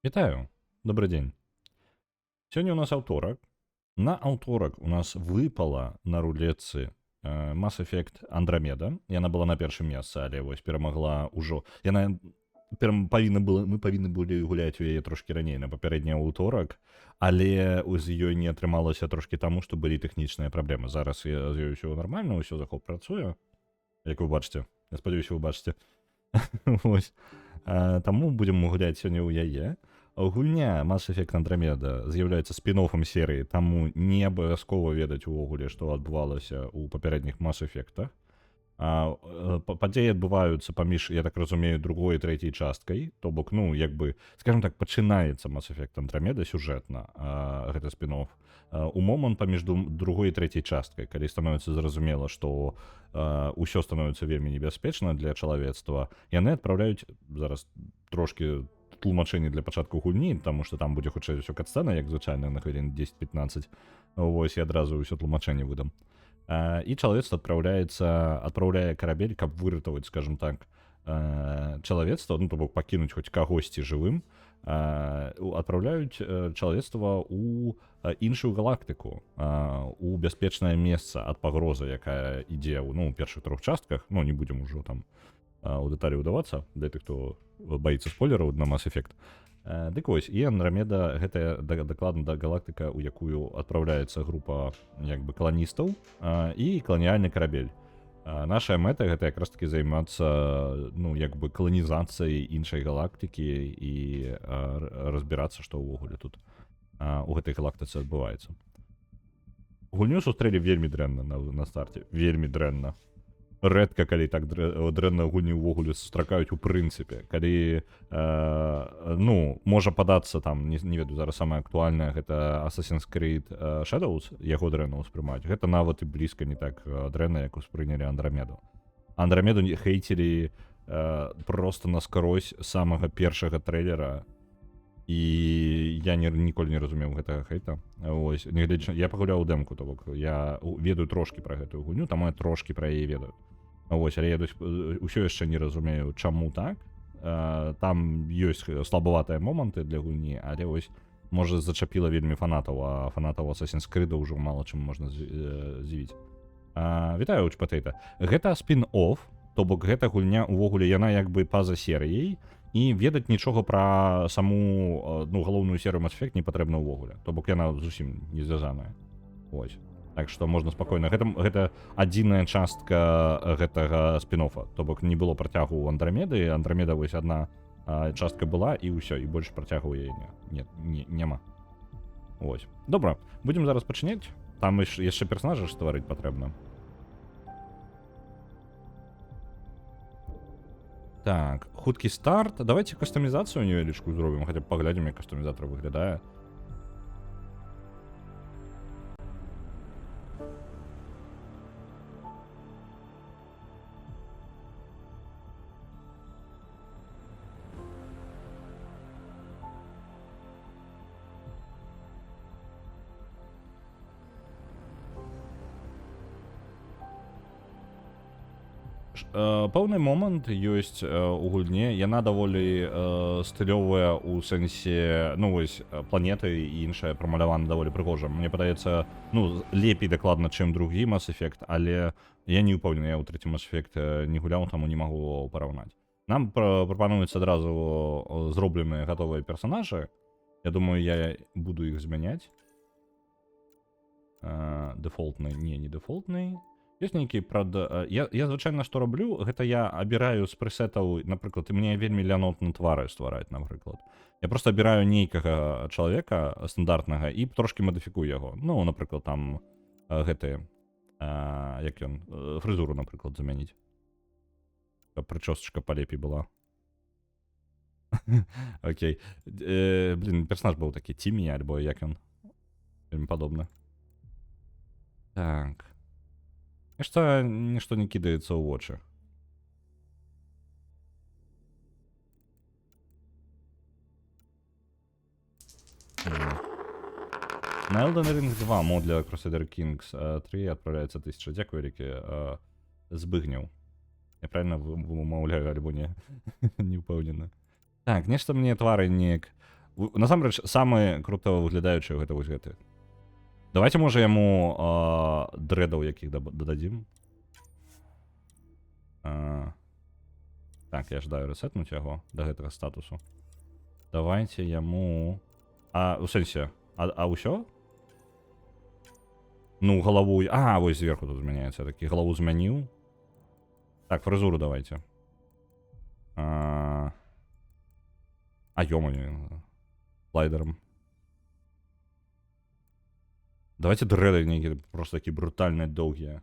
Вітаю, добрый дзень. Сёння у нас аўторак. На аўторак у нас выпала на рулетцы Mass Effect Andromeda. Яна была на першым месцы, але вось перамагла ўжо. Яна мы павінны былі гуляць у яе трошкі раней на папярэдні аўторак, але з ёй не атрымалася трошкі таму, што былі тэхнічныя праблемы. Зараз з ёй усё нармальна, ўсё захоп працуе. Як вы бачыце, я спадзяюся, вы бачыце. Вось. Таму будзем гуляць сёння ў яе. Гульня Mass Effect Andromeda з'яўляецца спін-оффам серыі, таму не абавязкова ведаць увогуле, што адбывалася ў папярэдніх Mass Effect'ах. Падзеі адбываюцца паміж, я так разумею, другой і трэцяй часткай, то бок, ну, як бы, скажем так, пачынаецца Mass Effect Andromeda сюжэтна, гэта спін-офф, у момант паміж другой і трэцяй часткай, калі становіцца зразумела, што ўсё становіцца вельмі небяспечна для чалавецтва, яны адпраўляюць зараз трошкі тлумачэнне для пачатку гульні, таму што там будзе хутчэй усё катсцэна, як звычайна на хвілін 10-15. Вось, і адразу ўсё тлумачэнне выдам. І чалавецтва адпраўляе карабель, каб выратаваць, скажем так, чалавецтва, ну, то бок пакінуць хоць кагосьці жывым, адпраўляюць чалавецтва ў іншую галактыку, у бяспечнае месца ад пагрозы, якая ідзе ў першых 3 частках. Ну, не будзем ужо там у дэталі ўдавацца, для тых, хто баіцца спойлераў на Mass Effect. Дык вось, і Андромеда гэтая дакладна галактыка, у якую адпраўляецца група як бы каланістаў і каланіяльны карабель. Наша мэта гэта якраз таки займацца, ну, як бы каланізацыяй іншай галактыкі і разбірацца, што ўвогуле тут у гэтай галактыцы адбываецца. Гульню сустрэлі вельмі дрэнна на старце, вельмі дрэнна. Рэдка, калі так дрэнна гульні ўвогуле сустракаюць у прынцыпе. Калі, ну, можа падацца там, не ведаю, зараз самае актуальнае, гэта Assassin's Creed Shadows, яго дрэнна ўспрымаюць. Гэта нават і блізка не так дрэнна, як успрынялі Андромеду. Андромеду хейцілі проста наскрозь самага першага трэйлера, і я ніколі не разумеў гэтага хейта. Ось, я пагуляў дэмку, то бок я ведаю трошкі пра гэтую гульню, таму я трошкі пра яе ведаю. Ось, але я ўсё яшчэ не разумею, чаму так. Там ёсць слабаватыя моманты для гульні, але вось, можа, зачапіла вельмі фанатаў, а фанатаў Assassin's Creed ўжо мала чым можна здзівіць. Вітаю, Уч Патэйта. Гэта спін-офф, то бок гэта гульня ўвогуле, яна як бы па-за серыяй, і ведаць нічога пра саму, ну, галоўную серыю Mass Effect не патрэбна ўвогуле. То бок яна зусім не звязаная. Ось. Так што можна спакойна. Гэта адзіная частка гэтага спін-оффа. То бок не было працягу ў Андромеды. Андромеда вось адна частка была, і ўсё, і больш працягу яе няма. Ось. Добра, будзем зараз пачыняць. Там яшчэ персонажа стварыць патрэбна. Так, хуткі старт. Давайте кастамізацыю невялічку зробім, хаця б паглядзім, як кастамізатор выглядае. Пэўны момант ёсць у гульне, яна даволі стылёвая ў сэнсе, ну вось, планеты і іншая прамалявана даволі прыгожа. Мне падаецца, ну, лепей дакладна, чым другі Mass Effect, але я не ўпэўнены, я ў трэцім Mass Effect не гуляў, таму не магу параўнаць. Нам прапануюць адразу зробленыя гатовыя персонажы. Я думаю, я буду іх змяняць. Дэфолтны, не дэфолтны. Ёсць нейкі, правда, я звычайна што раблю, гэта я абіраю з пресетаў, напрыклад, і мне вельмі лянотна твары ствараць, напрыклад. Я проста абіраю нейкага чалавека стандартнага і трошкі мадыфікую яго. Ну, напрыклад, там гэтыя, як ён, фрызуру, напрыклад, замяніць. Каб прычосачка палепей была. Окей. Блін, персонаж быў такі Тімі, альбо як ён. Вельмі падобна. Так. Нішто не кідаецца ў вочы. На Elden Ring 2 мод для Crusader Kings 3 адпраўляецца 1000. Дзякуй, Рікі. Збыгняў. Я правильно вымаўляю, альбо не? Не ўпэўнены. Так, нешта мне твары неяк Насамрэч, самы круто выглядаючы гэта вось гэты. Давайте, можа, яму дрэдаў якіх дададзім. Так, я жадаю рэсетнуць яго да гэтага статусу. Давайте яму... у сэнсе, ўсё? Ну, галаву... вось зверху тут змяняецца. Такі галаву змяніў. Так, фрызуру давайте. Ё-моё. Слайдером. Давайте дрэды нейкія, просто такі брутальныя, доўгія.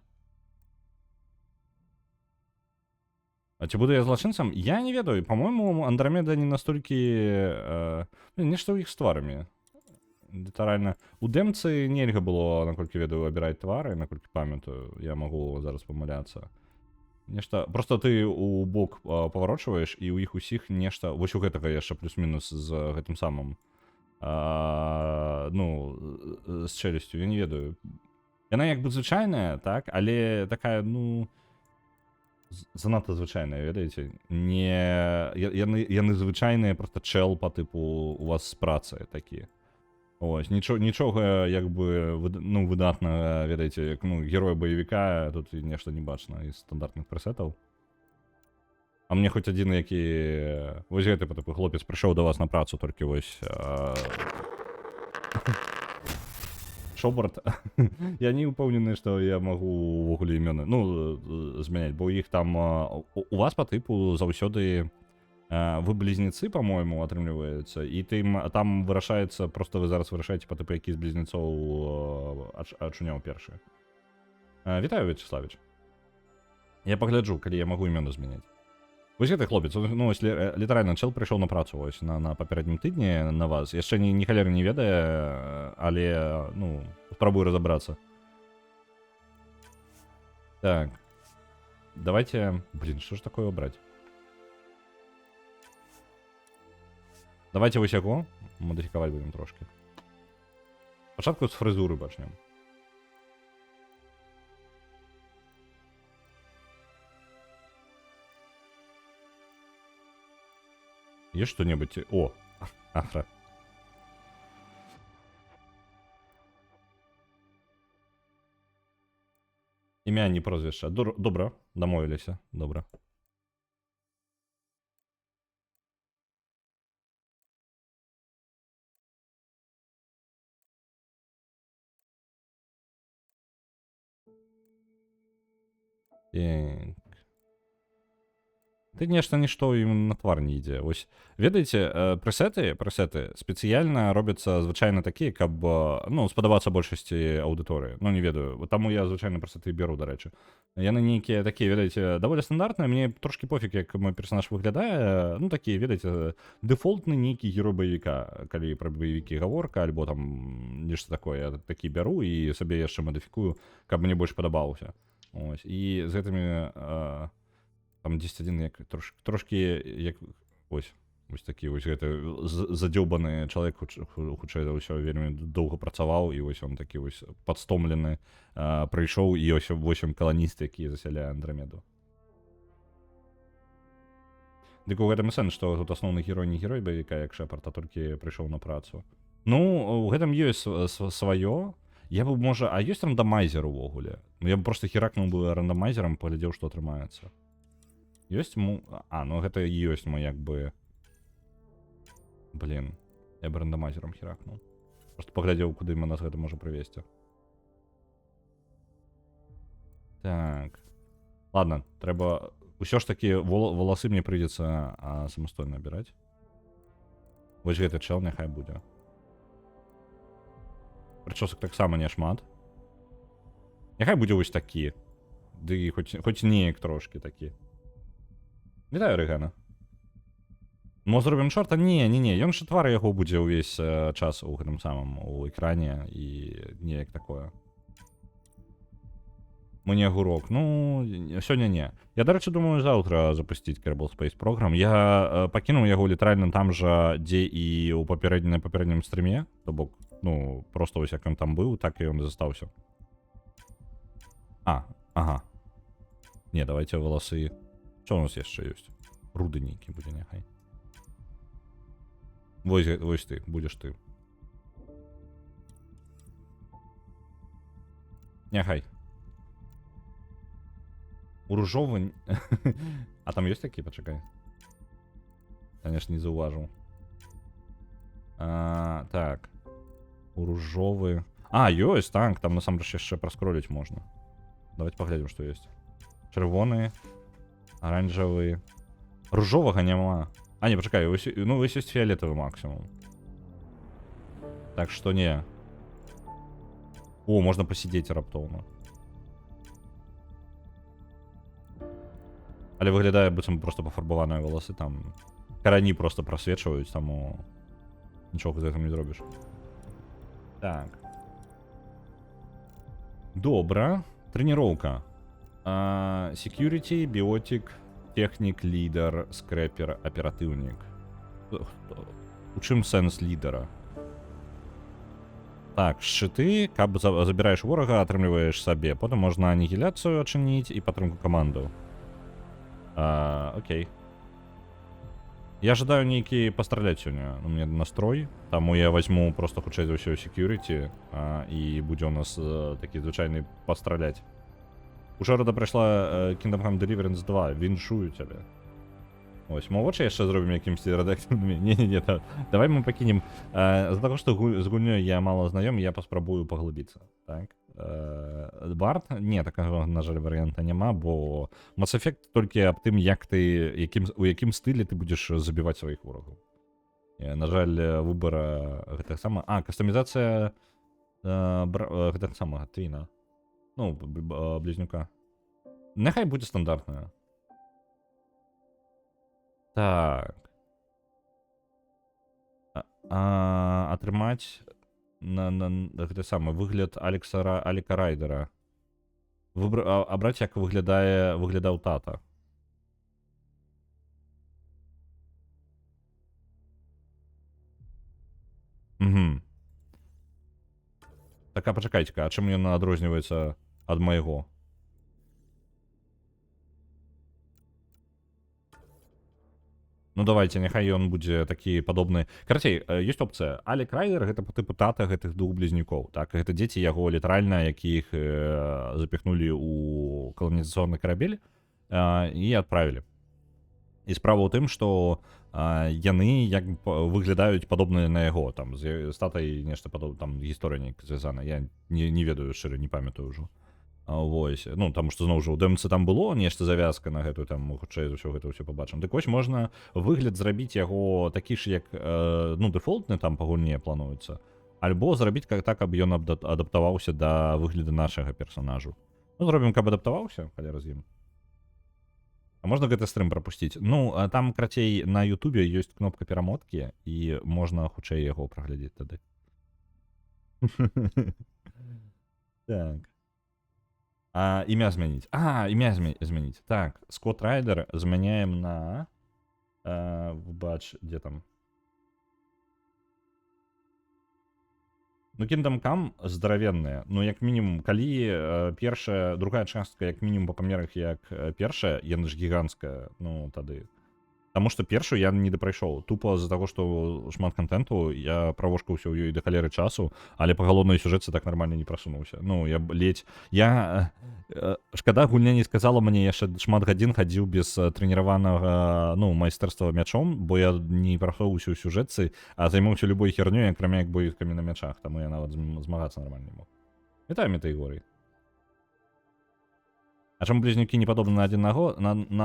А ці буду я злачынцам? Я не ведаю. По-моему, Андромеда не настолькі... нешта ў іх з тварамі. Літаральна. У дэмцы нельга было, наколькі ведаю, выбіраць твары, наколькі памятаю. Я магу зараз памыляцца. Нешта... Просто ты у бок паварочваеш, і ў іх усіх нешта... Вось у гэтага яшчэ плюс-мінус з гэтым самым... з челюсцю, я не ведаю. Яна як бы звычайная, так? Але такая, занадта звычайная, ведаеце? Не... Яны звычайныя, просто чел по типу у вас з працы такі. Ось, нічога, як бы, выдатнага, ведаеце, як, героя баевіка, тут нешта не бачна з стандартных пресетаў. А мне хоць адзін, які... Вось гэты, по типу, хлопец прыйшоў до вас на працу, толькі вось... Шобарт. Я не упэўнены, што я магу увогуле імёны, змяняць, бо у іх там... У вас по типу заўсёды... Вы близнецы, по-моему, атрымліваецца, і там вырашаецца, просто вы зараз вырашаеце по типу, які з близнецоў ачуняў першы. Вітаю, Вячеславіч. Я пагляджу, калі я магу імёну змяняць. Вось гэты хлопец, літаральна чел прыйшоў на працу вось на папярэднім тыдні на вас. Яшчэ ні халеры не ведае, але, спрабую разабрацца. Так. Давайте... Блин, што ж такое браць? Давайте вось яго мадыфікаваць будем трошки. Спачатку з фрызуры пачнем. Есть что-нибудь? О! Ахра. Імя, не прозвішча. Добра, дамовіліся. Добра. Ты нешта нішто ім на твар не ідзе. Вось, ведаеце, пресеты спецыяльна робяцца звычайна такія, каб, спадабацца большасці аўдыторыі. Не ведаю, таму я звычайна пресеты беру, дарэчы. Яны нейкія такія, ведаеце, даволі стандартныя, мне трошки пофіг, як мой персонаж выглядае, такія, ведаеце, дэфолтны нейкі герой баевіка, калі пра баевікі гаворка, альбо там нешта такое, я такі беру і сабе яшчэ мадыфікую, каб мне больш падабаўся. Ось, і з гэтымі... Там 10-1 як трошки як ось такі вось гэты задзёбаны чалавек хутчэй за ўсё вельмі доўга працаваў і вось он такі вось падстомлены прыйшоў і ось 8 каланіст, які засяляе Андрамеду. Дык у гэтым сэнс, што тут асноўны герой не герой баевіка, як Шэпард, а толькі прыйшоў на працу. У гэтым ёсць сваё. Я бы, можа, ёсць рандамайзер увогуле? Я бы просто херакнуў бы рандамайзерам, паглядзеў, што атрымаецца. Ёсць гэта і ёсць мой, як бы... Блин, я бы рандамайзерам херакнуў. Просто паглядзеў, куды нас гэта можа прывесці. Так. Ладно, трэба... Усё ж такі валасы мне прыйдзецца самастойна абіраць. Вось гэты чел няхай будзе. Прычосак таксама няшмат. Няхай будзе вось такі. Ды хоць неяк трошки такі. Вітаю, Рэгана. Мо зробім чорта? Не, ён ж твар яго будзе ўвесь час у гэтым самым у экране і неяк такое. Мне гурок. Сёння не. Я, дарэчы, думаю, заўтра запусціць Kerbal Space Program. Я пакінуў яго літаральна там жа, дзе і ў папярэднім стрыме. То бок, просто вось як ён там быў, так і ён застаўся. Ага. Не, давайте валасы... Що у нас яшчэ ёсць? Руды нейкі будзе, няхай. Вось ты, будеш ты. Няхай. У ружовы... А там ёсць такі? Пачакай. Конечно, не заўважыў. Так. У ружовы... ёсць, так. Там насамрэч яшчэ праскроліць можна. Давайте паглядзім, што ёсць. Чырвоны, аранжавы. Ружовага няма. Не, пачакай, ну, вось ёсць фіолетавы максімум. Так што не. О, можна пасидзець раптоўна. Але выглядае, быццам просто пафарбаваныя валасы, там карані просто прасвечваюць, таму нічога з гэтым не зробіш. Так. Добра. Трэніроўка. Security, биотик, технік, лідар, скрэпер, аператыўнік. У чым сэнс лідара? Так, шчыты, каб забіраеш ворага, атрымліваеш сабе. Потым можна анігіляцыю адчыніць і падтрымку каманду. Окей. Я ожидаю нейкі пастраляць сёння. У меня настрой. Таму я возьму просто хутчэй за ўсё security, і будзе у нас такі звычайны пастраляць. Учора прайшла Kingdom Come Deliverance 2. Віншую цябе. Ось, мовоча яшчэ зробім якімсьці рэдактивнымі. Не, давай мы пакінем. З-за таго, што з гульнёй я мала знаём, я паспрабую паглыбіцца. Так? Барт? Не, такого, на жаль, варыянта няма, бо Mass Effect толькі аб тым, як ты, у якім стылі ты будзеш забіваць сваіх ворагаў. На жаль, выбара гэтага сама... кастамізацыя гэтага самага твіна. Ну, близнюка. Няхай будзе стандартная. Так. Атрымаць на гэта самы выгляд Аліка Райдера. Абраць, як выглядаў тата. Угу. Так, пачакайце-ка, а чым ён адрозніваецца ад майго? Ну давайте, няхай ён будзе такі падобны. Карацей, ёсць опцыя. Алік Райдер гэта по тыпу тата гэтых двух близнюкоў. Так, гэта дзеці яго літаральна, якіх запіхнулі ў каланізацыйны карабель і адправілі. І справа ў тым, што яны як выглядаюць падобныя на яго, там з татай нешта падобна, там гісторыя нейкая звязана. Я не ведаю, шчыра, не памятаю ўжо. Вось, ну, таму што зноў жа у дэмцы там было нешта завязка на гэтую, там хутчэй за ўсё гэта ўсё пабачым. Дык вось можна выгляд зрабіць яго такі ж, як ну, дэфолтны там па гульне плануецца, альбо зрабіць так, каб ён адаптаваўся да выгляду нашага персонажу. Ну, зробім, каб адаптаваўся, калі раз'ем. А можна гэты стрым прапусціць? Ну, там, крацей, на Ютубе ёсць кнопка перамоткі, і можна хутчэй яго праглядзець тады. Так. Імя змяніць. Імя змяніць. Так, Скотт Райдер змяняем на... Бач, дзе там? Ну, Kingdom Come здаравенная. Ну, як мінімум, калі другая частка, як мінімум па памерах, як першая, яна ж гіганцкая, ну, тады. Таму што першую я не дапрайшоў. Тупо з-за таго, што шмат контенту, я правошкаўся ў ёй да халеры часу, але па галоўнай сюжэтцы так нармальна не прасунуўся. Ну, я ледзь... Шкада, гульня не сказала мне, яшчэ шмат гадзін хадзіў без трэніраванага, ну, майстэрства мячом, бо я не прахоўваўся ў сюжэтцы, а займаўся любой хернёй, акрамя як боіткамі на мячах, таму я нават змагацца нармальна не мог. Вітаю, Метэйгорый. А чаму близнюкі не падобны на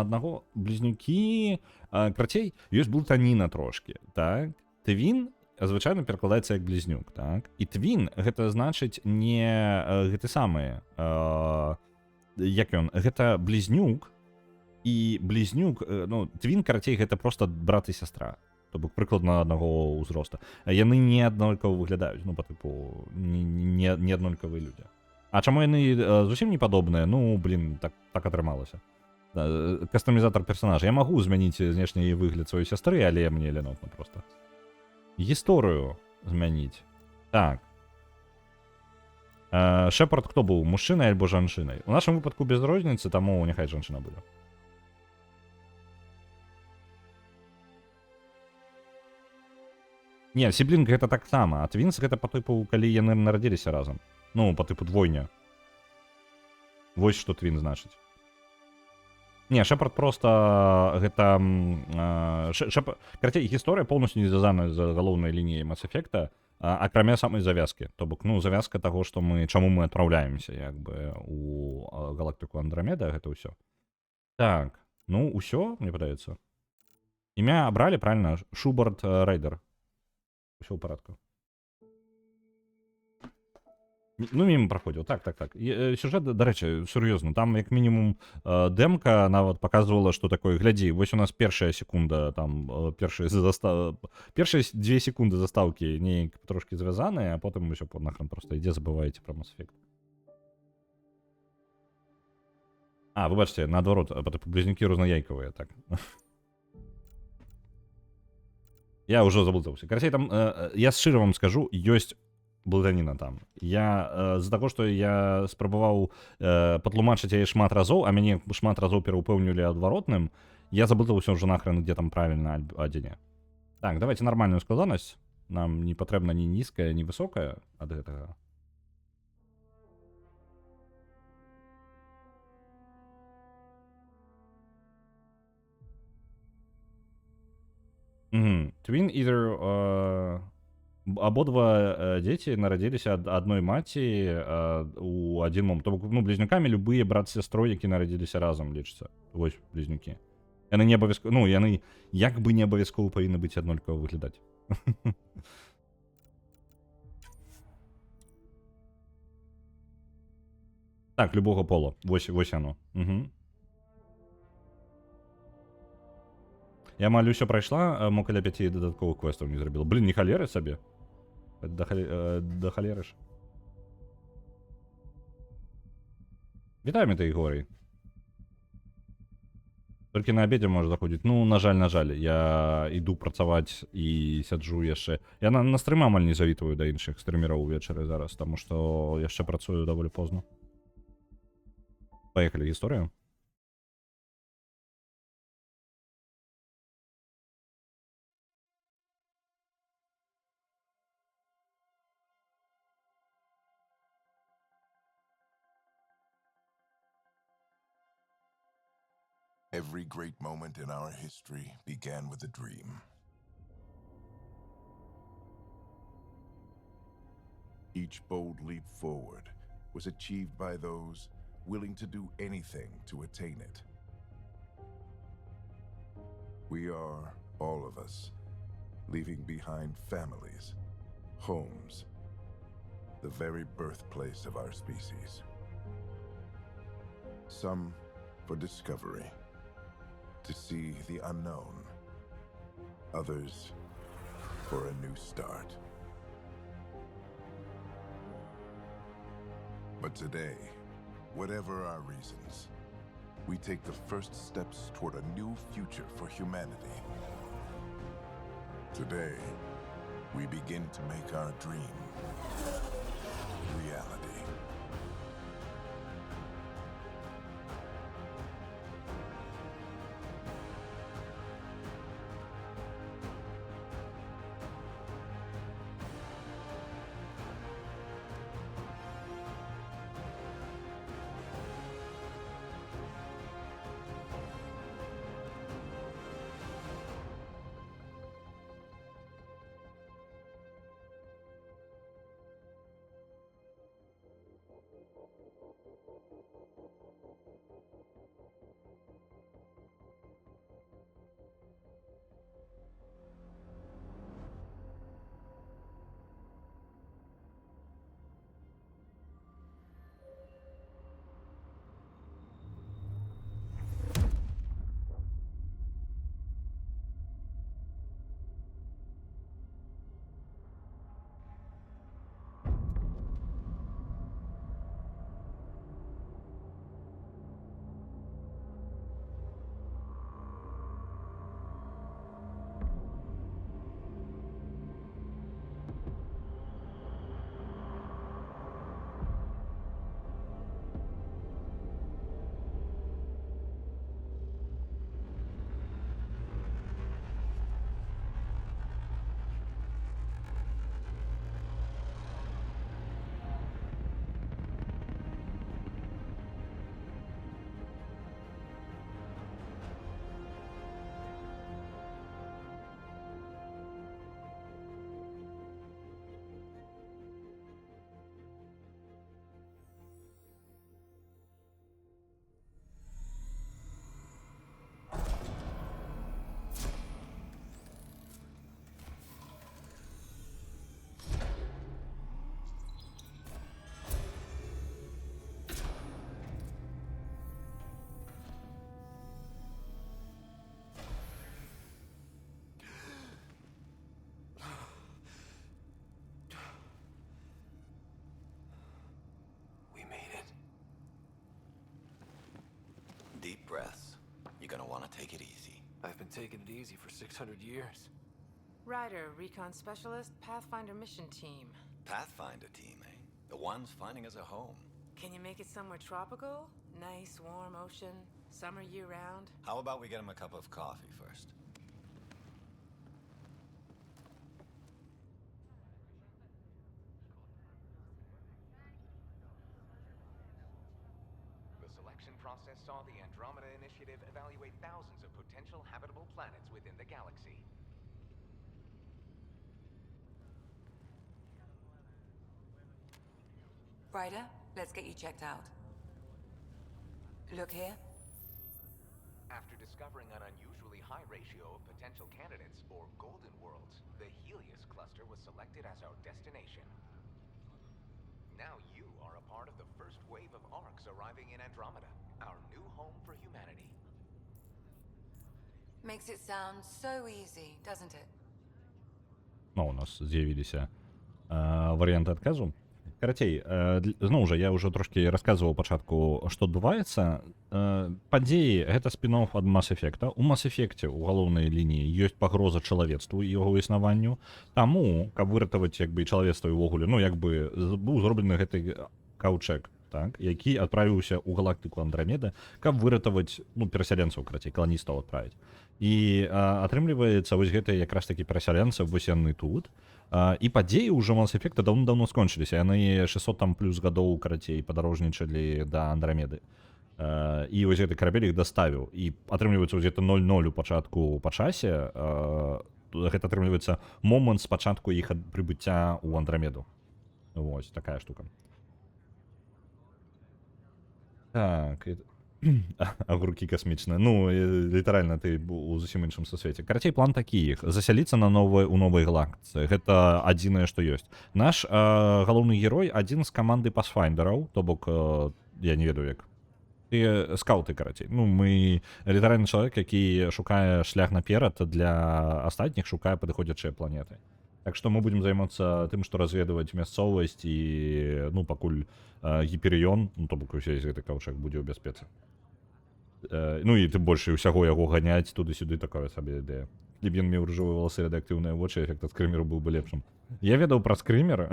аднаго? Близнюкі... Крацей, ёсць блытаніна трошкі, так? Твін звычайна перакладаецца як близнюк, так? І твін, гэта значыць не гэты самы... Як ён? Гэта близнюк, і близнюк... Ну, твін, карацей, гэта проста брат і сястра. То бок прыкладна аднаго ўзроста. Яны не аднолькава выглядаюць, ну, па тыпу, не аднолькавыя людзі. А чаму яны зусім не падобныя? Ну, блін, так атрымалася. Кастамізатор персонажа. Я магу змяніць знешні выгляд сваёй сястры, але мне ленотна проста. Гісторыю змяніць. Так. Шепард хто быў? Мужчынай альбо жанчынай? У нашым выпадку без розніцы, таму няхай жанчына будзе. Не, сіблінг гэта таксама, а твінс гэта па тыпу, калі яны нарадзіліся разам. Ну, па тыпу двойня. Вось што твін значыць. Не, Шепард просто гэта... Карацей, гісторыя полностью не звязана з галоўнай лініяй Mass Effect, акрамя самай завязкі. То бок, ну, завязка таго, што мы, чаму мы адпраўляемся, як бы, у галактыку Андрамеда, гэта ўсё. Так, ну, ўсё, мне падаецца. Імя абралі, правильно? Шубарт Райдер. Усё ў парадку. Ну, мимо праходзіў, так. Сюжэт, дарэчы, сур'ёзна, там як мінімум дэмка нават паказвала, што такое, глядзі, вось у нас першая секунда, там, першыя 2 секунды застаўкі неяк трошкі звязаныя, а потым усё нахрен просто ідзе, забываеце пра Mass Effect. Выбачце, наадварот, близнюкі рознаяйкавыя, так. Я ўжо заблудзаўся. Карацей, там, я шчыра вам скажу, ёсць блытаніна там. Я з-за таго, што я спрабаваў патлумачыць яе шмат разоў, а мяне шмат разоў пераўпэўнілі адваротным, я заблудзаўся ўжо нахрен, дзе там правільна, а дзе не. Так, давайте нармальную складанасць. Нам не патрэбна ні нізкая, ні высокая ад гэтага. Twin either... Абодва дзеці нарадзіліся ад адной маці у адзін момант. То бок, ну, близнюкамі любыя брат з сястрой, які нарадзіліся разам, лічыцца. Вось близнюкі. Яны не абавязкова, ну, яны як бы не абавязкова павінны быць аднолькава выглядаць. Так, любога пола. Вось яно. Я амаль усё прайшла, мо каля 5 дадатковых квестаў не зрабіла. Блін, не халеры сабе. Да халеры ж. Вітаю, ты, Ігорій. Толькі на абедзе можа заходзіць. Ну, на жаль, я іду працаваць і сяджу яшчэ. Я на стрым амаль не завітваю да іншых стрымераў увечары зараз, таму што яшчэ працую даволі позна. Паехалі, гісторыя. Every great moment in our history began with a dream. Each bold leap forward was achieved by those willing to do anything to attain it. We are, all of us, leaving behind families, homes, the very birthplace of our species. Some for discovery, to see the unknown. Others for a new start. But today, whatever our reasons, we take the first steps toward a new future for humanity. Today, we begin to make our dream reality. take it easy. I've been taking it easy for 600 years. Ryder, recon specialist, Pathfinder mission team. Pathfinder team, eh? The ones finding us a home. Can you make it somewhere tropical? Nice, warm ocean, summer year-round? How about we get him a cup of coffee first? The selection process saw the Andromeda Initiative evaluate thousands of potential habitable planets within the galaxy. Ryder, let's get you checked out. Look here. After discovering an unusually high ratio of potential candidates for golden worlds, the Helios cluster was selected as our destination. Now you are a part of the first wave of ARCs arriving in Andromeda, our new home for humanity. Makes it sound so easy, doesn't it? Ну, у нас з'явіліся варіанти адказу. Карацей, зноў жа, я ўжо трошкі расказваў у пачатку, што адбываецца. Падзеі гэта спін-офф ад Mass Effect. У Mass Effect у галоўнай лініі ёсць пагроза чалавецтву і яго існаванню. Таму, каб выратаваць як бы чалавецтва ўвогуле, ну як бы быў зроблены гэты каўчэг, так, які адправіўся ў галактыку Андрамеда, каб выратаваць, ну, перасяленцаў, карацей, каланістаў адправіць. І атрымліваецца, вось гэтыя якраз такі перасяленцы, вось яны тут. І падзеі ўжо Mass Effect даўно скончыліся. Яны 600 там плюс гадоў, карацей, падарожнічалі да Андрамеды. І вось гэты карабель іх даставіў. І атрымліваецца вось гэта 0-0 у пачатку па часе. Гэта атрымліваецца момант з пачатку іх прыбыцця ў Андрамеду. Вось такая штука. Так, агуркі касмічныя. Ну, літаральна ты у зусім іншым сусвеце. Карацей, план такі іх. Засяліцца у новай галактыцы. Гэта адзінае, што ёсць. Наш галоўны герой адзін з каманды пасфайндераў, то бок, я не ведаю як. Скауты, карацей. Ну, мы літаральны чалавек, які шукае шлях наперад для астатніх, шукае падыходзячыя планеты. Так што мы будзем займацца тым, што разведваць мясцовасць і, ну, пакуль Гіперіён, ну, то бок усе гэты каўчэг будзе ў бяспецы. Ну і тым больш усяго яго ганяць туды-сюды, такая сабе ідэя. Ліб ён меў ружовыя валасы, рэдактыўныя вочы, эфект ад скрымеру быў бы лепшым. Я ведаў пра скрымера,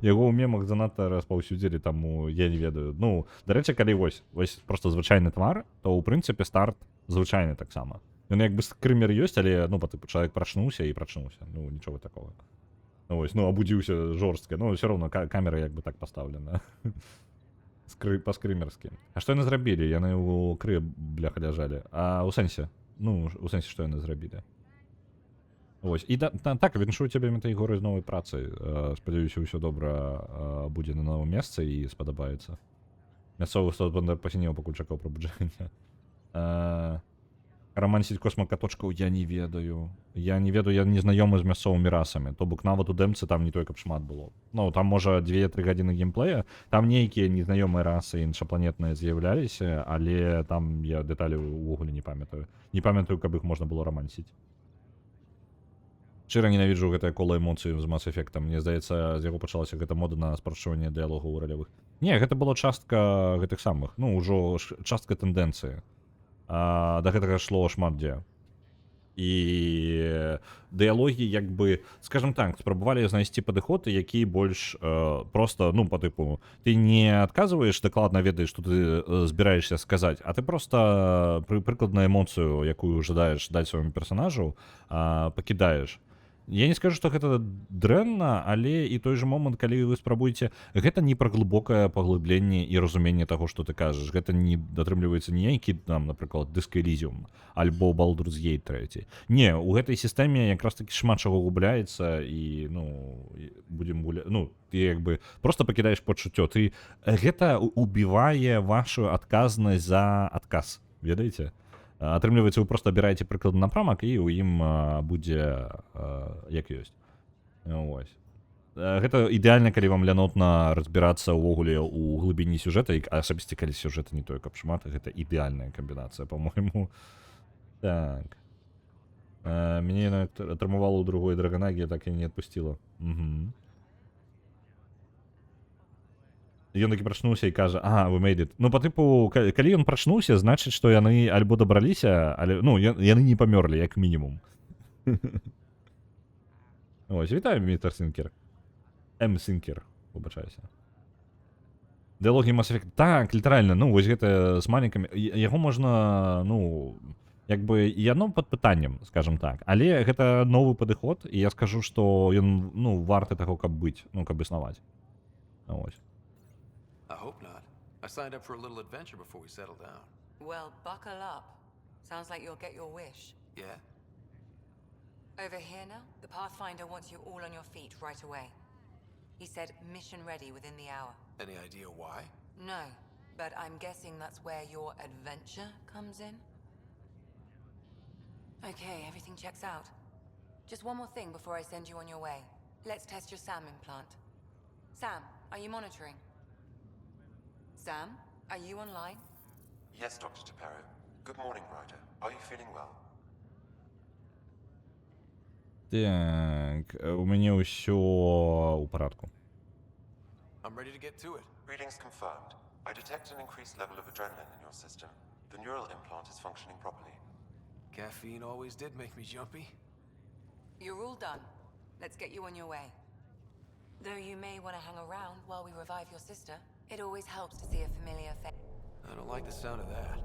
яго ў мемах занадта распаўсюдзілі, таму я не ведаю. Ну, дарэчы, калі вось проста звычайны твар, то ў прынцыпе старт звычайны таксама. Ён як бы скрымер ёсць, але, ну, чалавек прачнуўся і прачнуўся. Ну, нічога такого. Ну, вось, ну, абудзіўся жорстка. Ну, ўсё роўна камера як бы так пастаўлена. Па-скрымерскі. А што яны зрабілі? Яны ў кры, бляха, ляжалі. А ў сэнсе? Ну, у сэнсе, што яны зрабілі? Вось. І так, віншую цябе, Метаігоры, з новай працай. Спадзяюся, ўсё добра будзе на новым месцы і спадабаецца. Мясцовы соцбандар пасінеў, пакуль чакаў прабуджэння. Рамансіць космакаточкаў я не ведаю. Я не знаёмы з мясцовымі расамі. То бок нават у дэмцы там не той, каб шмат было. Ну, там, можа, 2-3 гадзіны геймплея. Там нейкія незнаёмыя расы іншапланетныя з'яўляліся, але там я дэталі ўвогуле не памятаю. Не памятаю, каб іх можна было рамансіць. Шчыра ненавіджу гэтае кола эмоцый з Mass Effect. Мне здаецца, з яго пачалася гэта мода на спрашчванне дыялогаў у ралявых. Не, гэта была частка гэтых самых. Ну, ўжо частка тэндэнцыі. Да гэтага шло шмат дзе. І дыялогі, як бы, скажем так, спрабавалі знайсці падыход, які больш проста, ну, па тыпу, ты не адказваеш, дакладна ведаеш, што ты збіраешся сказаць, а ты проста прыкладна эмоцыю, якую жадаеш даць свайму персанажу, пакідаеш. Я не скажу, што гэта дрэнна, але і той жа момант, калі вы спрабуеце, гэта не пра глыбокае паглыбленне і разуменне таго, што ты кажаш. Гэта не атрымліваецца ніякі, там, напрыклад, Disco Elysium альбо Baldur's Gate 3. Не, у гэтай сістэме якраз такі шмат чаго губляецца і, ну, будзем гуляць, ну, ты як бы проста пакідаеш пачуццё. Ты гэта убівае вашу адказнасць за адказ, ведаеце? Атрымліваецца, вы проста абіраеце прыкладны напрамак і ў ім будзе як ёсць. Вось. Гэта ідэальна, калі вам лянотна разбірацца ўвогуле ў глыбіні сюжэта, а асабісце, калі сюжэта не той, каб шмат, гэта ідэальная камбінацыя, па-мойму. Так. Мяне атрымавала ў другой драгонагі, так і не адпусціла. Угу. Ён такі прачнуўся і кажа: "Ага, we made it". Ну, па тыпу, калі ён прачнуўся, значыць, што яны альбо дабраліся, але, ну, яны не памёрлі, як мінімум. Ось, вітаю, містер Сінкер. Сінкер, выбачаюся. Дыалогі Mass Effect. Так, літаральна, ну, вось гэта з малікамі. Яго можна, ну, як бы, яно пад пытаннем, скажем так. Але гэта новы падыход, і я скажу, што ён, ну, варты таго, каб быць, ну, каб існаваць. Ось. I hope not. I signed up for a little adventure before we settle down. Well, buckle up. Sounds like you'll get your wish. Yeah? Over here now, the Pathfinder wants you all on your feet right away. He said mission ready within the hour. Any idea why? No, but I'm guessing that's where your adventure comes in. Okay, everything checks out. Just one more thing before I send you on your way. Let's test your SAM implant. Sam, are you monitoring? Sam, are you online? Yes, Dr. Tapero. Good morning, Ryder. Are you feeling well? Так, у мяне ўсё ў парадку. I'm ready to get to it. Readings confirmed. I detect an increased level of adrenaline in your system. The neural implant is functioning properly. Caffeine always did make me jumpy. You're all done. Let's get you on your way. Though you may want to hang around while we revive your sister, it always helps to see a familiar face. I don't like the sound of that.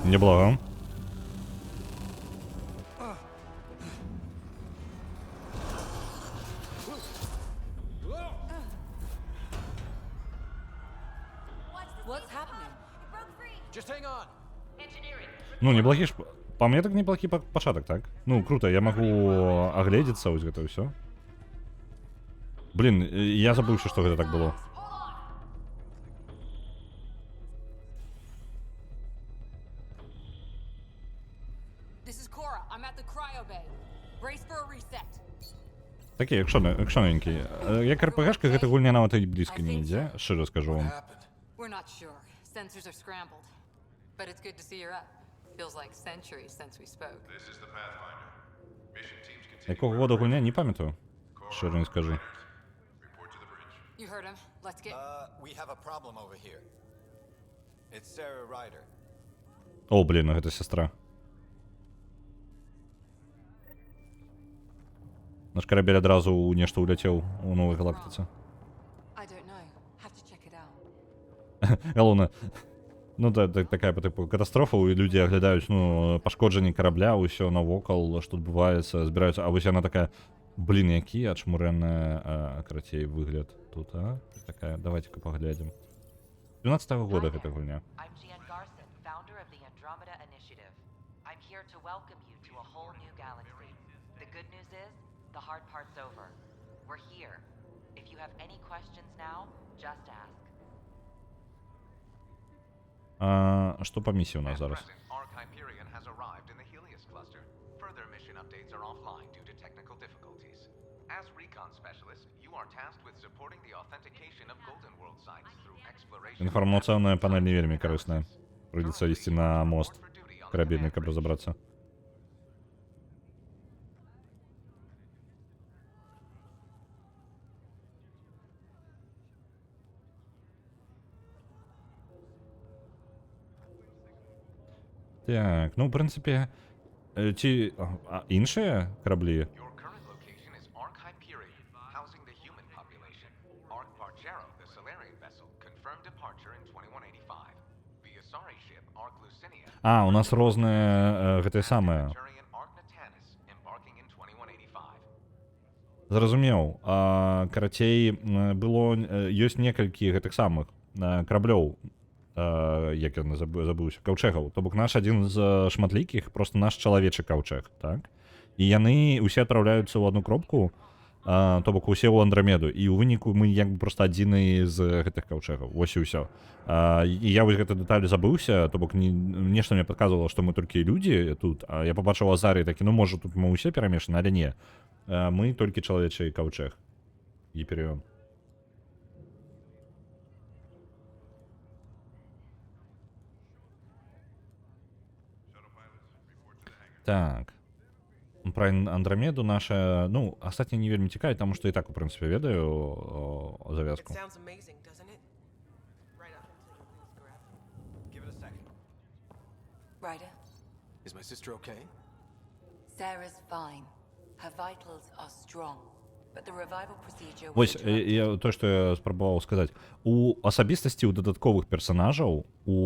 Неблаго. What's happening? Just hang on. Ну, неблагі ж... Па мне так неблагі пачатак, так? Ну, круто, я магу агледзецца, вось гэта ўсё. Блін, я забыўся, што гэта так было. This is Cora. I'm at the cryo bay. Brace for a reset. Такі, якшоненькі. Як РПГшка, гэта гульня нават і блізка не ідзе, шчыра скажу What вам. happened? We're not sure. Sensors are scrambled. But it's good to see you're up. Feels like centuries since we spoke. This is the Pathfinder. Mission teams continue. Якого года гульня, не пам'ятаю. Щиро не скажу. Report to the bridge. You heard him. Let's get... We have a problem over here. It's Sarah Ryder. О, блін, гэта сестра. Наш карабель адразу ў нешта ўляцеў у новай галактыцы. I don't know. Have to check it out. Галоўна, ну такая па тыпу катастрофа, і людзі аглядаюць, ну, пашкоджанні карабля, ўсё навокал, што адбываецца, збіраюцца, а вось яна такая, блін, які ачмурэнная, карацей, выгляд тут, а? Такая, давайте-ка паглядзім. 12-го года гэта гульня. I'm Gian Garson, founder of the Andromeda Initiative. I'm here to welcome you to a whole new galaxy. The good news is, the hard part's over. We're here. If you have any questions now, just ask. Што па місіі у нас At зараз? present, Ark Hyperion has arrived in the Helios cluster. Further mission updates are offline due to technical difficulties. As recon specialist, you are tasked with supporting the authentication of Golden World sites through exploration. Інфармацыйная панель не вельмі карысная. Прыйдзецца ісці на мост карабельны, каб разабрацца. Так, ну, в прынцыпе, ці іншыя караблі? Your current location is Ark Hyperion, housing the human population. Ark Bargero, the Solarian vessel, confirmed departure in 2185. The Asari ship Ark Lucinia. У нас розныя гэтыя самыя. Centurion Ark Natanis, embarking in 2185. Зразумеў. Карацей, было, ёсць некалькі гэтых самых караблёў, як ён забыўся, каўчэгаў. То бок наш адзін з шматлікіх, просто наш чалавечы каўчэг, так? І яны ўсе адпраўляюцца ў адну кропку, то бок усе ў Андрамеду, і ў выніку мы як бы проста адзіны з гэтых каўчэгаў. Вось і ўсё. І я вось гэты дэталь забыўся, то бок нешта мне падказвала, што мы толькі людзі тут, а я пабачыў Азарі такі, ну, можа, тут мы ўсе перамешаны, але не. Мы толькі чалавечы каўчэг. Гіперіон. Так. Про Андромеду наша, ну, астатні не вельмі цікаві, тому що і так, у принципі, ведаю зав'язку. Sounds amazing, doesn't it? Right up. Please grab. Give it a second. Ryder, Is my sister okay? Sarah's fine. Her vitals are strong. But the revival procedure was Вось, interrupted. я, то, што я спрабаваў сказаць. У асабістасці ў дадатковых персанажаў, у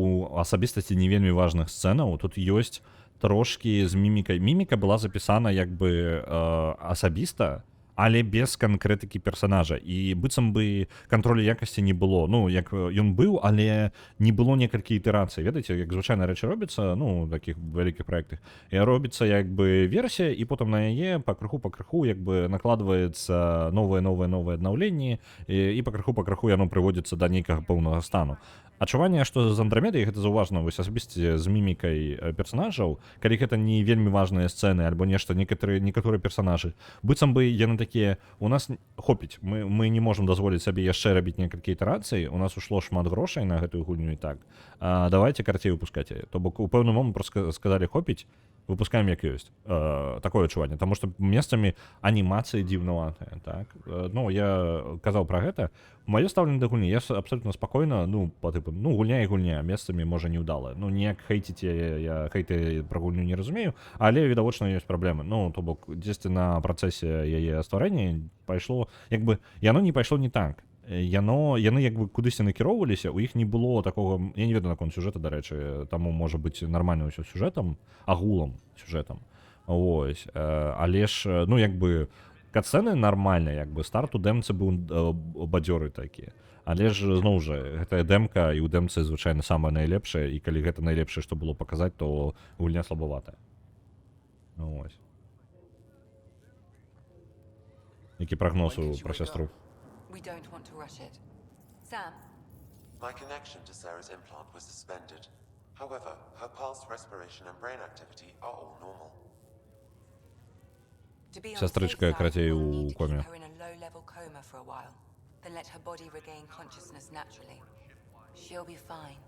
асабістасці не вельмі важных сцэнаў, тут ёсць трошкі з мімікай. Міміка была запісана як бы асабіста, але без канкрэтыкі персанажа. І быццам бы кантролю якасці не было. Ну, як ён быў, але не было некалькі ітэрацый. Ведаеце, як звычайна рэчы робіцца, ну, у такіх вялікіх праектах. І робіцца як бы версія, і потым на яе пакрыху як бы накладваецца новае аднаўленне, і пакрыху яно прыводзіцца да нейкага пэўнага стану. Адчуванне, што з Андрамедай, гэта заўважна вось асабісце з мімікай персанажаў, калі гэта не вельмі важныя сцэны альбо нешта, некаторыя персанажы, быццам бы яны такія, у нас хопіць, мы не можам дазволіць сабе яшчэ рабіць некалькі ітэрацый, у нас ушло шмат грошай на гэтую гульню і так, давайте карцей выпускаць. То бок у пэўны момант проста сказалі хопіць, выпускаем як ёсць. Такое адчуванне, таму што месцамі анімацыі дзіўнаватыя, так? Ну, я казаў пра гэта. Маё стаўленне да гульні, я абсолютна спакойна, ну, па тыпу, ну, гульня і гульня, месцамі можа не ўдала. Ну, ніяк хейціць я хейты пра гульню не разумею, але відавочна ёсць праблемы. Ну, то бок, дзесьці на працэсе яе стварэння пайшло, як бы, яно не пайшло не так. Яны як бы кудысьці накіроўваліся, у іх не было такога, я не ведаю наконт сюжэта, дарэчы, таму можа быць нармальна ўсё сюжэтам, агулам сюжэтам. Вось, але ж, ну, як бы, катсцэны нармальна, як бы, старт у дэмцы быў бадзёры такі. Але ж, зноў жа, гэтая дэмка, і ў дэмцы звычайна самая найлепшая, і калі гэта найлепшае, што было паказаць, то гульня слабаватая. Ну, вось. Які прагноз пра сястру? We don't want to rush it. Sam, My connection to Sarah's implant was suspended. However, her pulse, respiration, and brain activity are all normal. to be on the Сестричка safe side, кратей we'll у need to keep комі. her in a low-level coma for a while, then let her body regain consciousness naturally. She'll be fine.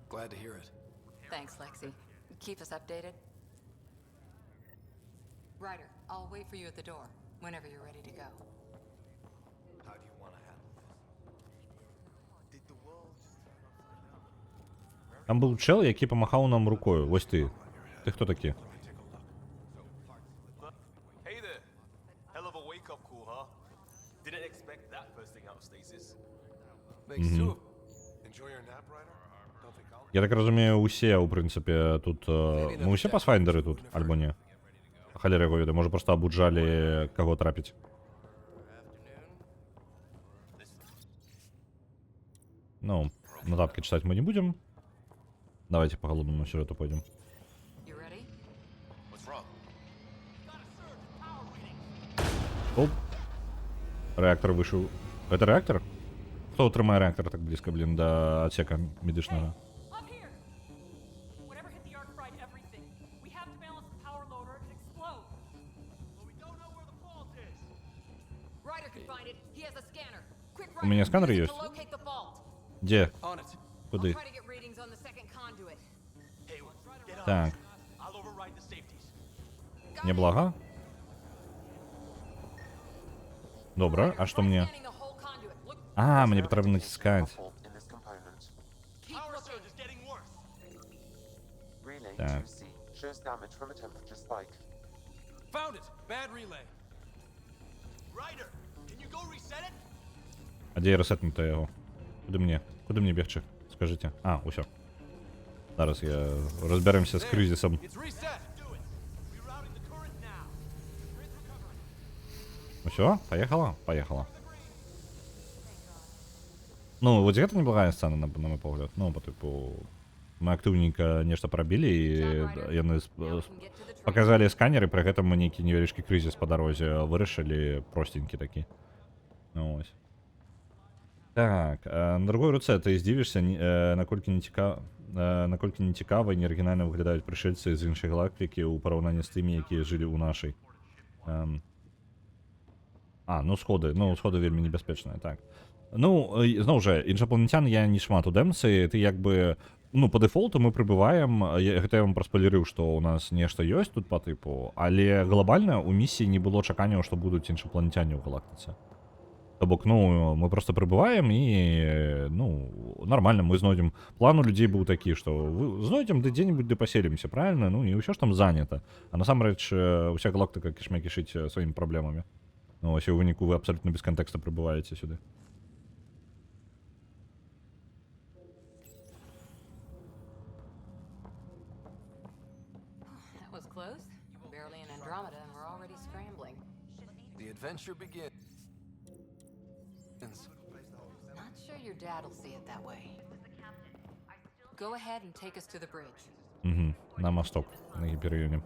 Glad to hear it. Thanks, Lexi. Keep us updated. Ryder, I'll wait for you at the door whenever you're ready to go. How do you want to handle this? Did the world just turn upside down? Там быў чел, які памахаў нам рукою. Вось ты. Ты хто такі? Hey there. Hell of a wake-up call, huh? Didn't expect that first thing out of stasis. Makes two of them. Enjoy your nap, Ryder? Don't think I'll... Я так разумею, усе, у прынцыпе, тут... Мы ўсе пасфайндеры тут, альбо не? Халера яго ведае, можа проста абуджалі каго трапіць. Ну, нотатки читать мы не будем. Давайте по голодному сюжету пойдем. You ready? What's wrong? Оп. Реактор вышел. Это реактор? Кто утримає реактор так близко, блин, до отсека медичного? Up here! Whatever hit the arc fried everything. We have to balance the power loader and explode. But we don't know where the fault is. Ryder can find it. He has a scanner. Quick, У меня сканер use it есть. to locate the fault. Где? On it. Куды? I'll try to get readings on the second conduit. Hey, get on Так, this. I'll override the safeties. неблаго. Добре, а що мені? Scanning the whole conduit. Look, А, мені потрібно натискати. Fault in this component. keep Power looking. surge is getting worse. Relay Так. 2C shows damage from a temperature spike. Found it. Bad relay. Ryder, can you go reset it? А де ресетнути його? Куди мені? Куди мені бігче? Скажіть. А, усьо. Зараз я розберемося з кризисом. It's reset. Do it. Rerouting the current now. Grid recovering. Усё, поехала? Поехала. Ну, вот это неблагая сцена, на мой погляд. Ну, по типу, мы активненько нечто пробили, и яны показали сканеры, при гэтым мы нейкі невялічкі крызіс по дорозе вырашылі, простенькі такі. Ну, ось. Так, на другой руцэ ты здзівішся, наколькі не цікава і неарыгінальна выглядаюць прышельцы з іншай галактыкі ў параўнанні з тымі, якія жылі ў нашай. Ну сходы вельмі небяспечныя, так. Ну, зноў жа, іншапланетян я не шмат у дэмцы, ты як бы, ну, по дэфолту мы прыбываем, гэта я вам праспалерыў, што ў нас нешта ёсць тут па тыпу, але глобальна ў місіі не было чаканняў, што будуць іншапланетяне ў галактыцы. То бок, ну, мы просто прыбываем і, ну, нормально, мы знойдзем, план у людзей быў такі, што знойдзем ды дзе-нибудь ды паселімся, правильно? Ну, і ўсё ж там занята. А насамрэч, уся галактыка кішмя кішыць сваімі праблемамі. Ну, вось у выніку вы абсалютна без кантэкста прыбываеце сюды. That was close. Barely in Andromeda and we're already scrambling. The adventure begins. Not sure your dad'll see it that way. Go ahead and take us to the bridge. Угу, на мосток, на гіперіоні.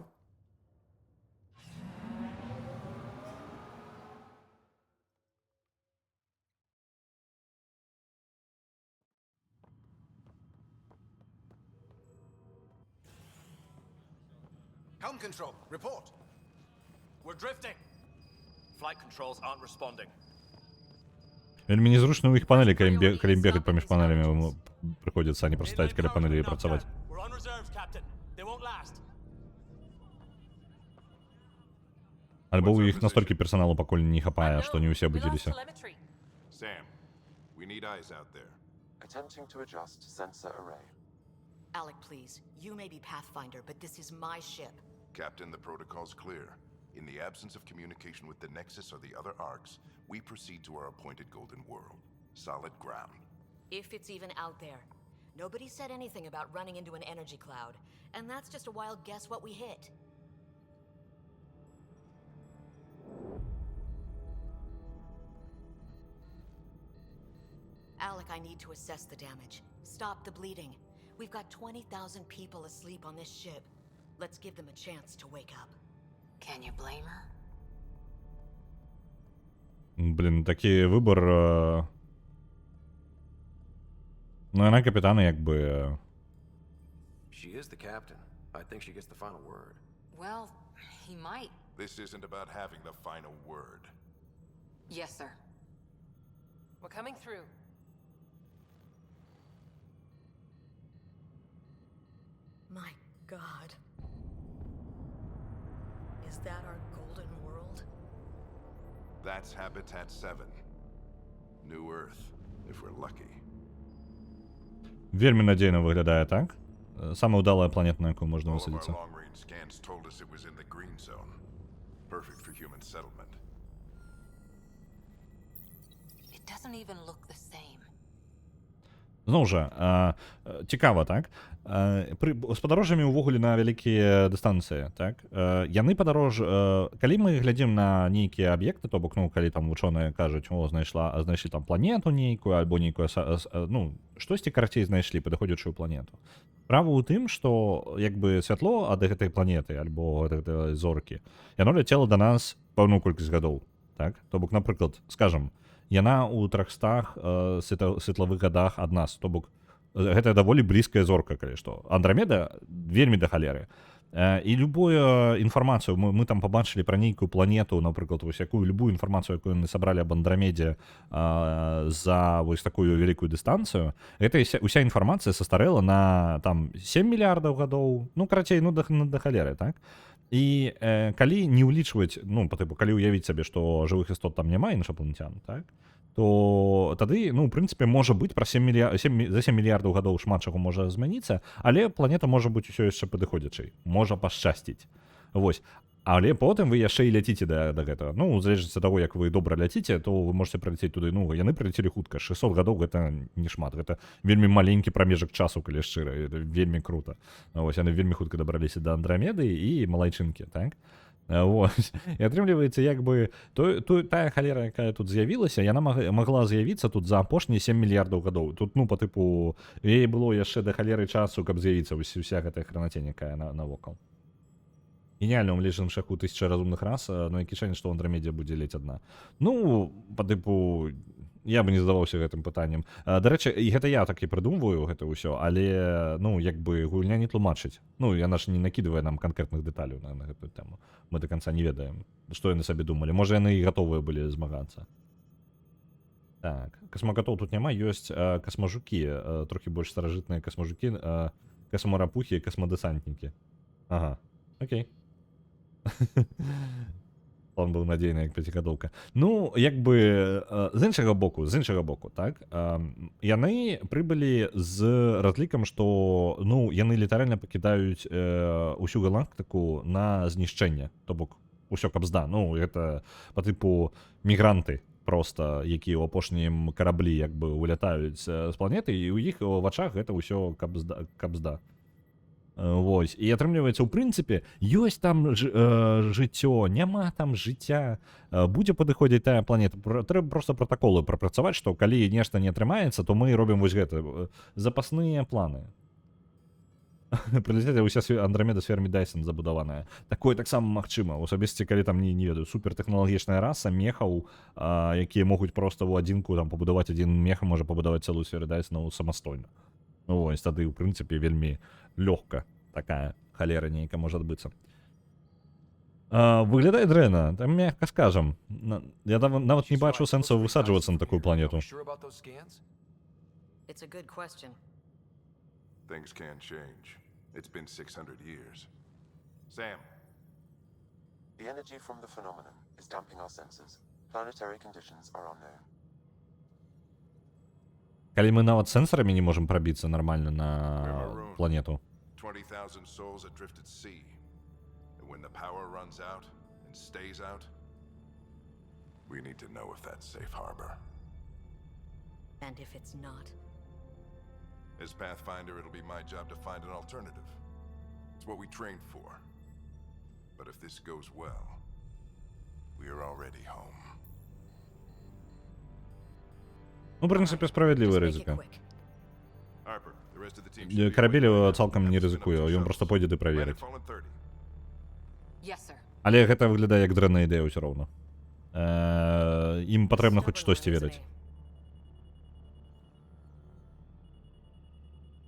Helm control, report. We're drifting. Flight controls aren't responding. Вельмі незручна ў іх панелі, калі ім бегаць паміж панелямі прыходзіцца, а не проста стаць каля панелі і працаваць. We're on reserves, Captain. They won't last. Альбо ў іх настолькі персоналу пакуль не хапае, што не ўсе абудзіліся. Sam, we need eyes out there. Attempting to adjust sensor array. Alec, please. You may be Pathfinder, but this is my ship. Captain, the protocol's clear. In the absence of communication with the Nexus or the other arcs, we proceed to our appointed Golden World. Solid ground. If it's even out there. Nobody said anything about running into an energy cloud, and that's just a wild guess what we hit. Alec, I need to assess the damage. Stop the bleeding. We've got 20,000 people asleep on this ship. Let's give them a chance to wake up. Can you blame her? Блін, такий вибор. Ну, вона капітана, якби. She is the captain. I think she gets the final word. Well, he might. This isn't about having the final word. Yes, sir. We're coming through. My God. Is that our Golden World? That's Habitat 7. New Earth, if we're lucky. Вельмі надійно виглядає, так? Саме удала планета, на яку можна All of our висадитися. long-range scans told us it was in the green zone. Perfect for human settlement. It doesn't even look the same. Зноў жа, цікава, так? З падарожжамі ўвогуле на вялікія дыстанцыі, так? Яны калі мы глядзім на нейкія аб'екты, то бок, ну, калі там вучоныя кажуць, о, знайшлі там планету нейкую, альбо нейкую, ну, штосьці карацей знайшлі, падыходзячую планету. Справа ў тым, што, як бы, святло ад гэтай планеты, альбо гэтай зоркі, яно ляцела да нас пэўную колькасць гадоў, так? То бок, напрыклад, скажам, яна ў 300 светлавых гадах ад нас, то бок гэта даволі блізкая зорка, калі што. Андрамеда вельмі да халеры. І любую інфармацыю мы там пабачылі пра нейкую планету, напрыклад, вось якую любую інфармацыю, якую яны сабралі аб Андрамедзе за вось такую вялікую дыстанцыю, гэта уся інфармацыя састарэла на там 7 мільярдаў гадоў, ну, карацей, ну, да халеры, так? І калі не ўлічваць, ну, па тыпу, калі ўявіць сабе, што жывых істот там няма іншапланетян, так? То тады, ну, у прынцыпе, можа быць за 7 мільярдаў гадоў шмат чаго можа змяніцца, але планета можа быць усё яшчэ падыходзячай, можа пашчасціць. Вось. Але потым вы яшчэ і ляціце да гэтага. Ну, залежыць ад таго, як вы добра ляціце, то вы можете прыляцець туды. Ну, яны прыляцелі хутка. 600 гадоў гэта не шмат. Гэта вельмі маленькі прамежак часу, калі шчыра. Вельмі крута. Вось, яны вельмі хутка дабраліся да Андрамеды і малайчынкі, так? Вось. І атрымліваецца, як бы, тая халера, якая тут з'явілася, яна магла з'явіцца тут за апошнія 7 мільярдаў гадоў. Тут, ну, па тыпу, яе было яшчэ да халеры часу, каб з'явіцца уся гэтая хранацень, якая навокал. Геніальна ў млечным шляху 1000 разумных рас, ну, які шанец, што Андрамедзе будзе ледзь адна. Ну, па тыпу, я бы не задаваўся гэтым пытаннем. Да рэчы, і гэта я так і прыдумваю гэта ўсё, але, ну, як бы гульня не тлумачыць. Ну, яна ж не накідвае нам канкрэтных дэталяў на гэтую тэму. Мы да канца не ведаем, што яны сабе думалі. Можа, яны і гатовыя былі змагацца. Так, касмокатоў тут няма, ёсць касмажукі, трохі больш старажытныя касмажукі, касмарапухі і касмадэсантнікі. Ага, окей. Он быў надзейны як пяцігадоўка. Ну, як бы з іншага боку, так, яны прыбылі з разлікам, што, ну, яны літаральна пакідаюць усю галактыку на знішчэнне, то бок усё кабзда. Ну, гэта па тыпу мігранты проста, якія ў апошнім караблі як бы улятаюць з планеты, і ў іх вачах гэта ўсё кабзда. Вось, і атрымліваецца, у прынцыпе, ёсць там жыццё, няма там жыцця, будзе падыходзіць тая планета, трэба проста пратаколы прапрацаваць, што калі нешта не атрымаецца, то мы робім вось гэта, запасныя планы. Прылетяць уся Андрамеда з фермі Дайсон забудаваная. Такое таксама магчыма, у асабісці, калі там, не ведаю, супертэхналагічная раса мехаў, якія могуць проста ў адзінку там пабудаваць адзін меха, можа пабудаваць цэлую сферу Дайсона самастойна. Ну, вось, тады, у прынцыпе, вельмі лёгка такая халера нейка можа адбыцца. Выглядае дрэнна, там, мягка скажам. Я нават не бачу сэнсу высаджвацца на такую планету. It's a good question. Things can change. It's been 600 years. Sam. The energy from the phenomenon is damping our senses. Planetary conditions are unknown. Калі мы нават сэнсарамі не можам прабіцца нармальна на планету. 20,000 souls adrift at sea. And when the power runs out and stays out, we need to know if that's safe harbor. And if it's not? As Pathfinder, it'll be my job to find an alternative. It's what we trained for. But if this goes well, we are already home. Ну, в прынцыпе, справядлівая рызыка. Карабель цалкам не рызыкуе, ён проста пойдзе ды праверыць. Але гэта выглядае як дрэнная ідэя ўсё роўна. Ім патрэбна хоць штосьці ведаць.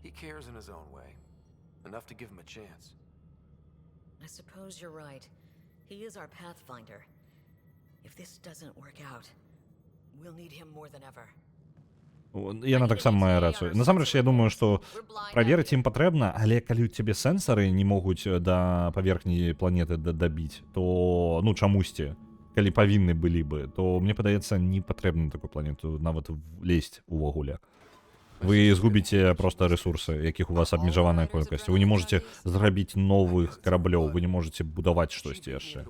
He cares in his own way. Enough to give him a chance. I suppose you're right. He is our Pathfinder. If this doesn't work out, we'll need him more than ever. Яна таксама мае рацыю. Насамрэч, я думаю, што праверыць ім патрэбна, але калі ў цябе сэнсары не могуць да паверхні планеты дабіць, то, ну, чамусьці, калі павінны былі бы, то, мне падаецца, не патрэбна на такую планету нават лезть увогуле. Вы згубіце проста рэсурсы, якіх у вас абмежаваная колькасць. Вы не можаце зрабіць новых караблёў, вы не можаце будаваць штосьці яшчэ.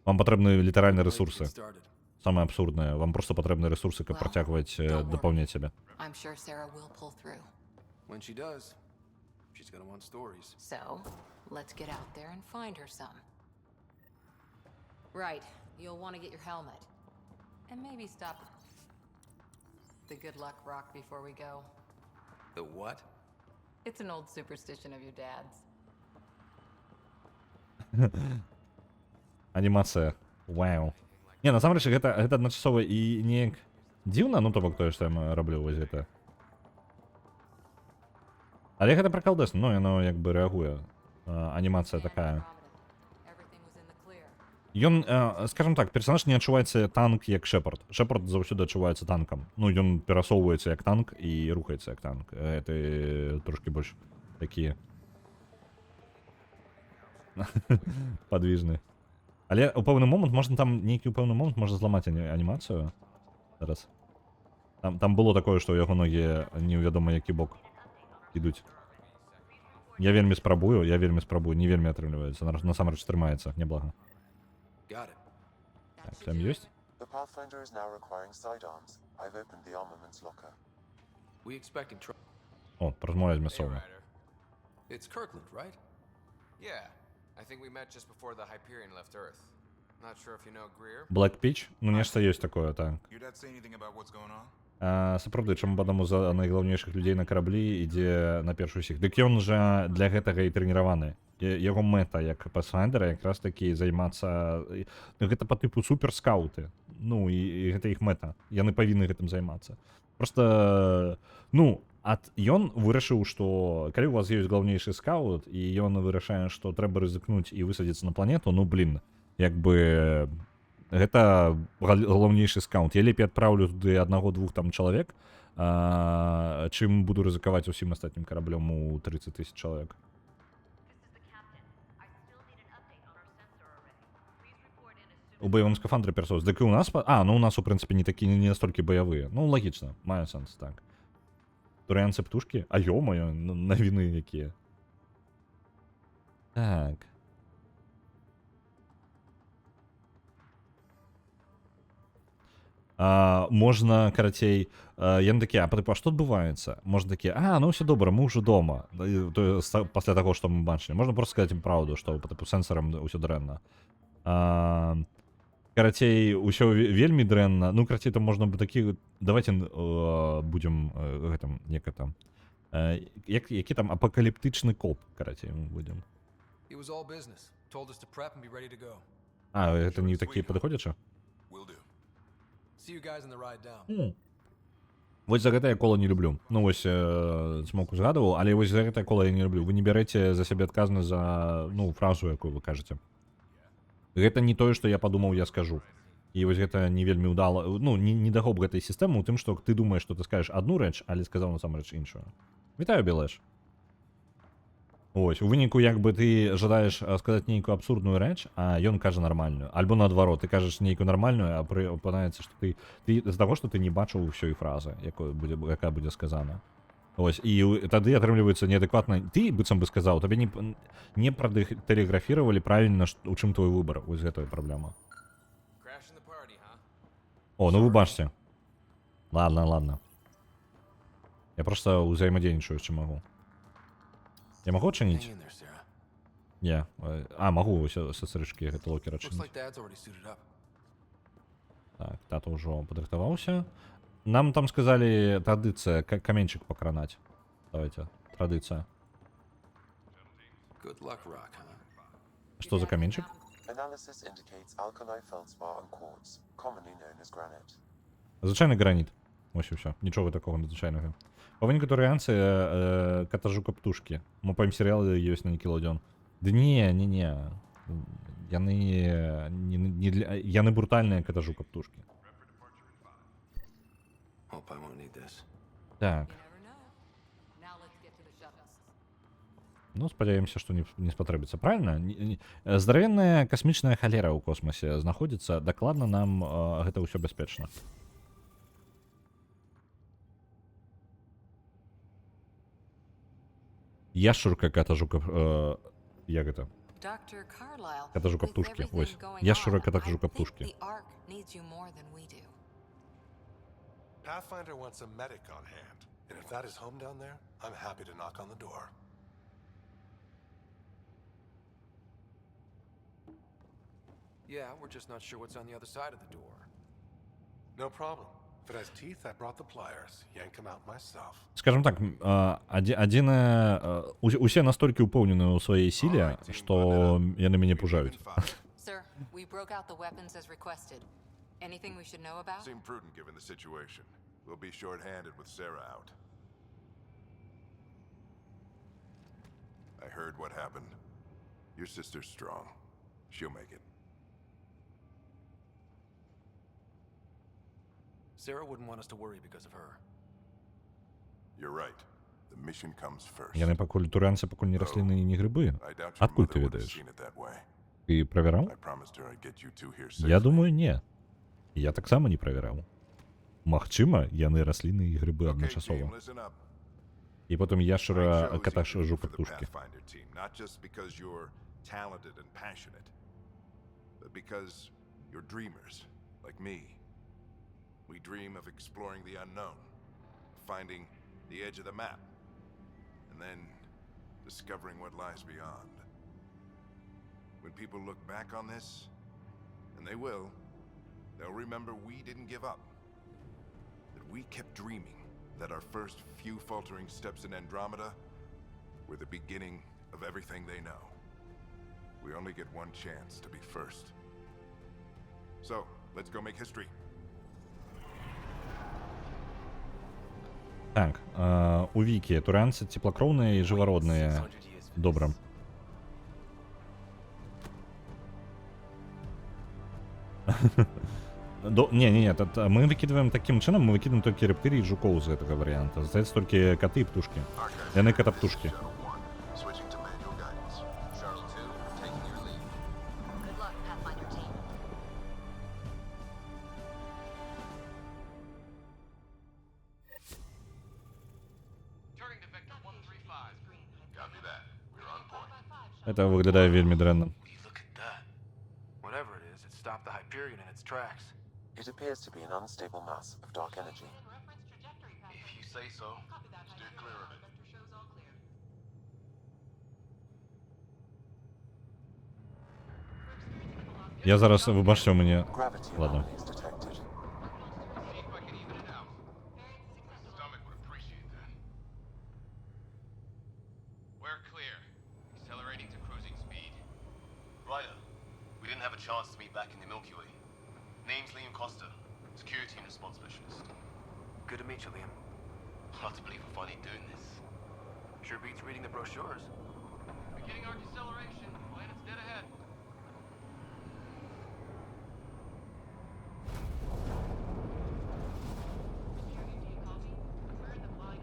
Вам патрэбны літаральна рэсурсы. Самое абсурднае, вам просто патрэбны рэсурсы, каб працягваць дапаўняць сябе. I'm sure Sarah will pull through. When she does, she's gonna want stories. So, let's get out there and find her some. Right, you'll want to get your helmet. And maybe stop the good luck rock before we go. The what? It's an old superstition of your dad's. Анімацыя. Вау. Не, насамрэч, гэта адначасова і неяк дзіўна, ну, то бок тое, што я раблю вось гэта. Але гэта прыкалдэсна, ну, яно як бы рэагуе. Анімацыя такая. Ён, скажем так, персонаж не адчуваецца танк як Шепард. Шепард заўсёды адчуваецца танкам. Ну, ён перасоўваецца як танк і рухаецца як танк. Гэта трошки больш такія падвіжны. Але ў пэўны момант можна там нейкі ў пэўны момант можна зламаць анімацыю. Зараз. Там было такое, што ў яго ногі невядома які бок ідуць. Я вельмі спрабую, не вельмі атрымліваецца. Насамрэч трымаецца, няблага. Got it. Так, там ёсць? The Pathfinder is now requiring sidearms. I've opened the armaments locker. We expecting О, размовляць з мясцовым. It's Kirkland, right? Yeah. I think we met just before the Hyperion left Earth. Not sure if you know Greer. Black Peach? Ну, нешта ёсць такое, так. Your dad say anything about what's going on? Сапраўды, чаму б аднаму з найгалоўнейшых людзей на караблі ідзе на першую сіх. Дык ён жа для гэтага і трэніраваны. Яго мэта як Pathfinder якраз такі займацца... Гэта па тыпу суперскауты. Ну, і гэта іх мэта. Яны павінны гэтым займацца. Просто, ну, ён вырашыў, што калі у вас ёсць главнейшы скаут, і ён вырашае, што трэба рызыкнуць і высадзіцца на планету, ну, блін, як бы гэта галоўнейшы скаунт. Я лепей адпраўлю туды аднаго-двух там чалавек, чым буду рызыкаваць усім астатнім караблём у 30 000 чалавек. У баявым скафандры персос. Дык і у нас... ну у нас, у прынцыпе, не настолькі баявыя. Ну, лагічна, мае сэнс, так. Турыянцы птушкі? А ё-маё, навіны якія. Так. Можна, карацей, яны такія, а што адбываецца? Можна такія, ну ўсё добра, мы ўжо дома. Пасля таго, што мы бачылі. Можна проста сказаць ім праўду, што па сэнсарам ўсё дрэнна. Карацей, ўсё вельмі дрэнна. Ну, карацей, там можна бы такі... Давайте будзем гэтым, нека там... Які там апакаліптычны коп, карацей, мы будзем. Гэта не такі падыходзячы? Вось за гэта я кола не люблю. Ну, вось Смоку згадываў, але вось за гэта кола я не люблю. Вы не бярэце за сябе адказнасць за, фразу, якую вы кажаце. Гэта не тое, што я падумаў, я скажу. І вось гэта не вельмі ўдала, недахоп гэтай сістэмы ў тым, што ты думаеш, што ты скажаш адну рэч, але сказаў насамрэч іншую. Вітаю, Белэш. Ось, у выніку, як бы ты жадаеш сказаць нейкую абсурдную рэч, а ён кажа нармальную. Альбо наадварот, ты кажаш нейкую нармальную, а апынаецца, што ты з-за таго, што ты не бачыў усёй фразы, якая будзе сказана. Ось, і тады атрымліваецца неадэкватна. Ты, быццам бы сказаў, табе не прадэтэлеграфіравалі правільна, у чым твой выбар. Вось гэтая праблема. О, ну вы бачце. Ладно. Я просто ўзаемадзейнічаю, з чым магу. Я магу адчыніць? Не. Магу са стрычкі гэты локер адчыніць. Так, тата ўжо падрыхтаваўся. Нам там сказали традыцыя, каменчик пакранаць. Давайте, традыцыя. Што за каменчик? Звычайны граніт. Ось і ўсё. Нічога такого надзвычайнага. Па выніку турыянцы катажука птушкі. Мо паім серыялы ёсць на Nickelodeon. Да не. Яны брутальныя катажука птушкі. Так. Ну, спадзяемся, што не спатрэбіцца. Правильно? Здаравенная касмічная халера ў космосе знаходзіцца. Дакладна нам гэта ўсё бяспечна. Яшчурка катажука... Як гэта? Катажука птушкі. Вось. Яшчура катажука птушкі. Pathfinder wants a medic on hand, and if that is home down there, I'm happy to knock on the door. Yeah, we're just not sure what's on the other side of the door. No problem. If it has teeth, I brought the pliers. Yank them out myself. Скажем так, усе настолькі ўпэўнены ў сваёй сіле, што яны мяне пужаюць. Sir, we broke out the weapons as requested. Anything we should know about? Seemed prudent given the situation. We'll be short-handed with Sarah out. I heard what happened. Your sister's strong. She'll make it. Sarah wouldn't want us to worry because of her. You're right. The mission comes first. Яны пакуль турыянцы пакуль не расліны і не грыбы. Адкуль ты ведаеш? Ты правяраў? Я думаю, не. Я таксама не правяраў. Магчыма, яны расліны і грыбы адначасова. І потым яшчура катажука птушкі. Not just because you're talented and passionate, but because you're dreamers, like me. We dream of exploring the unknown, finding the edge of the map, and then discovering what lies beyond. When people look back on this, and they will, they'll remember we didn't give up, that we kept dreaming, that our first few faltering steps in Andromeda were the beginning of everything they know. We only get one chance to be first. So, let's go make history. Так, у Вікі турыянцы цеплакроўныя і жывародныя. Добра. Не, мы выкидываем таким чином, мы выкидываем только рептилий и жуков из этого варианта. Остаются только коты и птушки. Яны кота-птушки. Switching to manual guidance. Shuttle 2, taking your lead. Good luck, Pathfinder team. Turning to Vector 135. Copy that. We're on point. Это выглядает вельми дрянно. Look at that. Whatever it is, it stopped the Hyperion in its tracks. It appears to be an unstable mass of dark energy. If you say so. Steer clear of it. Я зараз, ви бачите, у мене... Gravity Ладно. anomalies detected. See if I can even it out. Stomach would appreciate that. We're clear. Accelerating to cruising speed. Ryder, we didn't have a chance to meet back in the Milky Way. Name's Liam Costa, security and response specialist. Good to meet you, Liam. Hard to believe we're finally doing this. Sure beats reading the brochures. Beginning our deceleration. Planet's dead ahead.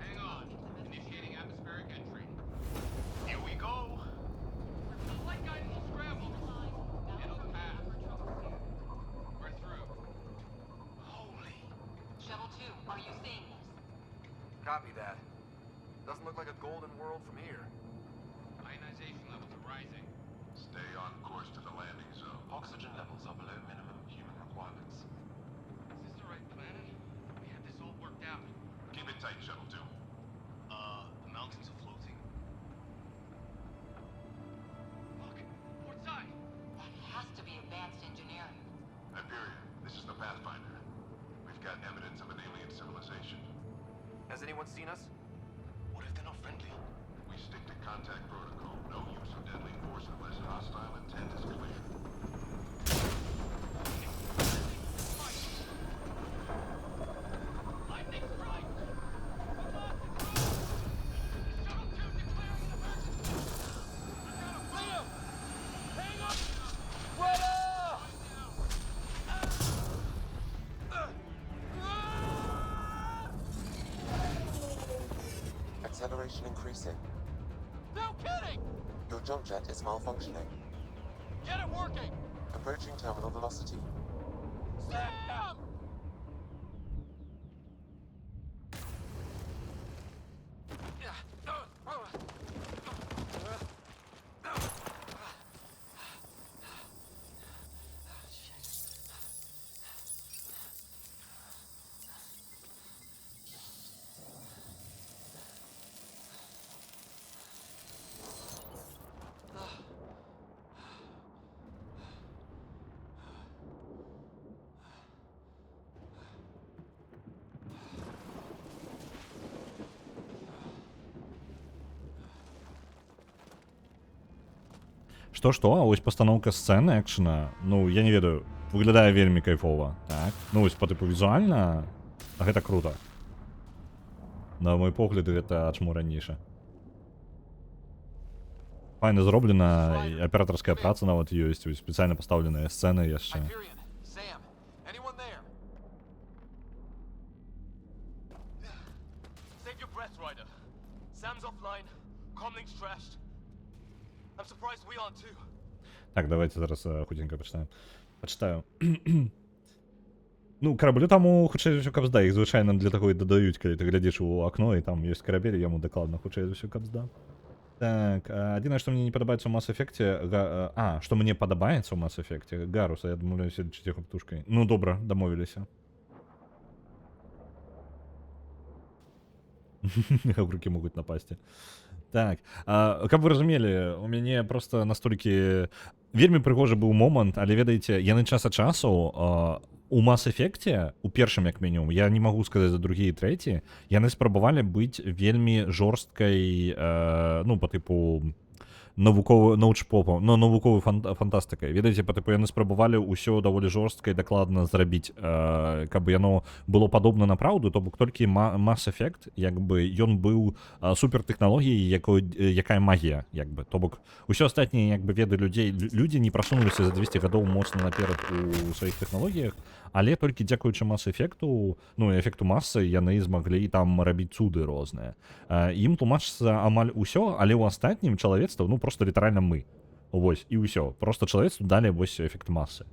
Hang on. Initiating atmospheric entry. Here we go. Flight guidance will scramble. It'll pass. We're through. Holy. Shuttle 2, are you seeing this? Copy that. Doesn't look like a golden world from here. Ionization levels are rising. Stay on course to the landing zone. Oxygen levels are below minimum human requirements. Is this the right planet? We had this all worked out. Keep it tight, Shuttle 2. The mountains are floating. Look, port side. That has to be advanced engineering. Hyperion, this is the Pathfinder. We've got evidence of an alien civilization. Has anyone seen us? What if they're not friendly? We stick to contact protocol. No use of deadly force unless hostile intent is clear. Lightning strike! Shuttle 2 declaring an emergency! Liam! Hang on! Acceleration increasing. No kidding! Your jump jet is malfunctioning. Get it working! Approaching terminal velocity. Sam! Што, а вось пастаноўка сцэны экшна, ну, я не ведаю, выглядае вельмі кайфова. Так. Ну, вось па тыпу візуальна, гэта крута. На мой погляд, гэта ачму ранейша. Файна зроблена, і аператарская праца нават ёсць, вось спецыяльна пастаўленыя сцэны яшчэ. Hyperion, Sam, anyone there? Save your breath, Ryder. Sam's offline. Comlink's trashed. I'm surprised we aren't too. Так, давайте зараз хутенько почитаю. Ну, караблю таму хутчэй за ўсё капзда, іх звычайна для таго і дадаюць, калі ты глядзіш у акно, і там ёсць карабель, яму дакладна хутчэй за ўсё капзда. Так, адзінае, што мне не падабаецца ў Mass Effect'е, што мне падабаецца ў Mass Effect'е, Гаруса, я дамаўляюся лічыць яго птушкай. Ну, добра, дамовіліся. Гаўрукі могуць напасці. Так, каб вы разумелі, у мяне просто настолькі вельмі прыгожы быў момант, але ведаеце, яны час ад часу у Mass Effect'е, у першым як мінімум, я не магу сказаць за другі і трэці, яны спрабавалі быць вельмі жорсткай, ну, па тыпу навуковай фантастыкай. Ведаеце, типу, яны спрабавалі ўсё даволі жорстка і дакладна зрабіць, каб яно было падобна на праўду, то бок толькі Mass Effect, як бы ён быў супертэхналогіяй, якая магія, як бы. То бок усё астатнія як бы веды людзей, людзі не прасунуліся за 200 гадоў моцна наперад у сваіх тэхналогіях, але толькі дзякуючы Mass Effect'у, ну, эфекту масы, яны змаглі там рабіць цуды розныя. Ім тлумачыцца амаль усё, але ў астатнім чалавецтва, ну, просто літаральна мы. Вось, і ўсё. Просто чалавецтву далі вось эфект масы.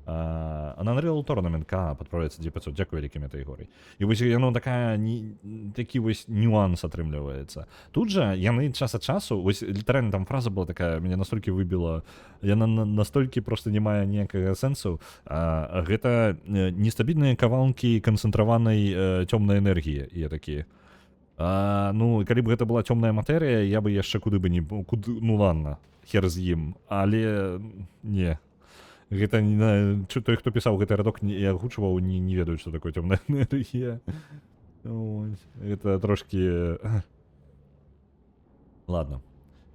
На Unreal Tournament падправляецца 9500. Дзякую вялікі Метаігорый. І вось яно такі вось нюанс атрымліваецца. Тут жа яны час ад часу, вось літаральна там фраза была такая, мяне настолькі выбіла, яна настолькі просто не мае ніякага сэнсу. Гэта нестабільныя кавалкі канцэнтраванай цёмнай энергіі. І я такі... Ну, калі б гэта была цёмная матэрыя, я бы яшчэ куды бы не... Ну ладно, хер з ім. Але... Не. Гэта той, хто пісаў гэты радок і агучваў, не ведаюць, што такое цёмная энергія. Гэта трошкі... Ладно.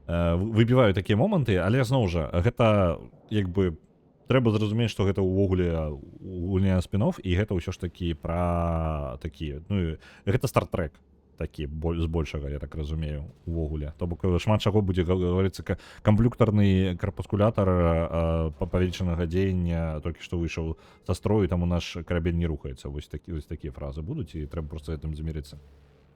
Выбіваю такія моманты, але зноў жа, гэта як бы... Трэба зразумець, што гэта ўвогуле гульня спін-офф, і гэта ўсё ж такі пра такі... Ну, гэта Star Trek. Такі, збольшага, я так разумею, увогуле. То бок шмат чаго будзе гаварыцца, камплюктарны карпускулятар павелічанага дзеяння толькі што выйшаў са строю, там у наш карабель не рухаецца. Вось такія фразы будуць, і трэба проста гэтым замірыцца.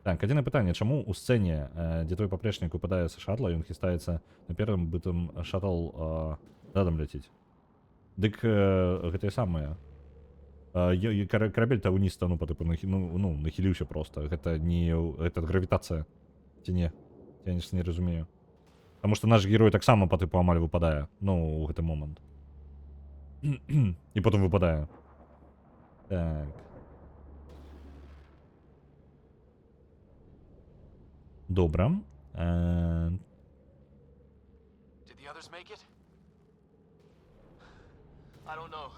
Так, адзінае пытанне, чаму ў сцэне, дзе твой паплечнік упадае са шатла, ён хістаецца наперад, быццам шаттл задам ляціць? Дык гэтае самае. Карабель-то ўніз-то, ну, нахіліўся просто. Гэта не... Гэта гравітацыя. Ці не? Я не разумею. Таму што наш герой таксама па тыпу амаль выпадае. Ну, ў гэты момант. І потым выпадае. Так. Добра. Did the others make it? I don't know.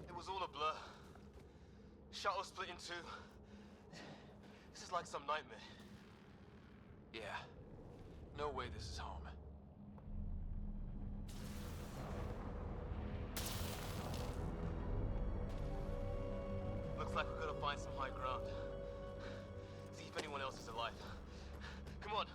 It was all a blur. Shuttle split in two. This is like some nightmare. Yeah. No way this is home. Looks like we're gonna find some high ground. See if anyone else is alive. Come on.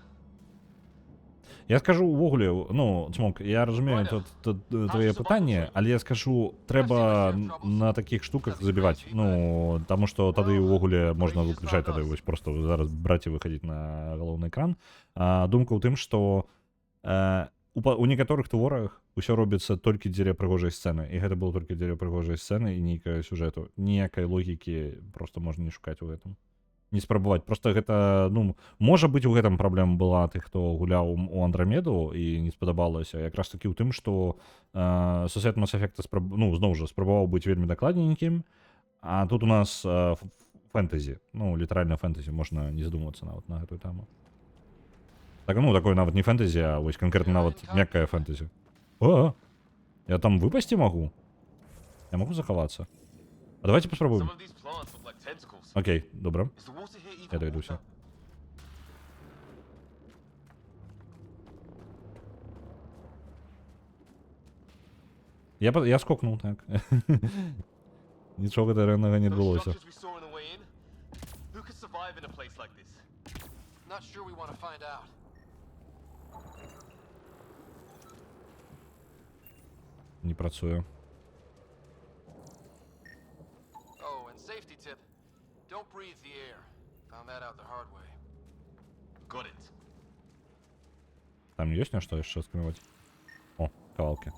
Я скажу увогуле, ну, Смок, я разумею твоє пытанне, але я скажу, трэба на такіх штуках забіваць. Ну, таму што тады увогуле можна выключаць тады вось просто зараз браць і выхадзіць на галоўны экран. Думка ў тым, што у некаторых творах усё робіцца толькі дзеля прыгожай сцэны, і гэта было толькі дзеля прыгожай сцэны і нейкага сюжэту. Ніякай логікі просто можна не шукаць у гэтым. Не спрабаваць. Просто гэта, ну, можа быць, у гэтым праблема была тых, хто гуляў у Андрамеду і не спадабалася. Якраз такі ў тым, што сусед Mass Effect, ну, зноў жа, спрабаваў быць вельмі дакладненькім, а тут у нас фэнтэзі. Ну, літаральна фэнтэзі, можна не задумвацца нават на гэтую тэму. Так, ну, такое нават не фэнтэзі, а вось канкрэтна нават мяккая фэнтэзі. О, я там выпасці магу? Я магу захавацца? А давайте паспрабуем. Окей, добра. Я дойдуся. Я скокнув, так. Нічого даремного не відбулося. Not sure we want to find out. Не працює. Oh, and safety tip. Don't breathe the air. Found that out the hard way. Got it. Там есть на что еще скрывать? О, кавалки.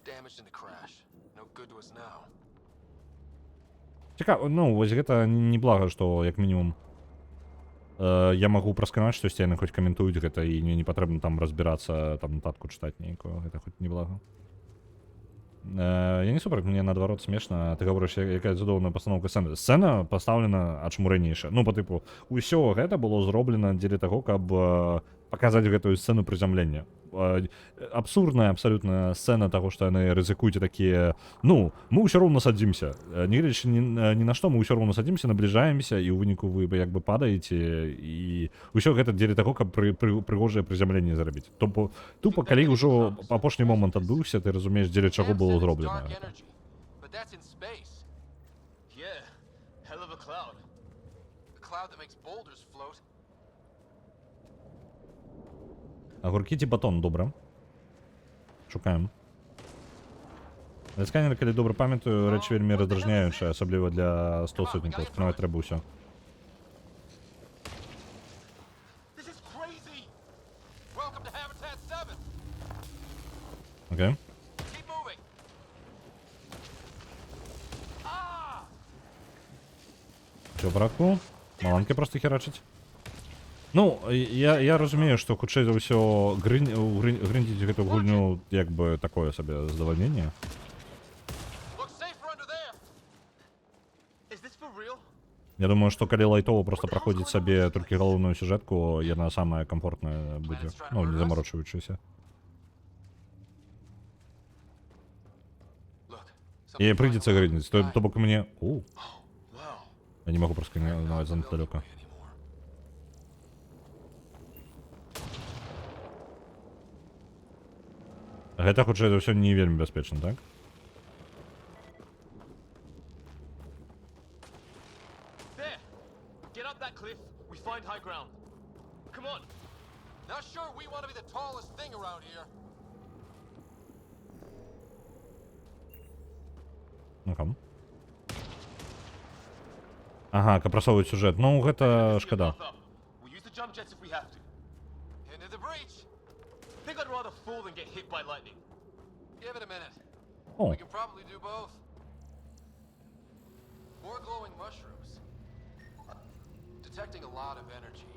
Damaged in the crash. No good to us now. Цікаво, ну, вось гэта не блага, што як мінімум я магу прасканаць штосьці, яны хоць каментуюць гэта і мне не патрэбна там разбірацца, там нататку чытаць нейкую, гэта хоць не блага. Я не супраць, мне наадварот смешна, ты гаворыш, якая цудоўная пастаноўка сцэны. Сцэна пастаўлена ачмурэнейша. Ну, па тыпу, усё гэта было зроблена дзеля таго, каб паказаць гэтую сцэну прызямлення. абсурдная абсолютно сцена того, что яны рызыкуюць такія, ну, мы ўсё роўна садзімся, нягледзячы ні на што, мы ўсё роўна садзімся, набліжаемся, і ў выніку вы як бы падаеце, і ўсё гэта дзеля таго, каб прыгожае прызямленне зрабіць. Тупа, калі ўжо апошні момант адбыўся, ты разумееш, дзеля чаго было зроблена. But that's in space. Yeah, hell of a cloud. The cloud that makes boulders float. Агуркі ці батон, добра. Шукаем. Але сканер, калі добра памятаю, рэч вельмі раздражняючая, асабліва для 100-сотнікаў, нават трэба ўсё. This is crazy. Welcome to Habitat 7. Окей. Keep moving. Всё в порядку. Маланки просто херачить. Ну, я разумею, што хутчэй за ўсё грындзіць гэту гульню як бы такое сабе задавальненне. Я думаю, што калі лайтово просто праходзіць сабе толькі галоўную сюжэтку, яна самая камфортная будзе, ну, не замарочваючыся. І прыйдзецца грындзіць, то бок мне... Я не могу просканировать занадто далеко. Гэта хутчэй за ўсё не вельмі бяспечна, так? There! Get up that cliff, we find high ground. Come on! Not sure we want to be the tallest thing around here. Ну-ка. Ага, каб прасоўваць сюжэт. Ну, гэта шкада. We'll use the jump jets if we have to. Into the breach. Think I'd rather fall than get hit by lightning. Give it a minute. Oh. We can probably do both. More glowing mushrooms. Detecting a lot of energy.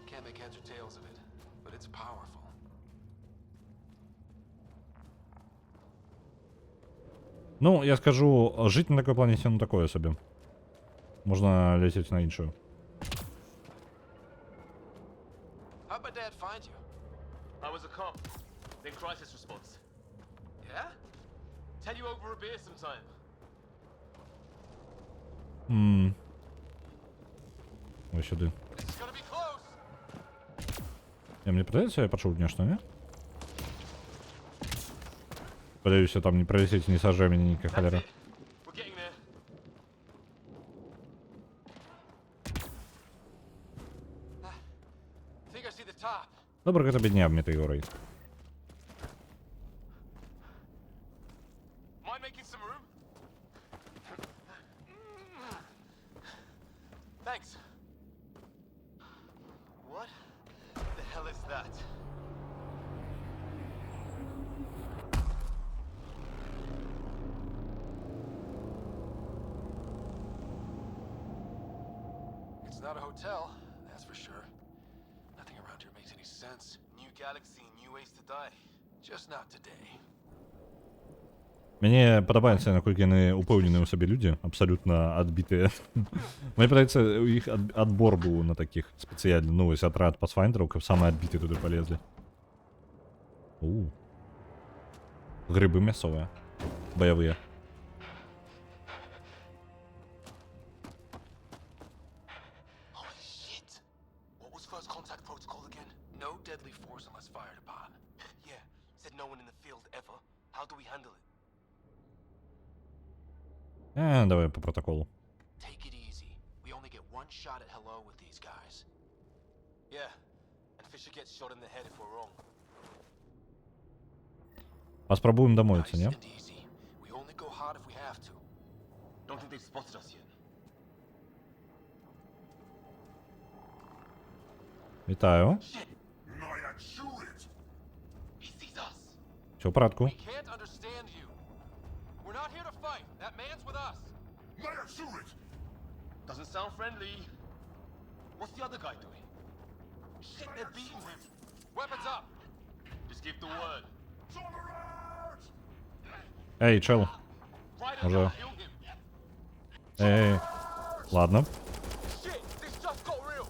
Can't make heads or tails of it, but it's powerful. Ну, я скажу, жить на такой планете, ну, такое себе. Можно лететь на іншую. How'd my dad find you? I was a cop, then crisis response. Yeah? Tell you over a beer sometime. Ось сюди. This is gonna be close. Мне падаецца, я пачуў нешта, не? Спадзяюся, там не пралецець, не сажэ мяне ніякая халера. We're getting there. Think I see the top. Добрага табе дня, метэорый. Mind making some room? Thanks. What the hell is that? It's not a hotel, that's for sure. Nothing around here makes any sense. New galaxy, new ways to die. Just not today. Мне падабаецца, наколькі яны упэўненыя ў сабе людзі, абсалютна адбітыя. Мне падаецца, у іх адбор быў на такіх спецыяльна, ну, вось атрад пасфайндераў, каб самыя адбітыя туды палезлі. Грыбы мясовыя, баявыя. Holy shit! What was first contact protocol again? No deadly force unless fired upon. Yeah, said no one in the field ever. How do we handle it? Давай по протоколу. Take it easy. We only get one shot at hello with these guys. Yeah, and Fisher gets shot in the head if we're wrong. Паспрабуем дамовіцца, не? Nice and easy. We only go hard if we have to. Don't think they've spotted us yet. Вітаю. Shit! He sees us. Всё ў парадку. We can't understand you. We're not here to fight. That man's with us. Doesn't sound friendly. What's the other guy doing? Shit, they're beating him. Weapons up. Just give the word. Эй, чел. Уже. Эй, ладно. Shit, this just got real.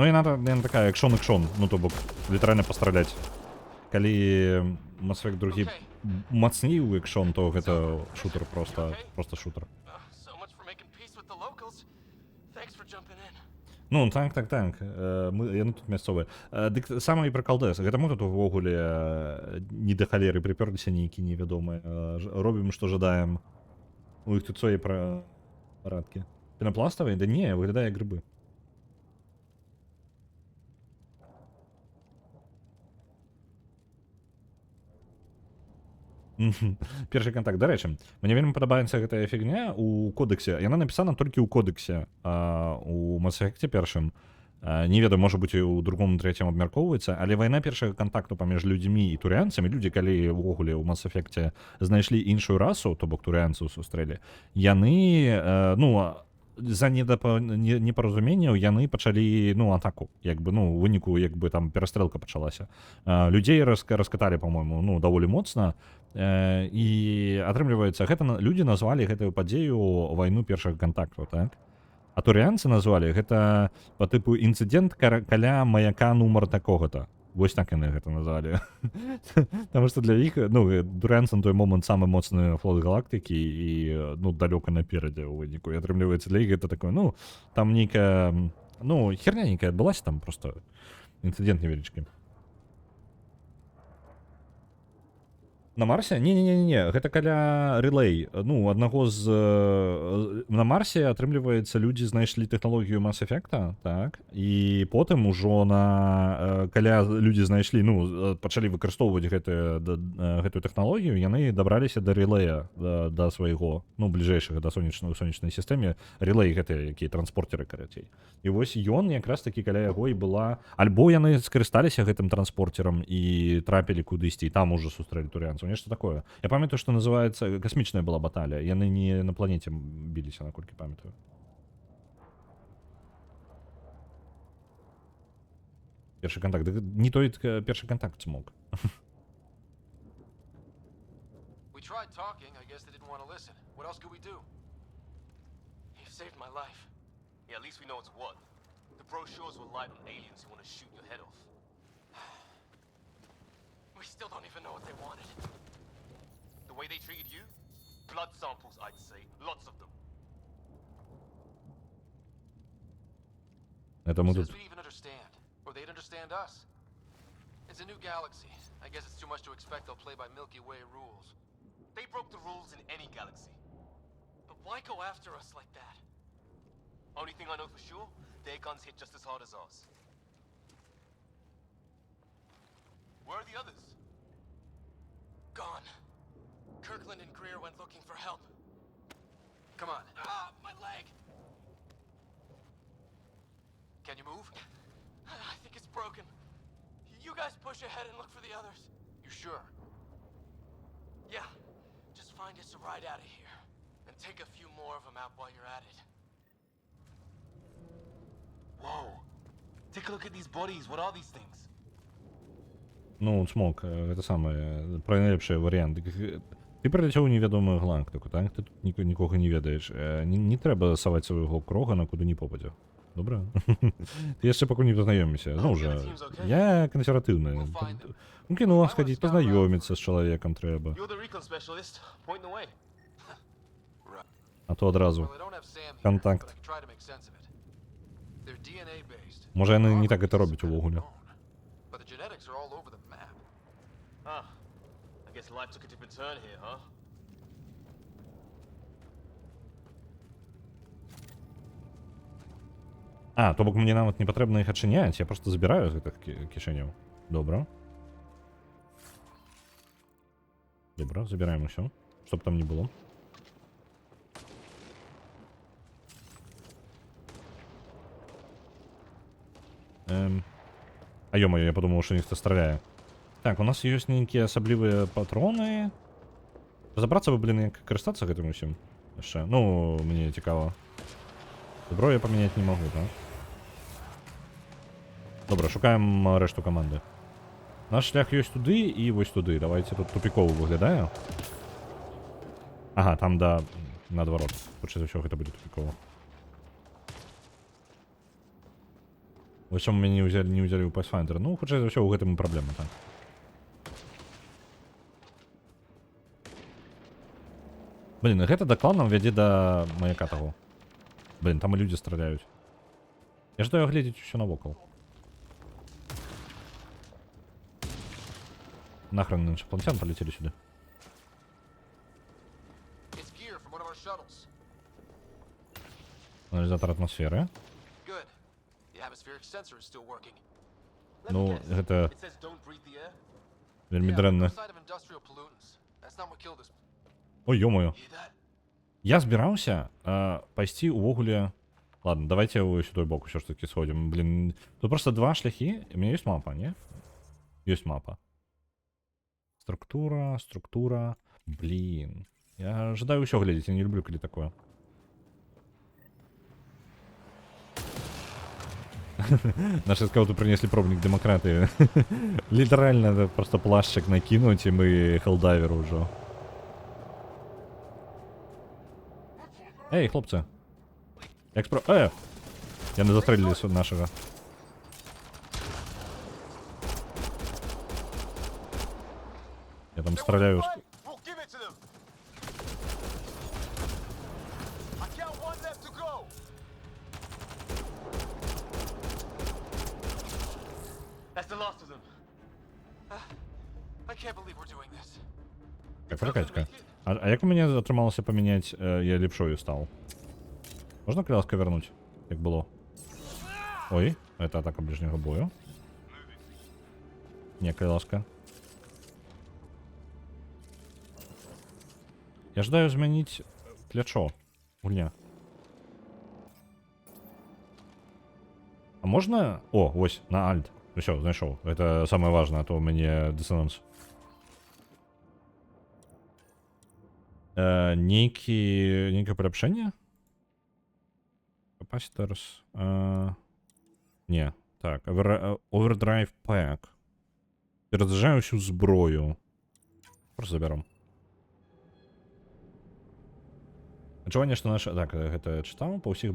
Ну, яна такая, экшон, ну, то бок, літаральна пастраляць. Калі Mass Effect 2 мацней у экшон, то гэта шутер просто шутер. So much for making peace with the locals. Thanks for jumping in. Ну, так. Яны тут мясцовыя. Дык самы прыкалдэс. Гэта мы тут увогуле не да халеры прыпёрліся нейкі невядомыя. Робім, што жадаем. У іх тут свае парадкі. Пенапластавыя? Да не, выглядае як грыбы. Першы кантакт. Дарэчы, мне вельмі падабаецца гэтая фігня у кодексе. Яна напісана толькі ў кодексе. У Mass Effect першым. Не ведаю, можа быць, і ў другому, трэцім абмяркоўваецца, але вайна першага кантакту паміж людзьмі і турыянцамі, людзі, калі ўвогуле ў Mass Effect знайшлі іншую расу, то бок турыянцаў сустрэлі, яны, за непаразуменняў яны пачалі, атаку. У выніку, там перастрэлка пачалася. Людзей раскаталі, па-мойму, даволі моцна. І атрымліваецца, людзі назвалі гэтую падзею вайну першага кантакту, так? А турыянцы назвалі гэта па тыпу інцыдэнт каля маяка нумар такога-то. Вось так яны гэта назвалі. Таму што для іх, турыянцы на той момант самы моцны флот галактыкі і, далёка наперадзе ў выніку. І атрымліваецца для іх гэта такое, там нейкая, херня нейкая адбылася, там просто інцыдэнт невялічкі. На Марсе? Не, гэта каля рэлэй. Аднаго з... На Марсе, атрымліваецца, людзі знайшлі тэхналогію Mass Effect, так? І потым ужо каля людзі знайшлі, пачалі выкарыстоўваць гэтую тэхналогію, яны дабраліся да рэлэя, да свайго, бліжэйшага да сонечнай сістэме. Рэлэй гэтыя, якія транспортеры, карацей. І вось ён якраз такі каля яго і была... Альбо яны скарысталіся гэтым транспортерам і трапілі кудысьці, і там ужо сустрэлі турыянцаў. Нешта такое. Я памятаю, што называецца касмічная была баталія. Яны не на планеце біліся, наколькі памятаю. Першы кантакт. Не той першы кантакт смог. We tried talking. I guess they didn't want to listen. What else could we do? You saved my life. Yeah, at least we know it's what. The brochures were light on aliens who want to shoot your head off. We still don't even know what they wanted. The way they treated you? Blood samples, I'd say. Lots of them. Это мы Says тут... we'd even understand. Or they'd understand us. It's a new galaxy. I guess it's too much to expect they'll play by Milky Way rules. They broke the rules in any galaxy. But why go after us like that? Only thing I know for sure, their guns hit just as hard as ours. Where are the others? Gone. Kirkland and Greer went looking for help. Come on. My leg! Can you move? I think it's broken. You guys push ahead and look for the others. You sure? Yeah. Just find us a ride out of here. And take a few more of them out while you're at it. Whoa. Take a look at these bodies. What are these things? Смок, гэта самае, пра найлепшы варыянт. Ты прыляцеў у невядомую галактыку, так? Ты тут нікога не ведаеш. Не трэба саваць свайго крогана куды ні попадзе. Добра? Ты яшчэ пакуль не пазнаёміся. Уже. Я кансерватыўны. Кіно схадзіць, пазнаёміцца з чалавекам трэба. А то адразу. Кантакт. Можа, яны не так гэта робяць увогуле. Life took a different turn here, huh? То бок мне нават не патрэбна іх адчыняць, я проста забіраю з гэтых кішэняў. Добра. Добра, забіраем усё, што б там не было. Ё-моё, я падумаў, што нехта страляе. Так, у нас ёсць нейкія асаблівыя патроны. Разабрацца бы, як карыстацца гэтым усім яшчэ. Мне цікава. Зброю я памяняць не магу, так? Добра, шукаем рэшту каманды. Наш шлях ёсць туды і вось туды. Давайте тут тупікова выглядае. Ага, там наадварот. Хутчэй за ўсё гэта будзе тупікова. Вось чаму мяне не ўзялі ў Pathfinder. Ну, хутчэй за ўсё, у гэтым і праблема, так. Блін, гэта даклад нам вядзе да маяка таго. Блін, там і людзі страляюць. Я жадаю глядзець усё навокал. Нахрен іншапланетян полетели сюда. Анализатор атмосферы. Ну, гэта вельмі дрэнна. Ой, ё-моё. Я збіраўся пайсці увогуле. Ладно, давайте ў сюды бок усё ж таки сходим. Блин, тут просто два шляхі. У меня есть мапа, не? Есть мапа. Структура. Блин. Я ожидаю ўсё глядзець, я не люблю, калі такое. Наши скауты принесли пробник демократии. Литерально это просто плашчик накинуть, и мы хелдайвер уже. Эй, хлопцы. Я не застрелили нашего. Я там стреляю. Как прокачка? А як у меня атрымалася памяняць, я лепшою стал? Можно кляска вернуть, как было? Ой, это атака ближнего бою. Не, кляска. Я ждаю змяніць плячо. Гульня. А можно... О, вось, на альт. Все, знайшоў. Это самое важное, а то у мяне диссонанс. Нейкае паляпшэнне? Capacitors. Не, так. Overdrive Pack. Перазаряджаю всю зброю. Просто заберем. Адчуванне, што наша... Так, гэта чытаў па ўсіх...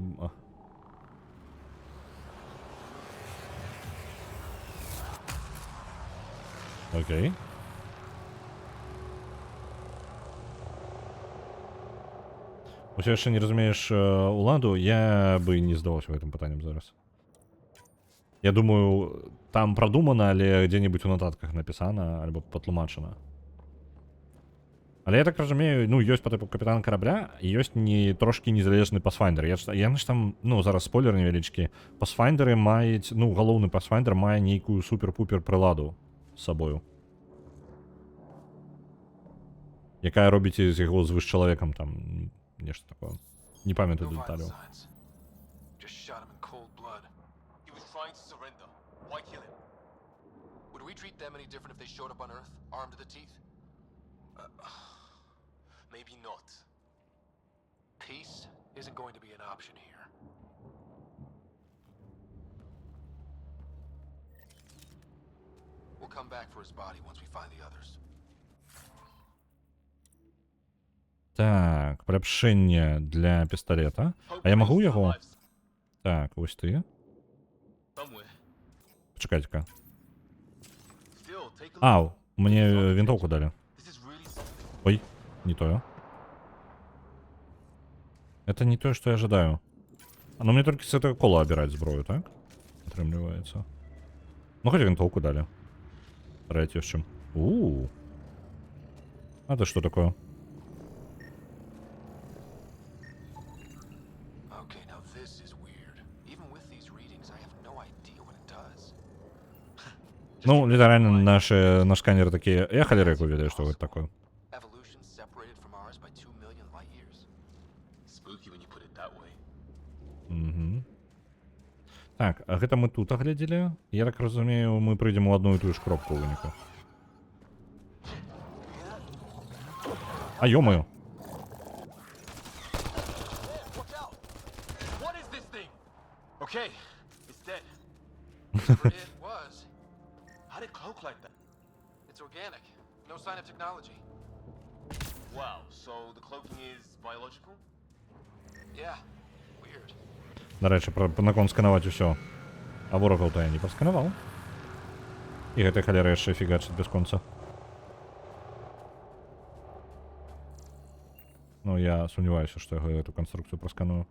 Окей. Усё яшчэ не разумееш уладу, я бы не здаваўся гэтым пытаннем зараз. Я думаю, там прадумана, але дзе-небудзь у нататках напісана, альбо патлумачана. Але я так разумею, ну, ёсць па тыпу капітан карабля, і ёсць не трошкі незалежны Pathfinder. Яны ж там, ну, зараз спойлер невялічкі. Pathfinderы маюць, ну, галоўны Pathfinder мае нейкую супер-пупер прыладу з сабою. Якая робіць з яго звышчалавекам там... Нечто такое. Не памятаю деталей. Так, паляпшэнне для пісталета. А я магу яго? Так, вось ты. Пачакайце-ка. Ау, мне вінтоўку далі. Ой, не тое. Это не то, что я ожидаю. Но мне только с этого кола обирать зброю, так? Отрымливается. Ну, хоть винтовку дали. Третью с чем. А это что такое? Ну, литерально наш сканер такие. Я холерыку ведаю, что это такое. Угу. Так, а гэта мы тут агледзелі. Я так разумею, мы прыйдзем у одну і тую ж кропку ў выніку. А ё-моё. До речі, наконт сканаваць усё. А ворогаў-то я не прасканаваў. І гэтай халеры яшчэ фігачыць бясконца. Ну, я сумняваюся, што я эту канструкцыю прасканую.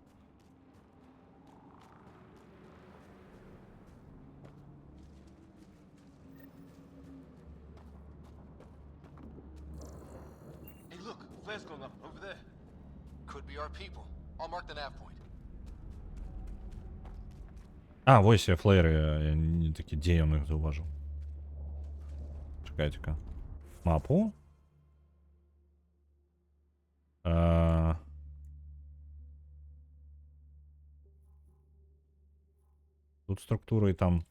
Hey, look, flares going up over there. Could be our people. I'll mark the nav point. А, вось я флееры, я не такі, дзе ён іх заўважыў. Чакайце-ка. Мапу. Тут структура і там.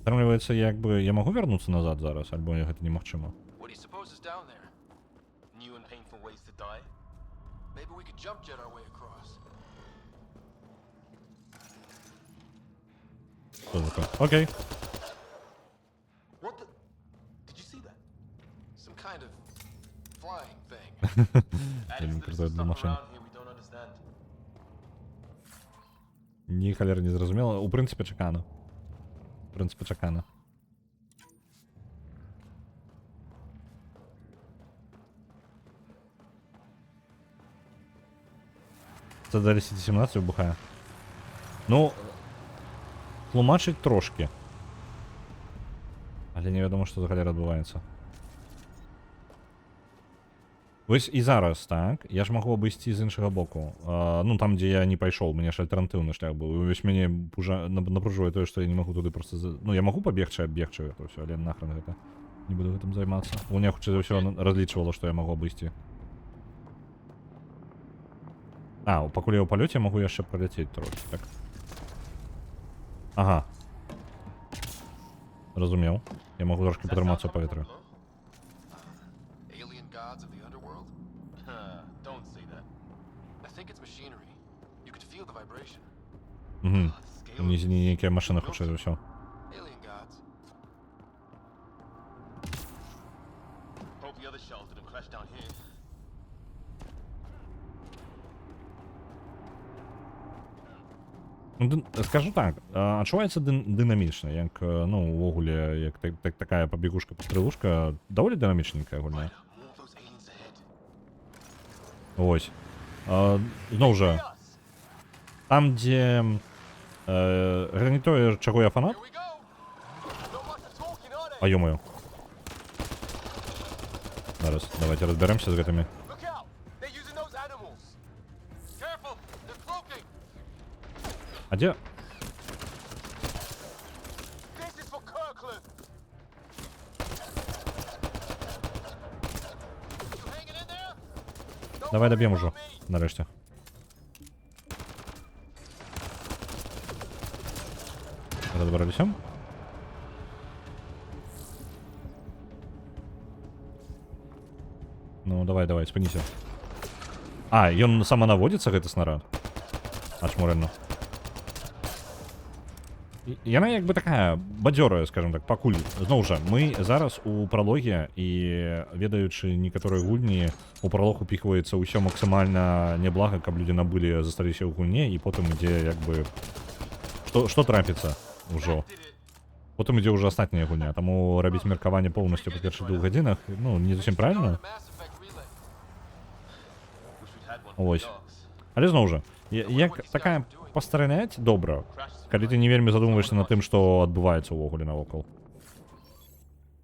Атрымліваецца, як бы я магу вярнуцца назад зараз, альбо гэта немагчыма. What do you suppose is down there? New and painful ways to die? Maybe we could jump jet our way across. Що таке? Окей. What the? Did you see that? Some kind of flying thing. Блін, крутой для машин. Around here we don't understand. Ні, халера не зразумела. У прынцыпе чакана. У прынцыпе чакана. Це далі Сіті-17 вибухає. Ну, тлумачить трошки. Але невідомо, що за халера відбувається. Ось і зараз, так, я ж могу обійти з іншого боку. Ну, там, де я не пайшов, у мене ж альтернативний шлях був. І ось мене напружує те, що я не можу туди просто... Ну, я можу побігчи, оббігчи, то все, але нахрен гэта. Не буду гэтым займатися. У мене, хоч за все, разлічувало, що я можу обійти. А, пакуль я ў палёце, я могу яшчэ пролететь трохи, так. Ага. Разумеў. Я могу трошки падрымацца ў паветры. Alien gods of the underworld? Don't say that. I think it's machinery. You could feel the vibration. Нейкія машины, хутчэй за ўсё. Alien gods. Hope the other shells didn't crash down here. Ну, скажу так, адчуваецца дынамічна, як, ну, увогуле, як такая пабегушка-пастрэлушка, даволі дынамічненькая гульня. Вось. Зноў жа, там, дзе гэта не тое, чаго я фанат. А ё-моё. Зараз, давайте разбярэмся з гэтымі. А дзе? Давай доб'ем ужо, нарэшце. Разбраліся. Ну, давай, спыніся. А, ён саманаводзіцца, гэты снарад? Ачмурэнна. Яна як бы такая бадзёрая, скажем так, пакуль. Зноў жа, мы зараз у пралоге і ведаючы некаторыя гульні, у пралог упіхваецца ўсё максімальна няблага, каб людзі набылі, засталіся ў гульне, і потым ідзе як бы... Што трапіцца ўжо? Потым ідзе ўжо астатняя гульня, таму рабіць меркаванне поўнасцю па першых 2 гадзінах, ну, не зусім правільна. Вось. Але зноў жа, як такая пастараняць добра, калі ты не вельмі задумваешся над тым, што адбываецца ўвогуле навокал.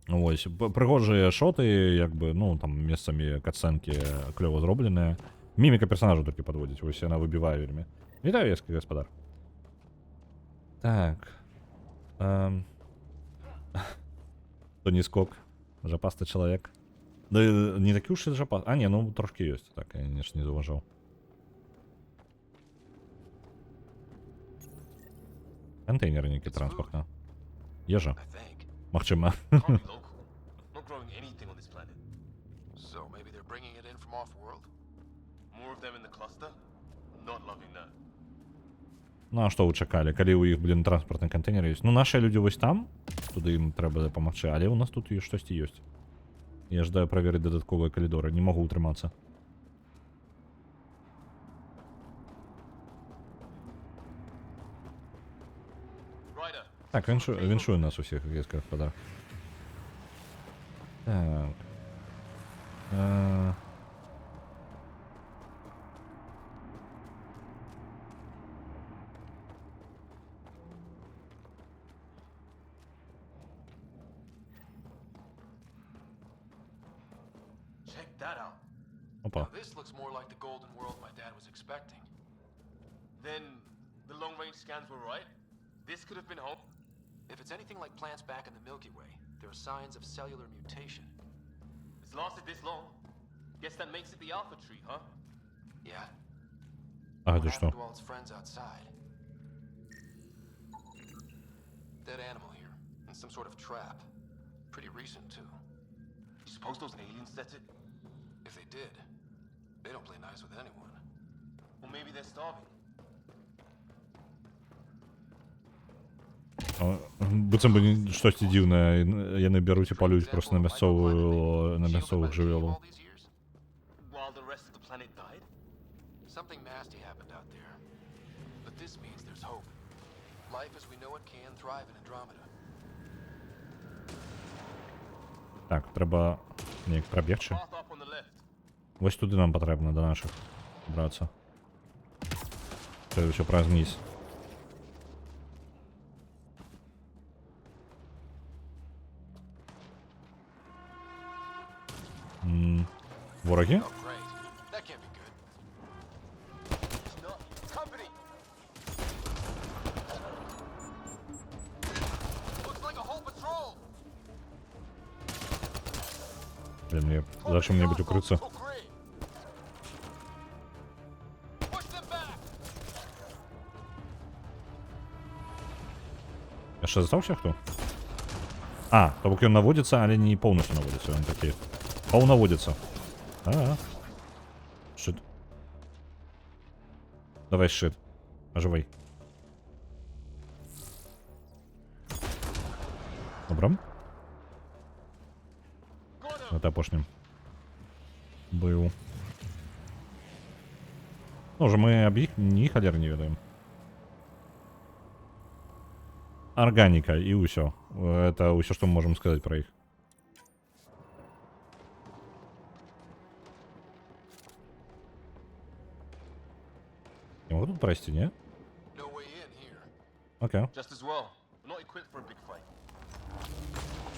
Вось, прыгожыя шоты, як бы, ну, там месцамі катсцэнкі клёва зробленыя. Міміка персонажу толькі падводзіць, вось яна выбівае вельмі. Вітаю, ескі гаспадар. Так. То не скок. Жапасты чалавек. Да не такі ўж і жапас... А, не, ну, трошкі ёсць, так, я нешта не заўважаў. Контейнеры нейкі транспортна. Ежа. Магчыма. Ну а што вы чакалі, калі ў іх, блин, транспартны контейнер ёсць? Ну нашыя людзі вось там, туды ім трэба дапамагчы, але ў нас тут і штосьці ёсць. Я жадаю праверыць дадатковыя калідоры, не магу ўтрымацца. Так, віншую нас усіх, як господа. Так. Check that out. Опа. Now this looks more like the golden world my dad was expecting. Then the long-range scans were right? This could have been home? If it's anything like plants back in the Milky Way, there are signs of cellular mutation. It's lasted this long. Guess that makes it the Alpha Tree, huh? Yeah. А What это happened что? to all its friends outside? Dead animal here, in some sort of trap. Pretty recent, too. You suppose those aliens set it? If they did, they don't play nice with anyone. Well, maybe they're starving. Быццам бы штосьці дзіўнае, яны бяруць і палююць проста на мясцовых жывёлаў. While the rest of the planet died? Something nasty happened out there. But this means there's hope. Life as we know it can thrive in Andromeda. Так, трэба неяк прабегчы. Path up on the left. Вось туды нам патрэбна да нашых брацца. Це ўсё праз ніз. Вороги? Oh, great. That can't be good. It's not. Company! Looks like a whole patrol! Блин, мне зачем мне быть укрыться? Oh, great. Push them back! Яшчэ застаўся хто? А, то бок ён наводзіцца, але не поўнасцю наводзіцца, ён такі паўнаводзіцца. Шит. Давай шит. Оживай. Добре. Это апошнім быў. Ну, уже мы аб іх ні халер не ведаем. Органика и усё. Это усё, что мы можем сказать про их. Я могу тут пройти, не? No way in here. Окей. Just as well. We're not equipped for a big fight.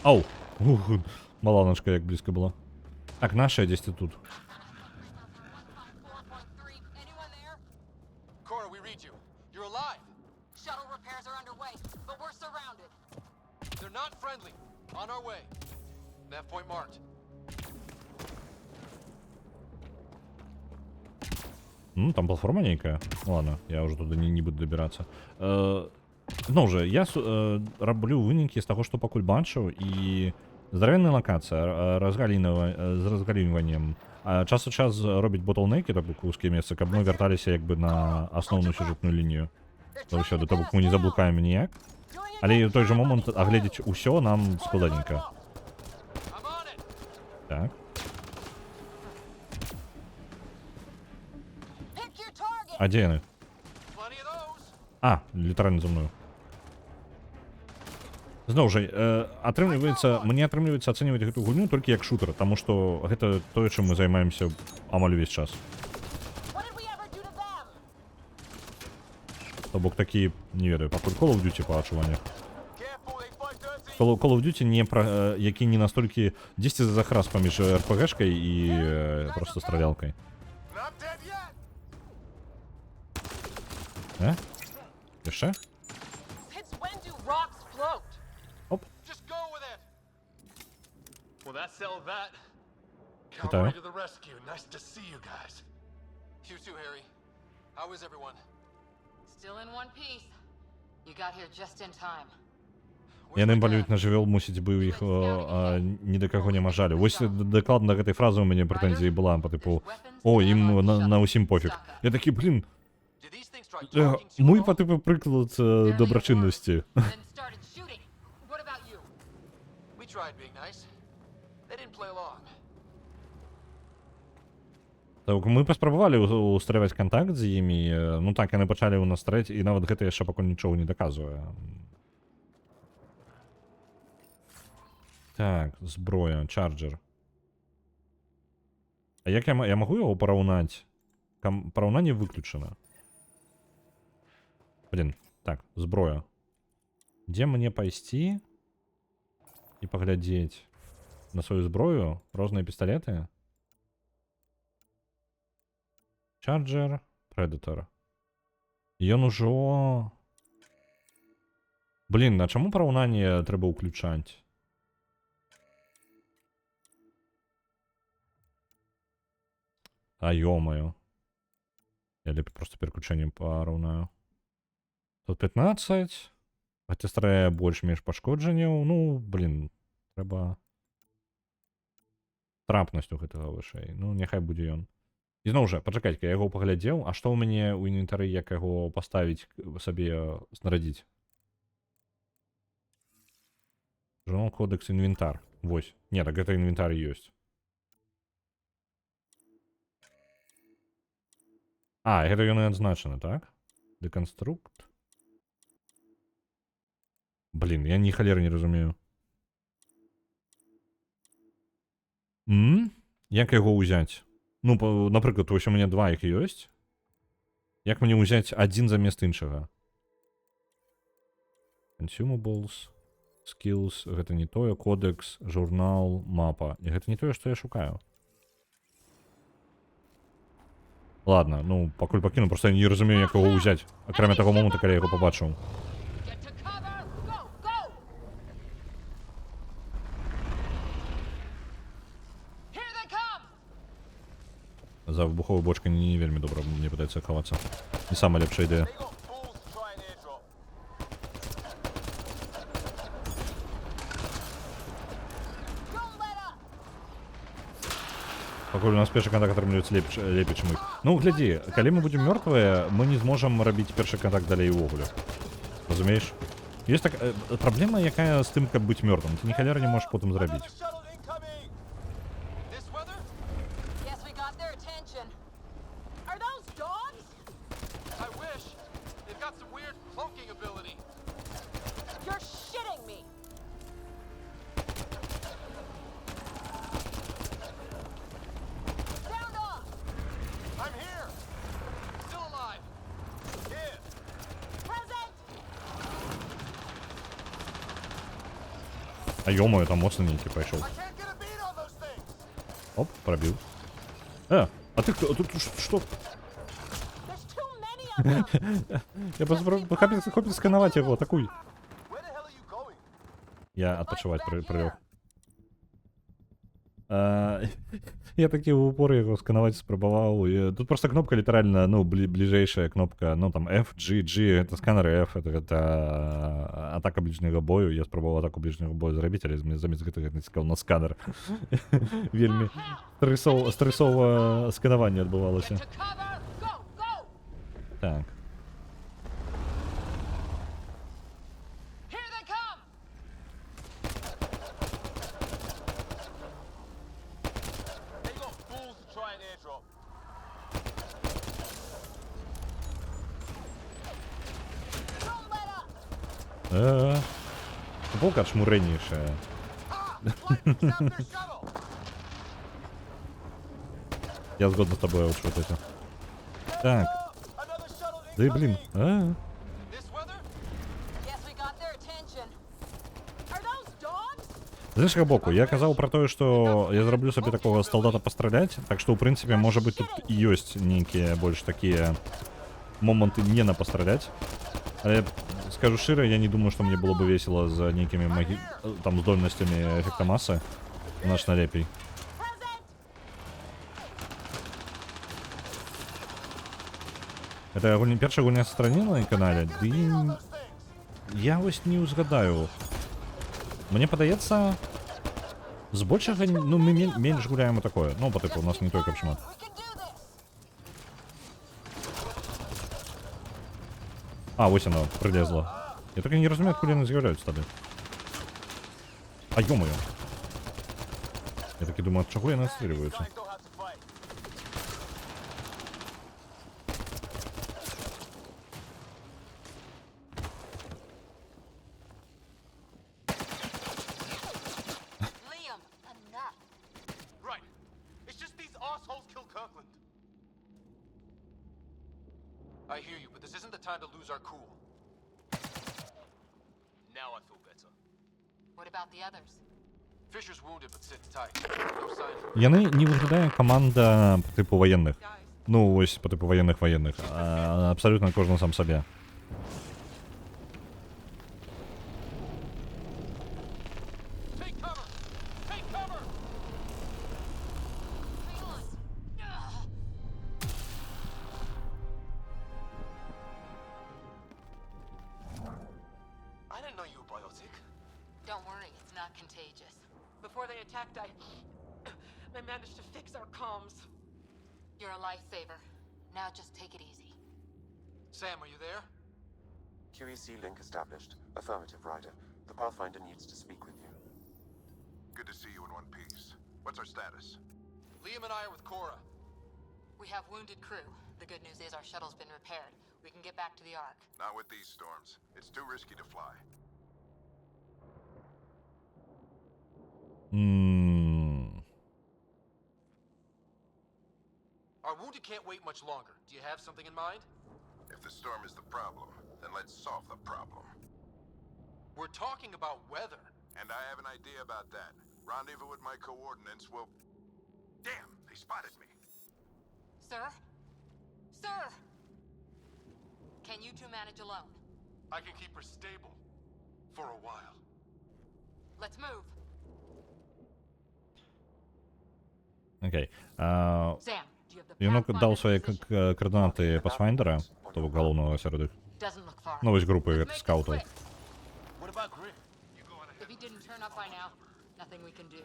Ау! Ух, маланочка як близко была. Так, наши 10 тут. Cora, we read you. You're alive. Shuttle repairs are underway, but we're surrounded. They're not friendly. On our way. Nav point marked. Там платформа некая. Ладно, я уже туда не буду добираться. Ну же, я раблю вынікі з таго, што пакуль бачыў, і здаравенная лакацыя з разгалінваннем. Час у час робіць ботлнекі, так бок вузкія месцы, каб мы вярталіся як бы на асноўную сюжэтную лінію. Заўсёды, то бок мы не заблукаем ніяк. Але ў той жа момант агледзець усё нам складаненька. Так. А дзе яны? А, літаральна за мною. Зноў жа, атрымліваецца, мне атрымліваецца ацэньваць гэту гульню толькі як шутер, таму што гэта тое, чым мы займаемся амаль увесь час. То бок такі, не ведаю, пакуль Call of Duty па адчуваннях. Call of Duty не пра, які не настолькі дзесьці захрас паміж RPG-шкай і просто стралялкай. Яшчэ? Оп. Вітаю. Nice to see you guys. You too, Harry. How is everyone? Still in one piece. You got here just in time. Яны балююць на жывёл, мусіць бы ў іх ні да каго няма жалю. Вось дакладна гэтай фразы ў мяне прэтэнзіі была па тыпу: "О, ім на ўсім пофіг". Я такі, блин, мой па тыпу прыклад добрачыннасці. Так, мы паспрабавалі усталяваць кантакт з імі, ну так, яны пачалі ў нас стрэць, і нават гэта яшчэ пакуль нічога не даказвае. Так, зброя, чарджер. А як я можу його порівняти? Порівняння виключено. Блін, так, зброя. Де мені пойти і поглядеть на свою зброю? Різні пістолети? Чарджер, Predator. І ён ужо... Блін, а чому порівняння треба включати? А ё-моё. Я лепей просто переключением порівняю. Тут 15. Хотя старая больш-менш пашкоджанняў. Ну, блін, треба... Трапнасць у гэтага вышэй. Ну, няхай будзе ён. І зноў жа, пачакайце, я яго паглядзеў, а што ў мяне ў інвентары, як яго паставіць сабе знарадзіць? Журнал кодекс інвентар. Вось. Не, так гэта інвентар ёсць. А, гэта ён і адзначаны, так? Деконструкт. Блін, я ні халеры не разумею. Як яго ўзяць? Ну, напрыклад, вось у мяне два іх ёсць. Як мне ўзяць адзін замест іншага? Consumables, skills, гэта не тое, кодекс, журнал, мапа. І гэта не тое, што я шукаю. Ладно, ну, пакуль пакіну, просто я не разумею, як яго ўзяць. Акрамя таго моманту, калі я яго пабачыў. За выбуховой бочкой не вельмі добра мне пытаецца хавацца. Не самая лепшая ідэя. Пакуль у нас першы кантакт атрымліваецца лепей, чым іх. Ну, глядзі, калі мы будзем мёртвыя, мы не зможам рабіць першы кантакт далей увогуле. Разумееш? Ёсць так... праблема якая з тым, каб быць мёртвым. Ты ні халеры не можаш потым зрабіць. А ё-моё, там моцны нейкі пайшоў. Оп, прабіў. А ты кто? Тут што? Я просто хопіць сканаваць яго, атакуй. Я адпачываць прылёг. Я такі ў упор яго сканаваць спрабаваў. Тут просто кнопка літаральна, ну, бліжэйшая кнопка, ну, там F, G, G, гэта сканер, F, гэта атака бліжняга бою. Я спрабаваў атаку бліжняга бою зрабіць, але замест гэтага націскаў на сканер. Вельмі стресова сканаванне адбывалася. Так. Футболка чмуреннейшая. Я згодна з тобою, от що це. Так. Да блін. З іншага боку, я казаў пра тое, што я зраблю сабе такого салдата пастраляць, так што, ў прынцыпе, можа быць, тут і ёсць нейкія больш такія моманты не на пастраляць. Але, скажу шчыра, я не думаю, што мне было бы весело з нейкімі там здольнасцямі эфекта масы. Значна лепей. Это першая гульня са страны на канале, ды я вось не ўзгадаю. Мне падаецца, збольшага, ну, мы менш гуляем у такое. Ну, па тыпу, у нас не толькі шмат. А, вось она прылезла. Я так і не разумею, адкуль яны з'яўляюцца тады. А ё-моё. Я такі думаю, ад чаго яны адстрэльваюцца? I hear you, but this isn't the time to lose our cool. Now I feel better. What about the others? Fisher's wounded, but sitting tight. No sign of... Яны не виглядає команда по типу воєнних. Ну, ось по типу воєнних, а абсолютно кожен сам собі. Take cover! Take cover! I didn't know you were biotic. Don't worry, it's not contagious. Before they attacked, I managed to fix our comms. You're a lifesaver. Now just take it easy. Sam, are you there? QEC link established. Affirmative, Ryder. The Pathfinder needs to speak with you. Good to see you in one piece. What's our status? Liam and I are with Cora. We have wounded crew. The good news is our shuttle's been repaired. We can get back to the Ark. Not with these storms. It's too risky to fly. Our wounded can't wait much longer. Do you have something in mind? If the storm is the problem, then let's solve the problem. We're talking about weather. And I have an idea about that. Rendezvous with my coordinates will... Damn, they spotted me. Sir? Sir! Can you two manage alone? I can keep her stable. For a while. Let's move. Окей. Sam, do you have the Юнок Pathfinder дав свої position? координати Pathfinder, того головного серед їх. Doesn't look far. Ну, ось групи Let's make this скаутів. quick. What about Grim? If he didn't turn up by now, nothing we can do.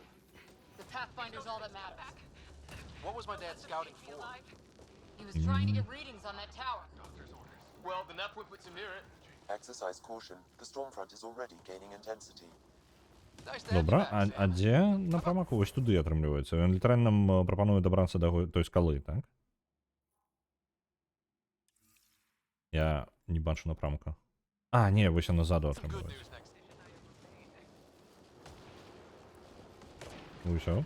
The Pathfinder's all that matters. What was my dad scouting for? He was trying to get readings on that tower. Well, the Nepwin puts him near it. Exercise caution. The storm front is already gaining intensity. Nice to have you Добре, back, а Sam. де напрямок ось туди отримлюється? Він літерально нам пропонує добратися до тої скали, так? Я не бачу напрямка. А, ні, ось я назаду Some good отримується. news next. Ну і все.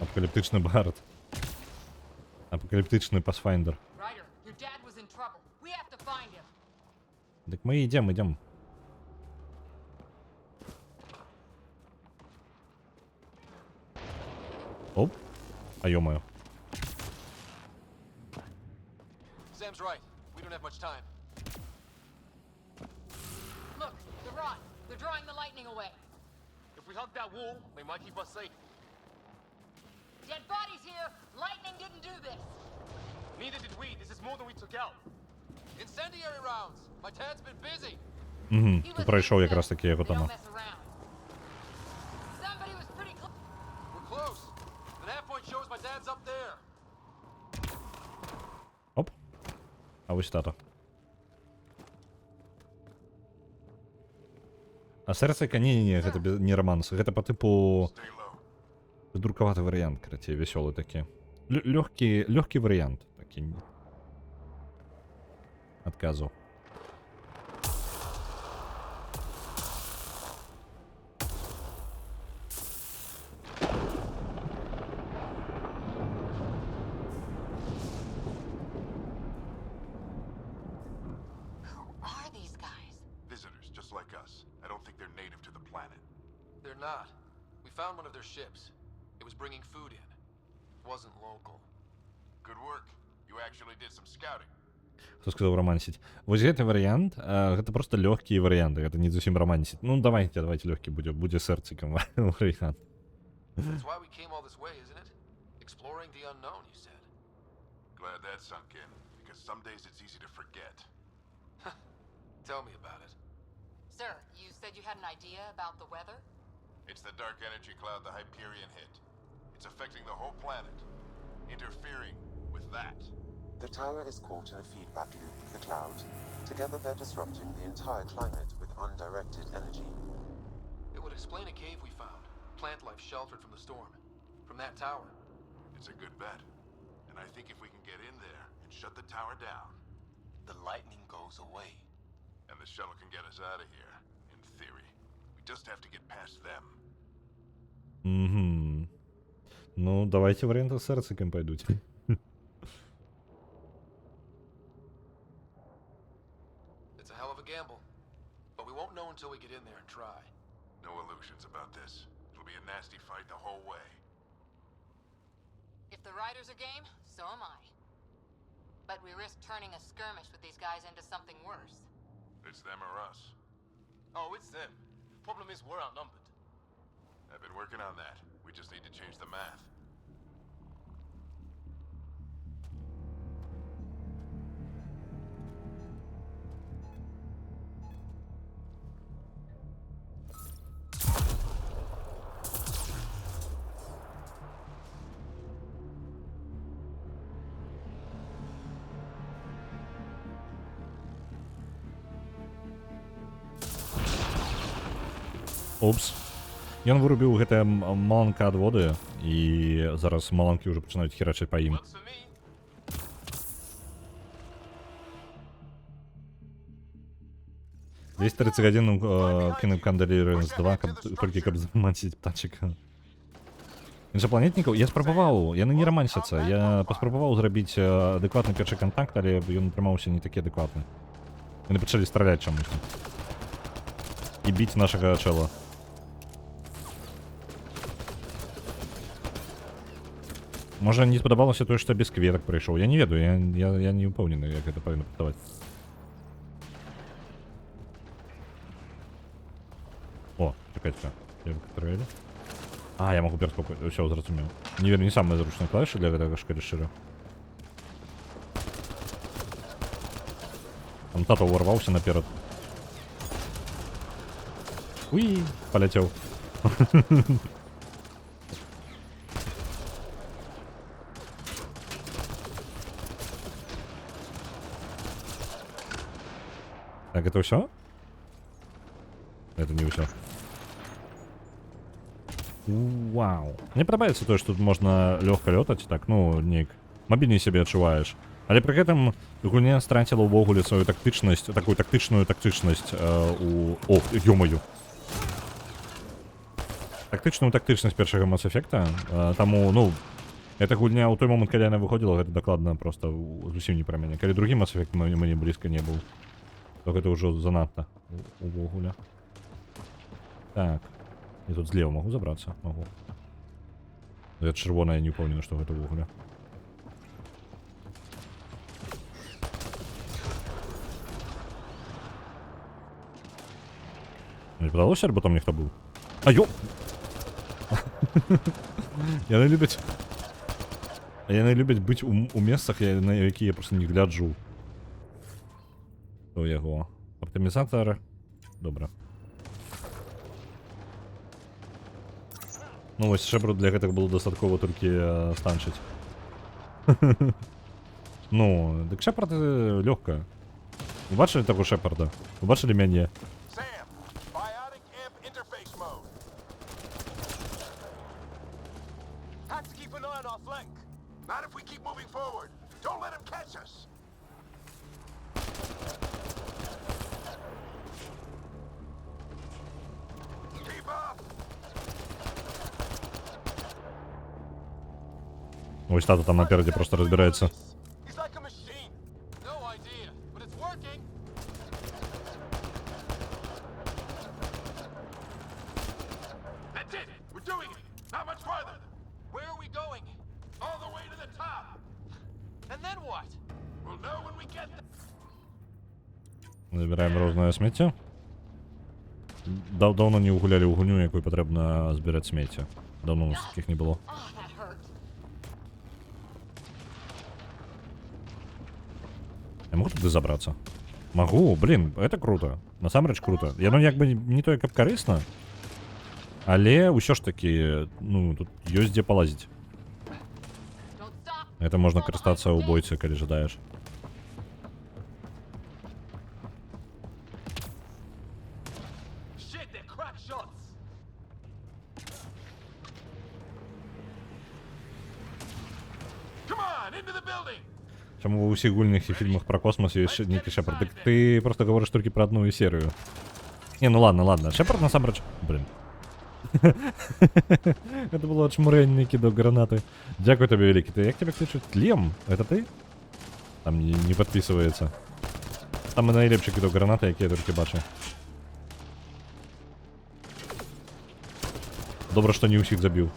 Апокаліптичний Бард. Апокаліптичний Pathfinder. Ryder, your dad was in trouble. We have to find him. Так ми йдемо. Оп. А ё-моё. Sam's right. We don't have much time. Look, the rod. They're drawing the lightning away. If we hug that wall, they might keep us safe. Dead bodies here. Lightning didn't do this. Neither did we. This is more than we took out. Incendiary rounds. My dad's been busy. Угу. He Ти was пройшов big якраз set. таки його They don't тому. mess around. Somebody was pretty close. We're close. The nav point shows my dad's up there. Оп. А ось тато. А сердцека? Ні, гэта не романс. Гэта по типу Stay low. придурковатый вариант, короче, веселый таки. Легкий вариант. Такий. Отказу. Who are these guys? Visitors, just like us. I don't think they're native to the planet. They're not. We found one of their ships. It was bringing food in. Wasn't local. Good work. You actually did some scouting. Хто сказав романсить? Вось гэты варыянт, гэта просто лёгкія варыянты, гэта не зусім романсить. Ну давайте лёгкі будзе сэрцікам варыянт. That's why we came all this way, isn't it? Exploring the unknown, you said. Glad that sunk in, because some days it's easy to forget. Tell me about it. Sir, you said you had an idea about the weather? It's the dark energy cloud the Hyperion hit. It's affecting the whole planet, interfering with that. The tower is caught in a feedback loop with the cloud. Together they're disrupting the entire climate with undirected energy. It would explain a cave we found. Plant life sheltered from the storm. From that tower. It's a good bet. And I think if we can get in there and shut the tower down, The lightning goes away. and the shuttle can get us out of here, in theory. We just have to get past them. Угу. Ну, давайте варіанти з серциком пойдуть. instructions about this. It'll be a nasty fight the whole way. If the riders are game, so am I. But we risk turning a skirmish with these guys into something worse. It's them or us. Oh, it's them. Problem is, we're outnumbered. I've been working on that. We just need to change the math. Упс. Ён вырубіў гэтыя маланка адводы, і зараз маланкі ўжо пачынаюць херачыць па ім. Весь 30 гадзін кінуў Кандалерэнс 2, толькі каб заманціць птачыка. Іншапланетнікаў я спрабаваў, яны не рамансяцца. Я паспрабаваў зрабіць адэкватны першы кантакт, але ён атрымаўся не такі адэкватны. Яны пачалі страляць чамусь. І біць нашага чэла. Можа, не спадабалася тое, што без кветак прыйшоў. Я не ведаю, я не ўпэўнены, як гэта павінна працаваць. О, чакайце, я выкатрэлі. А, я магу перскопаць, усё, зразумеў. Не ведаю, не самыя зручныя клавішы для гэтага, калі шчыра. Там тата ўварваўся наперад. Уі, паляцеў. Так, это все? Это не все. Вау. Мне падабаецца тое, што тут можна лёгка лётаць, так, ну, неяк мабільней сябе адчуваеш. Але пры гэтым гульня страціла ўвогуле сваю тактычнасць, такую тактычную тактычнасць у... О, ё-маю. Тактычную тактычнасць першага Mass Effect'а, таму, ну, эта гульня ў той момант, калі яна выходзіла, гэта дакладна проста зусім не пра мяне. Калі другі Mass Effect мне блізка не быў, то гэта ўжо занадта увогуле. Так. Я тут злева магу забрацца? Магу. Я чырвоная, не ўпэўнены, што гэта ўвогуле. Не падалося, альбо там нехто быў? А, ё! Яны любяць быць у месцах, на якія я проста не гляджу. У яго. Аптымізатар. Добра. Ну вось Шепард для гэтага было дастаткова толькі станчыць. Ну, дык Шепард лёгка. Вы бачылі таго Шепарда? Вы бачылі мяне? Ой, стата там напереди просто разбирается. Забираем розное смецце. Давно не гулялі ў гульню, якой патрэбна збіраць смецце. Давно у нас таких не было. Я могу туды забрацца? Могу, блин, это круто. Насамрэч круто. Яно як бы не тое, каб карысна, але ўсё ж таки, ну, тут ёсць дзе палазіць. Это можна карыстацца ў бойцы, калі жадаеш. Чаму ва ўсіх гульнях і фільмах пра космос ёсць нейкі Шепард? Дык ты просто гаворыш толькі пра адну серыю. Не, ну ладно. Шепард насамрэч... Блин. Это было чмурэнне кідаў гранаты. Дзякуй табе вялікі. Ты як тебе клічуць? Тлем? Это ты? Там не подписывается. Самы найлепшы кідаў гранаты, які я толькі бачу. Добре, що не усіх забив.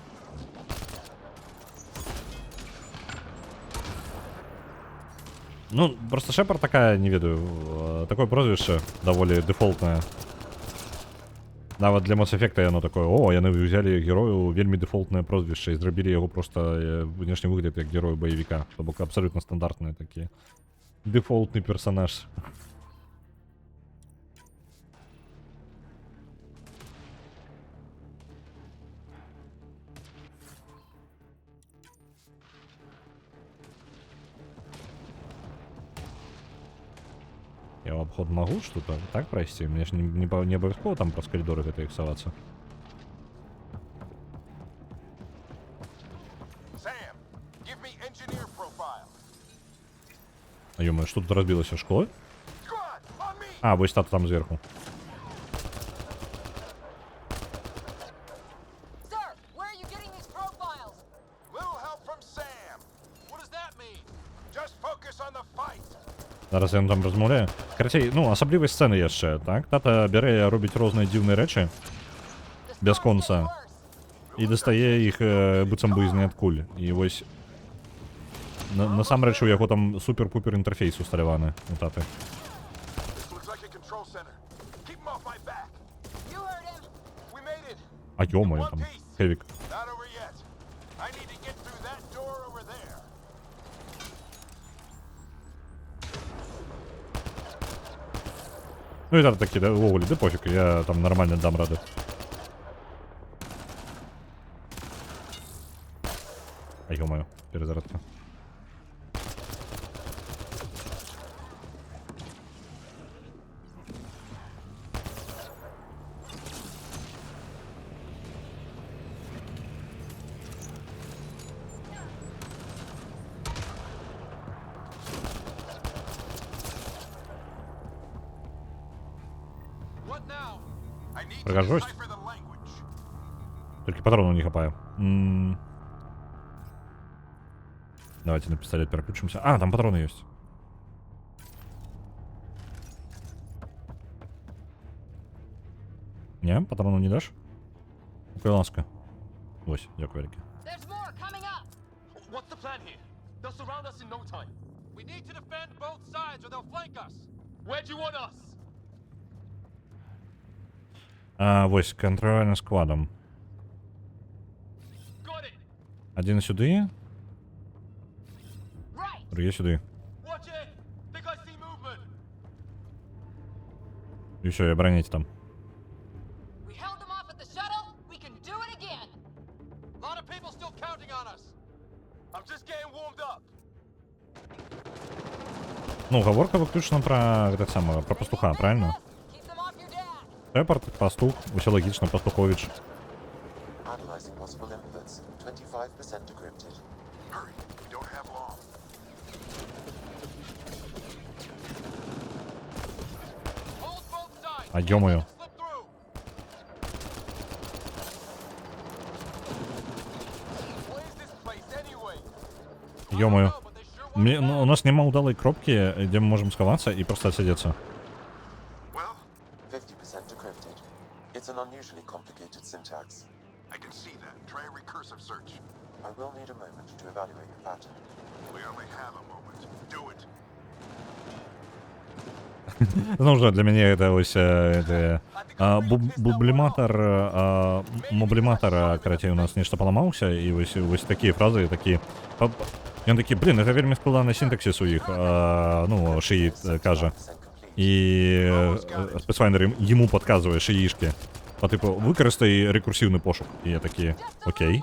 Ну, просто Шепард такая, не ведаю, такое прозвище доволі дефолтное. Нават для Mass Effect яно такое, о, яны взяли герою вельмі дефолтное прозвище і зрабілі яго просто внешні выгляд як герой боевика. То бок абсолютно стандартные такие. Дефолтный персонаж. Я в обход могу что-то так пройти? Мне ж не обовязково там праз коридоры гэта іх соваться. А ё-моё, что тут разбилось в школе? А, вось тата там зверху. Зараз я там размаўляю. Карацей, ну, асаблівасць сцэны яшчэ, так? Тата бярэ робіць розныя дзіўныя рэчы бясконца і дастае іх быццам бы з ніадкуль. І вось насамрэч у яго там супер-пупер інтэрфейс усталяваны у таты. А ё-моё, там Хевік. Ну и так таки, да, уволили, да пофиг, я там нормально дам рады. А ё-моё, перезарядка. Пригожусь. Только патронов не хапаю. Давайте на пистолет переключимся. А, там патроны есть. Не, патронов не дашь? Какая ласка. Ось, дякую, Рики. А, вось, контроль над складом. Один сюди. Другий сюди. І все, і обороняйте там. Ну, говорка выключена про этот самого, про пастуха, правильно? Шепард, пастух, усе логично, пастухович. А ё-моё. Ё-моё. Ну, у нас нема удалой кропки, где мы можем сховаться и просто отсидеться. Ну вже для мене це ось мубліматор, короче, у нас нешта паламаўся, і ось такія фразы, такі... Ён такі, блин, это вельмі складаны синтаксис у іх, ну, шиит кажа. І спецфайндер ему подказывае шиишки. По типу, використай рекурсивний пошук. І я такі, окей.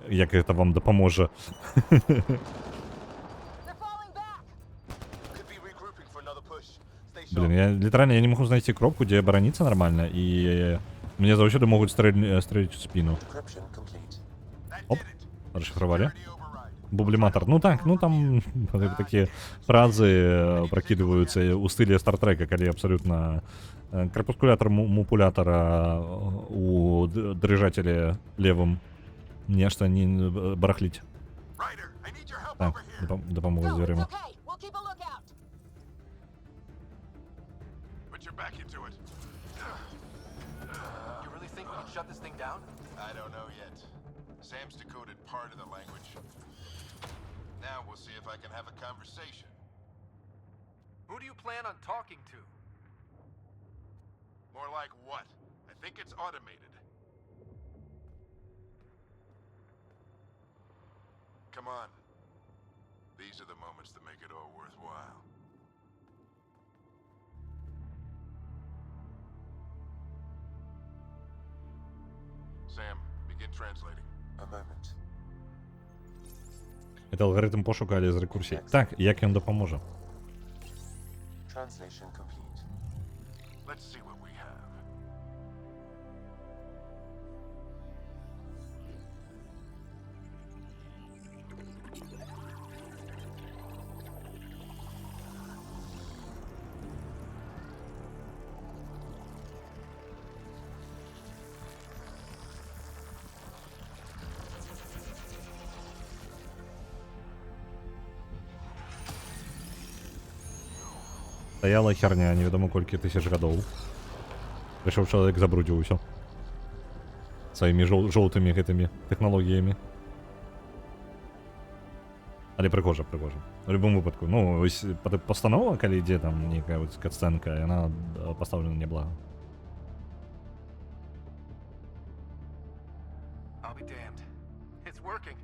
Як це вам допоможе? Блин, я литерально не могу найти кропку, где оборониться нормально, и мне заўсёды могут стрелять в спину. Оп, расшифровали. Бублиматор. Ну так, ну там такие фразы прокидываются у стиле Стартрека, когда абсолютно крепускулятор мупулятора у дрыжателя левым нечто не барахлить. Так, допомогу з дверима. shut this thing down? I don't know yet. Sam's decoded part of the language. Now we'll see if I can have a conversation. Who do you plan on talking to? More like what? I think it's automated. Come on. These are the moments that make it all worthwhile. Sam, begin translating. A moment. Это алгоритм пошука или з рекурсій. Так, як він допоможе? Translation complete. Let's see what we have. Стаяла херня, невідомо колькі тисяч гадоў. Прыйшоў чалавек, забрудзіў усё. Сваімі жоўтымі гэтымі тэхналогіямі. Але прыгожа, прыгожа. У любым выпадку. Ну, вось пастанова, калі ідзе там нейкая вот катсцэнка, яна пастаўлена няблага. I'll be damned. It's working.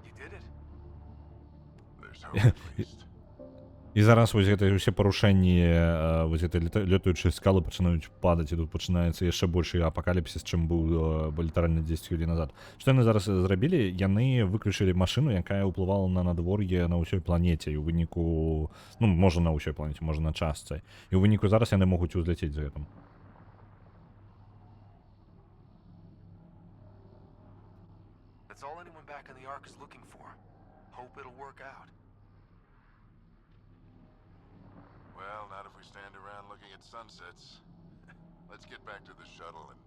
You did it. There's hope at least. І зараз вось гэтыя ўсе парушэнні, вось гэтыя лётаючыя скалы пачынаюць падаць, і тут пачынаецца яшчэ большы апакаліпсіс, чым быў літаральна 10 хвілін назад. Што яны зараз зрабілі? Яны выключылі машыну, якая ўплывала на надвор'е на ўсёй планеце, і ў выніку, ну, можа на ўсёй планеце, можа на частцы. І ў выніку зараз яны могуць узляцець за гэтым. That's all anyone back in the Ark is looking for. Hope it'll work out. Well, not if we stand around looking at sunsets. Let's get back to the shuttle and...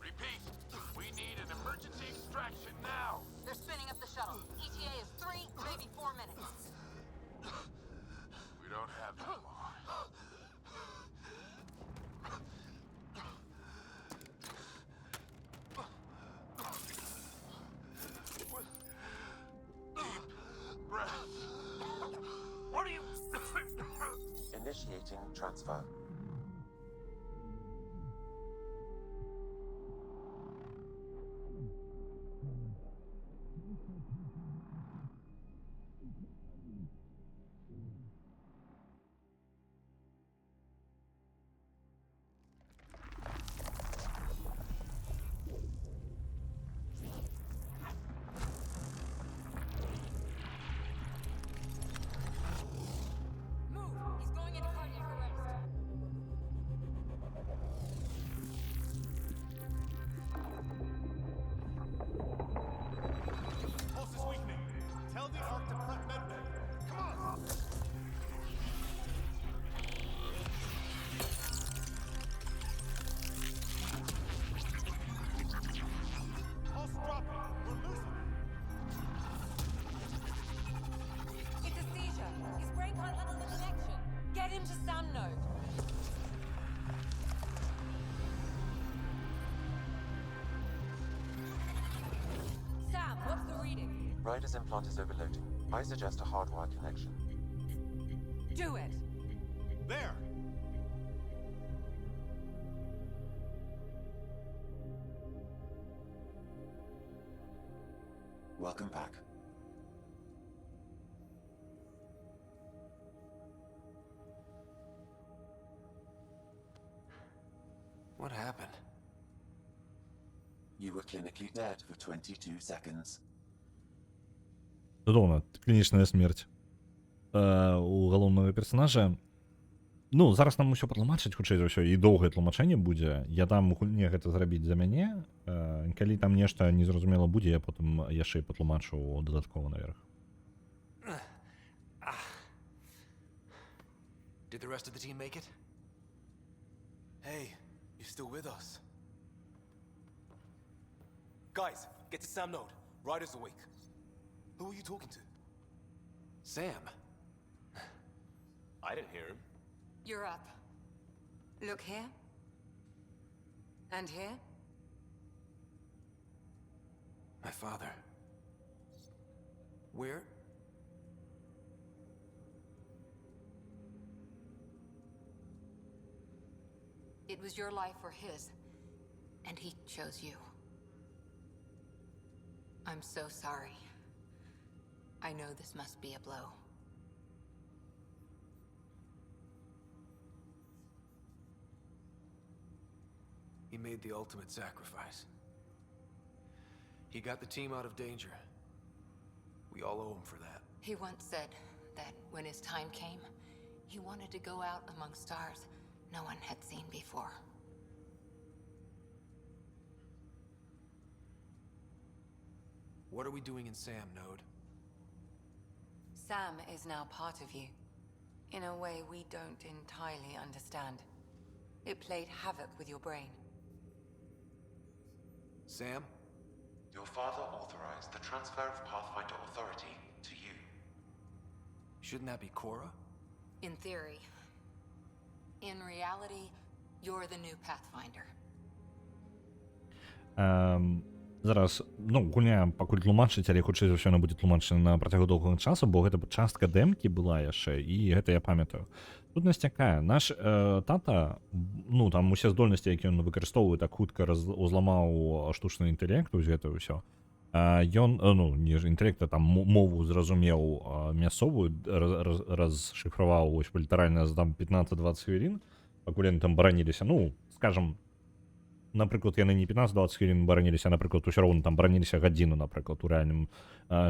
Repeat, we need an emergency extraction now. They're spinning up the shuttle. ETA is 3, maybe 4 minutes. We don't have that long. Deep breath. What are you... Initiating transfer. Move! He's going into cardiac arrest. Pulse is weakening. Tell the Ark to prep medbay. Come on! Pulse dropping. We're losing it. It's a seizure. His brain can't handle the connection. Get him to Sam node. Sam, what's the reading? Ryder's implant is overloading. I suggest a hardwire connection. Do it. There! Welcome back. What happened? You were clinically dead for 22 seconds. Цудоўна, клінічная смерць у галоўнага персонажа. Ну зараз нам усё патлумачыць хутчэй за ўсё і доўгае тлумачэнне будзе. Я дам гульне гэта зрабіць за мяне. Калі там нешта незразумела будзе, я потым яшчэ і патлумачу дадаткова наверх. Did the rest of the team make it? Hey, you're still with us. Guys, get to Sam Node. Ryder's awake. Who are you talking to? Sam. I didn't hear him. You're up. Look here. And here. My father. Where? It was your life or his, and he chose you. I'm so sorry. I know this must be a blow. He made the ultimate sacrifice. He got the team out of danger. We all owe him for that. He once said that when his time came, he wanted to go out among stars no one had seen before. What are we doing in Sam, Node? Sam is now part of you. In a way we don't entirely understand. It played havoc with your brain. Sam? Your father authorized the transfer of Pathfinder authority to you. Shouldn't that be Cora? In theory. In reality, you're the new Pathfinder. Зараз, ну, гульня пакуль тлумачыць, але хутчэй за ўсё яна будзе тлумачана на працягу доўгага часу, бо гэта частка дэмкі была яшчэ, і гэта я памятаю. Сутнасць такая, наш тата, ну, там усе здольнасці, які ён выкарыстоўвае, так хутка узламаў штучны інтэлект, вось гэта ўсё. Ён, ну, не ж інтэлект, а там мову зразумеў мясцовую, расшыфраваў, вось, літаральна за там 15-20 хвілін, пакуль яны там бараніліся, ну, скажам, напрыклад, яны не 15-20 хвілін бараніліся, напрыклад, усё роўна там бараніліся гадзіну, напрыклад, у рэальным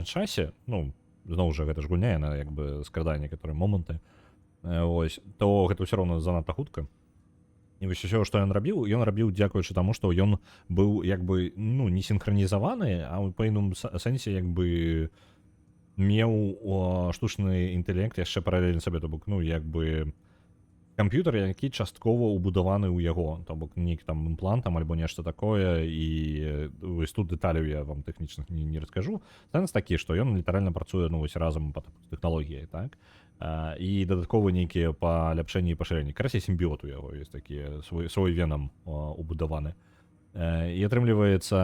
часе, ну, зноў жа, гэта ж гульня, яна як бы скрадае некаторыя моманты, ось, то гэта ўсё роўна занадта хутка. І вось усё, што ён рабіў дзякуючы таму, што ён быў як бы, ну, не сінхранізаваны, а ў пэўным сэнсе як бы меў штучны інтэлект яшчэ паралельна сабе, то бок, ну, як бы камп'ютар, які часткова ўбудаваны ў яго, то бок нейк там імплантам альбо нешта такое, і вось тут дэталяў я вам тэхнічных не раскажу. Сэнс такі, што ён літаральна працуе, ну, вось разам па тэхналогіяй, так? І дадаткова нейкія паляпшэнні і пашырэнні. Карацей, сімбіот у яго ёсць такі, свой венам убудаваны. І атрымліваецца,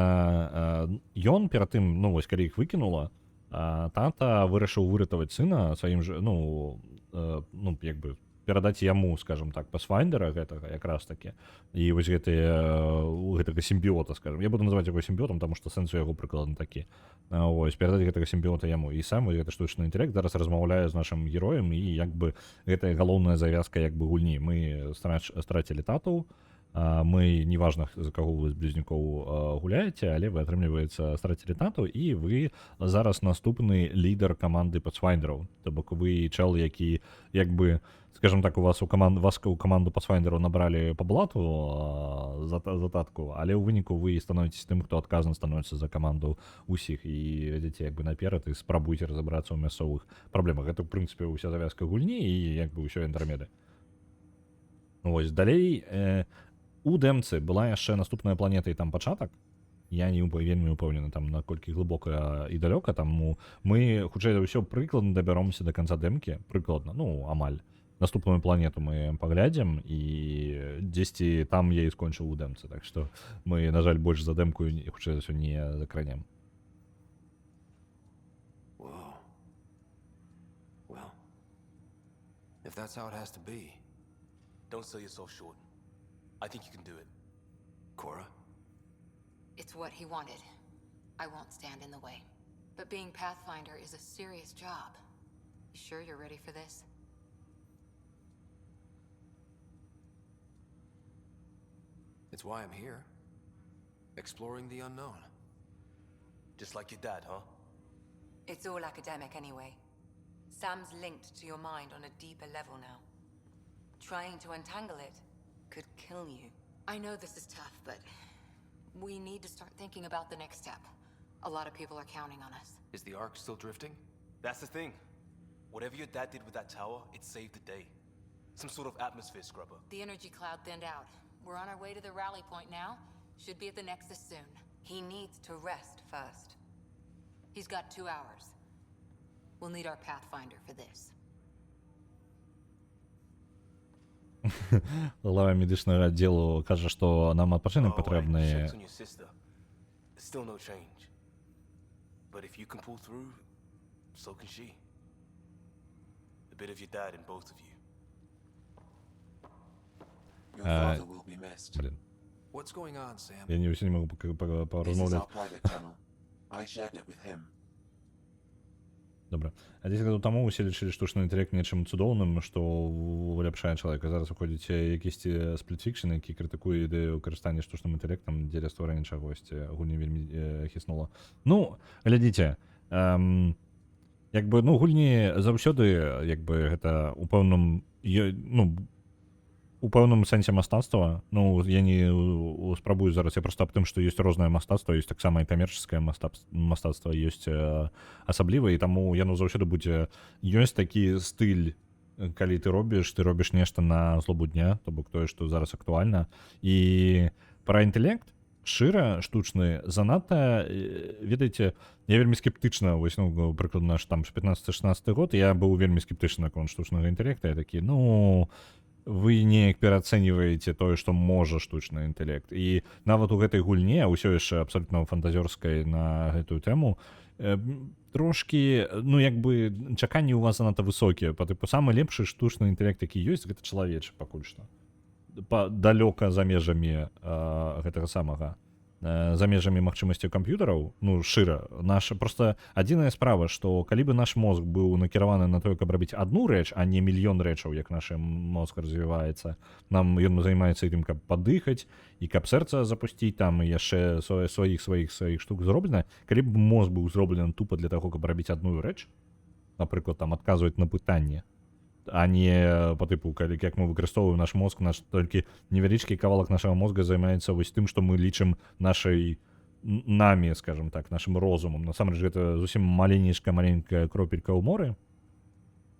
ён перад тым, ну, вось калі іх выкінула, тата вырашыў выратаваць сына сваім жа, ну, як бы перадаць яму, скажем так, пасфайндера гэтага якраз такі. І вось гэтага сімбіота, скажем. Я буду называць яго сімбіотам, таму што сэнс у яго прыкладна такі. Вось, перадаць гэтага сімбіота яму. І сам гэты штучны інтэлект зараз размаўляе з нашым героем, і як бы гэта галоўная завязка як бы гульні. Мы страцілі тату, мы, неважна, за каго вы з блізнюкоў гуляеце, але вы, атрымліваецца, страцілі тату, і вы зараз наступны лідар каманды пасфайндераў. То бок вы чэл, які, як бы, скажем так, вас у каманду пасфайндераў набралі па блату за татку, але ў выніку вы становіцесь тым, хто адказна становіцца за каманду ўсіх, і ідзеце як бы наперад і спрабуйце разабрацца ў мясцовых праблемах. Гэта, ў прынцыпе, ўся завязка гульні і як бы ўсё Андрамеды. Вось, далей, у дэмцы была яшчэ наступная планета і там пачатак. Я не вельмі упэўнены там, наколькі глыбока і далёка, таму мы, хутчэй за ўсё, прыкладна дабяромся да канца дэмкі, прыкладна, ну, амаль. Наступную планету мы паглядзім, і дзесьці там я і скончыў у дэмцы, так што мы, на жаль, больш за дэмку, хутчэй за ўсё, не закранем. Well, if that's how it has to be, don't sell yourself short. I think you can do it. Cora? It's what he wanted. I won't stand in the way. But being Pathfinder is a serious job. You sure you're ready for this? It's why I'm here. Exploring the unknown. Just like your dad, huh? It's all academic anyway. Sam's linked to your mind on a deeper level now. Trying to untangle it could kill you. I know this is tough, but we need to start thinking about the next step. A lot of people are counting on us. Is the Ark still drifting? That's the thing. Whatever your dad did with that tower, it saved the day. Some sort of atmosphere scrubber. The energy cloud thinned out. We're on our way to the rally point now. Should be at the Nexus soon. He needs to rest first. He's got 2 hours. We'll need our Pathfinder for this. Глава медичного відділу каже, що нам відпочинок потрібний. Checked on your sister. Still no change. But if you can pull through, so can she. A bit of your dad in both of you. Your father will be missed. Блін. What's going on, Sam? Я не могу This is порозмовляти. our private channel. I shared it with him. Добре. А 10 років тому усі лічили штучний інтелект нечим цудовним, що уляпшає чоловіка. Зараз виходять якісь сплітфікшени, які критикують ідею використання штучним інтелектом для створення чогось. Гульні вельми хиснуло. Ну, глядіте, якби, ну, гульні заўсёды, якби, гэта у пэўным, ну, у пэўным сэнсе мастацтва. Ну, я не спрабую зараз, я просто аб тым, што ёсць рознае мастацтва, ёсць таксама і камерческае мастацтва, ёсць асаблівае, і таму яно заўсёды будзе, ёсць такі стыль, калі ты робіш нешта на злобу дня, то бок тое, што зараз актуальна. І пра інтэлект, шчыра, штучны, занадта, ведаеце, я вельмі скептычна, вось, ну, прыкладна, там, 15-16 год, я быў вельмі скептычны наконт штучнага інтэллекта, я такі, ну, вы неяк пераацэньваеце тое, што можа штучны інтэлект. І нават у гэтай гульне, ўсё яшчэ абсалютна фантазёрскай на гэтую тэму, трошкі, ну, як бы, чаканні ў вас занадта высокія. Па тыпу, самы лепшы штучны інтэлект, які ёсць, гэта чалавечы пакуль што. Далёка за межамі гэтага самага, за межамі магчымасцяў камп'ютараў, ну, шчыра, наша, просто адзіная справа, што калі бы наш мозг быў накіраваны на тое, каб рабіць адну рэч, а не мільён рэчаў, як наш мозг развіваецца, нам ён займаецца тым, каб падыхаць, і каб сэрца запусціць, там, і яшчэ сваіх штук зроблена, калі б мозг быў зроблены тупа для таго, каб рабіць адную рэч, напрыклад, там, адказваць на пытанне, а не по типу, як мы выкарыстоўваем наш мозг, наш толькі невялічкі кавалак нашага мозга займаецца вось тым, што мы лічым нашай намі, скажем так, нашым розумам. Насамрэч гэта зусім маленькая кропелька ў моры,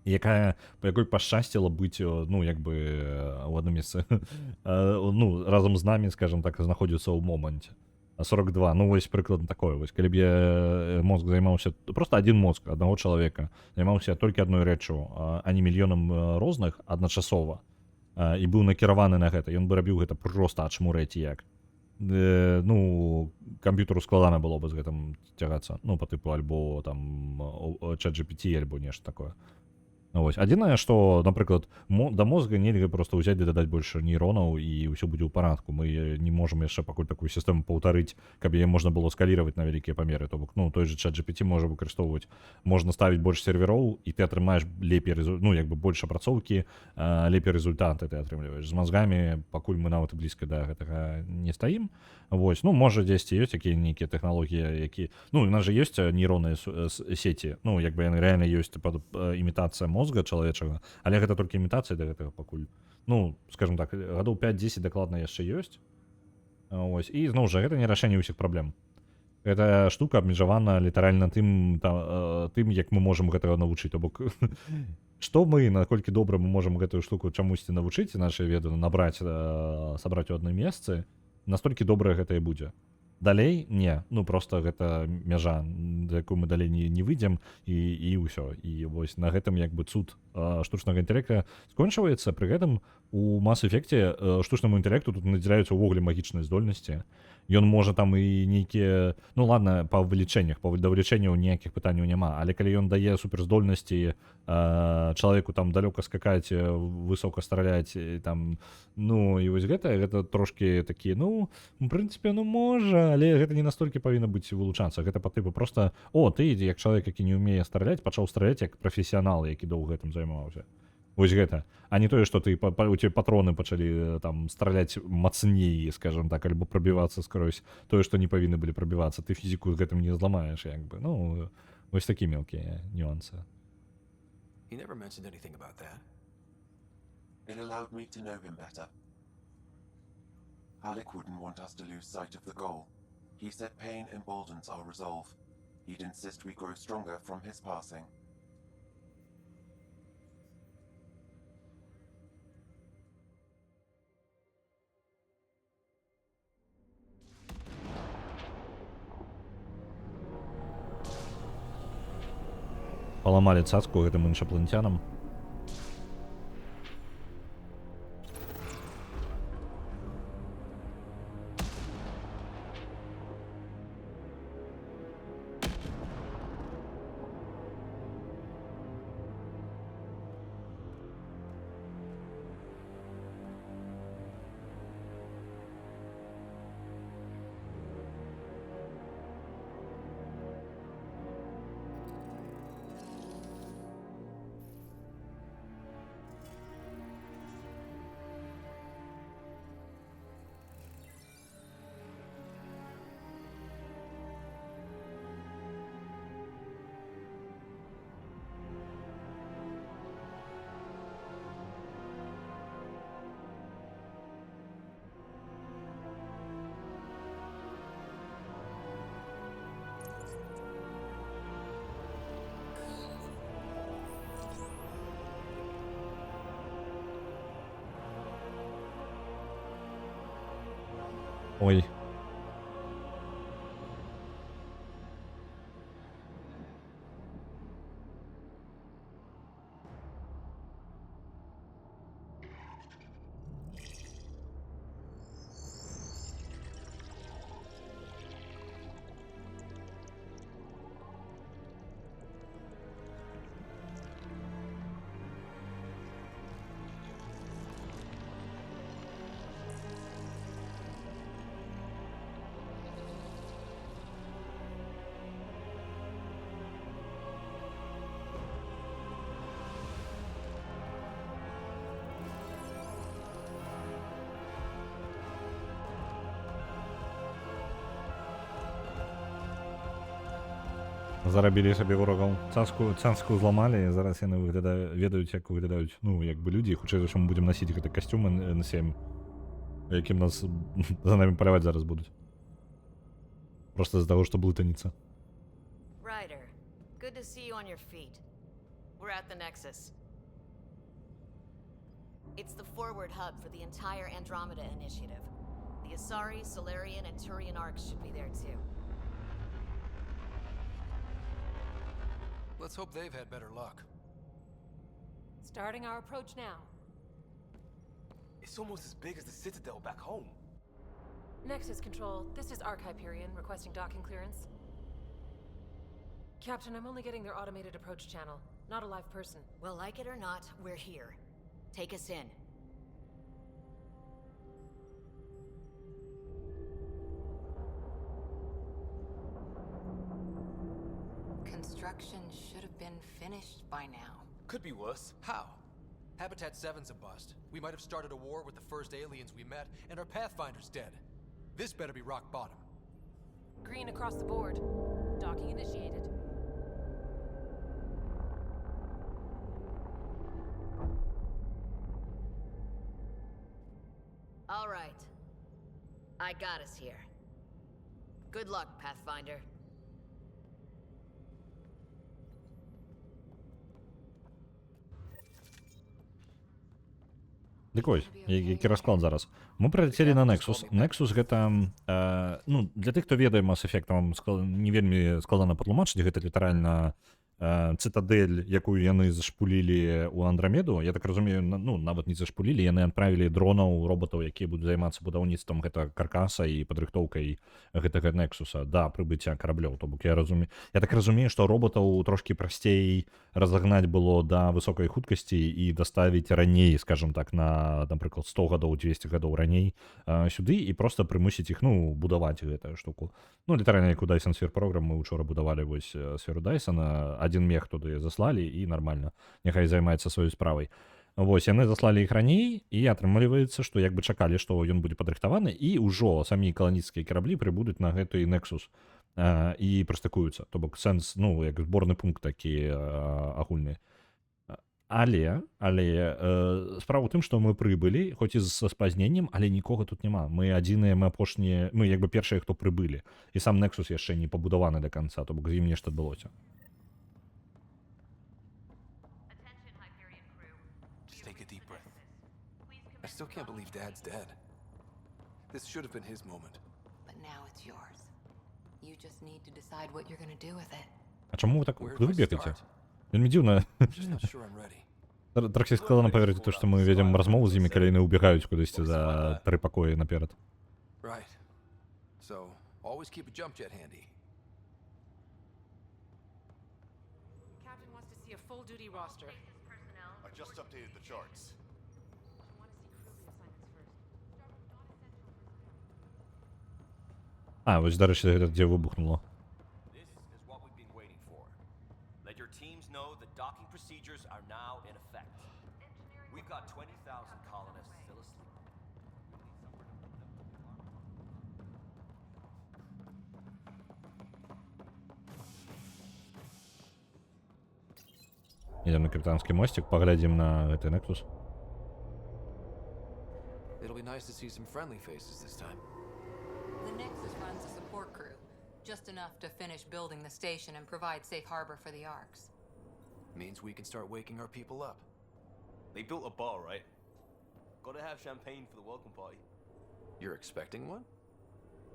якая, по якой пашчасціла быць, ну, як бы у адным месцы, ну, разам з намі, скажем так, знаходзіцца ў моманце. 42, ну, вось прыкладна такое, вось, калі б я мозг займаўся, просто один мозг аднаго чалавека займаўся толькі адной рэччу, а не мільёнам розных адначасова, і быў накіраваны на гэта, ён бы рабіў гэта просто ад шмурэці як. Ну, камп'ютару складана было бы з гэтым цягацца, ну, па тыпу, альбо там ChatGPT, альбо нешта такое. Вось. Адзінае, што, напрыклад, да мозга нельга проста ўзяць ды дадаць больше нейронаў, і ўсё будзе ў парадку. Мы не можам яшчэ пакуль такую сістэму паўтарыць, каб яе можна было скаліраваць на вялікія памеры. То бок, ну, той же ChatGPT можа выкарыстоўваць, можна ставіць больш сервероў, і ты атрымаеш лепей, ну, як бы больш апрацоўкі, лепей рэзультаты ты атрымліваеш. З мазгамі пакуль мы нават блізка да гэтага не стаім. Вось, ну, можа, дзесьці ёсць якія нейкія тэхналогіі, які, ну, у нас же ёсць нейронныя сеці, ну, як бы яны рэальна ёсць імітацыя мозга чалавечага, але гэта толькі імітацыя да гэтага пакуль. Ну, скажем так, гадоў 5-10 дакладна яшчэ ёсць. Вось, і зноў жа, гэта не рашэнне ўсіх праблем. Гэта штука абмежавана літаральна тым, як мы можам гэтага навучыць. То бок, што мы, наколькі добра мы можам гэтую штуку чамусьці навучыць, нашыя веды набраць, сабраць у адным месцы, настолькі добрае гэта і будзе. Далей не, ну просто гэта мяжа, да якой мы далей не выйдзем, і ўсё. І вось на гэтым як бы цуд штучнага інтэлекта скончваецца. Пры гэтым у Mass Effect'е штучнаму інтэлекту тут надзяляюцца ўвогуле магічныя здольнасці. Ён можа там і нейкія, ну ладно, па вылічэннях, да вылічэнняў ніякіх пытанняў няма, але калі ён дае суперздольнасці чалавеку там далёка скакаць, высока страляць, там, ну, і вось гэта трошкі такі, ну, у прынцыпе, ну, можа, але гэта не настолькі павінна быць вылучацца. Гэта па тыпу просто, ты як чалавек, які не ўмее страляць, пачаў страляць як прафесіянал, які доўга гэтым займаўся. Вось гэта. А не тое, што у тебе патроны пачалі там страляць мацней, скажем так, альбо прабівацца скрозь тое, што не павінны былі прабівацца. Ты фізіку гэтым не зламаеш, як бы. Ну, вось такі мелкія нюансы. He never mentioned anything about that. It allowed me to know him better. Alec wouldn't want us to lose sight of the goal. He said pain emboldens our resolve. He'd insist we grow stronger from his passing. Паламалі цацку гэтым іншапланетянам. Ой. Зарабілі сабе ворогаў цацку зламалі, зараз яны ведаюць, як выглядаюць, ну, як бы людзі, хутчэй за ўсё мы будзем насіць гэты касцюм N7, якім нас за намі паляваць зараз будуць. Просто з-за таго, што блытаніца. Ryder, good to see you on your feet. We're at the Nexus. It's the forward hub for the entire Andromeda Initiative. The Asari, Solarian, and Turian arcs should be there too. Let's hope they've had better luck. Starting our approach now. It's almost as big as the Citadel back home. Nexus Control, this is Arc Hyperion requesting docking clearance. Captain, I'm only getting their automated approach channel, not a live person. Well, like it or not, we're here. Take us in. Construction should have been finished by now. Could be worse. How? Habitat 7's a bust. We might have started a war with the first aliens we met, and our Pathfinder's dead. This better be rock bottom. Green across the board. Docking initiated. All right. I got us here. Good luck, Pathfinder. Дык вось, які расклад зараз. Мы прыляцелі на Nexus. Nexus гэта, ну, для тых, хто ведае Mass Effect, вам не вельмі складана патлумачыць, гэта літаральна цытадэль, якую яны зашпулілі ў Андрамеду. Я так разумею, ну, нават не зашпулілі, яны адправілі дронаў, роботаў, якія будуць займацца будаўніцтвам гэта каркаса і падрыхтоўкай гэтага Nexusa да прыбыцця караблёў. То бок я так разумею, што роботаў трошкі прасцей разагнаць было да высокай хуткасці і даставіць раней, скажем так, на, напрыклад, 100 гадоў, 200 гадоў раней сюды і проста прымусіць іх, ну, будаваць гэтую штуку. Ну, літаральна, як у Dyson Sphere Program, мы учора будавалі вось сферу Дайсона, один мех туды заслалі і нармальна, няхай займаецца сваёй справай. Вось, яны заслалі іх раней, і атрымліваецца, што як бы чакалі, што ён будзе падрыхтаваны, і ўжо самі каланісцкія караблі прыбудуць на гэты Nexus і прастыкуюцца. То бок сэнс, ну, як зборны пункт такі агульны. справа ў тым, што мы прыбылі, хоць і са спазненнем, але нікога тут няма. Мы адзіныя, мы апошнія, мы як бы першыя, хто прыбылі. І сам Nexus яшчэ не пабудаваны да канца, то бок з ім нешта адбылося. Just take a deep breath. I still can't believe Dad's dead. This should have been his moment. But now it's yours. You just need to decide what you're gonna do with it. А чаму ви так куди ви бігаєте? Вельмі дзіўна. I'm just not sure I'm ready. Трохі складана паверыць у то, што мы ведзем размову з імі, калі яны ўбегаюць кудысьці за 3 пакоі наперад. Right. So, always keep a jump jet handy. Captain wants to see a full duty roster. I just updated the charts. А, вось, дарэчы, гэта дзе выбухнуло. This is what we've been waiting for. Let your teams know that docking procedures are now in effect. We've got 20,000 colonists still asleep. Ідем на капітанскі мостик, паглядзім на гэты Nexus. It'll be nice to see some friendly faces this time. The Nexus runs a support crew, just enough to finish building the station and provide safe harbor for the Arks. Means we can start waking our people up. They built a bar, right? Gotta have champagne for the welcome party. You're expecting one?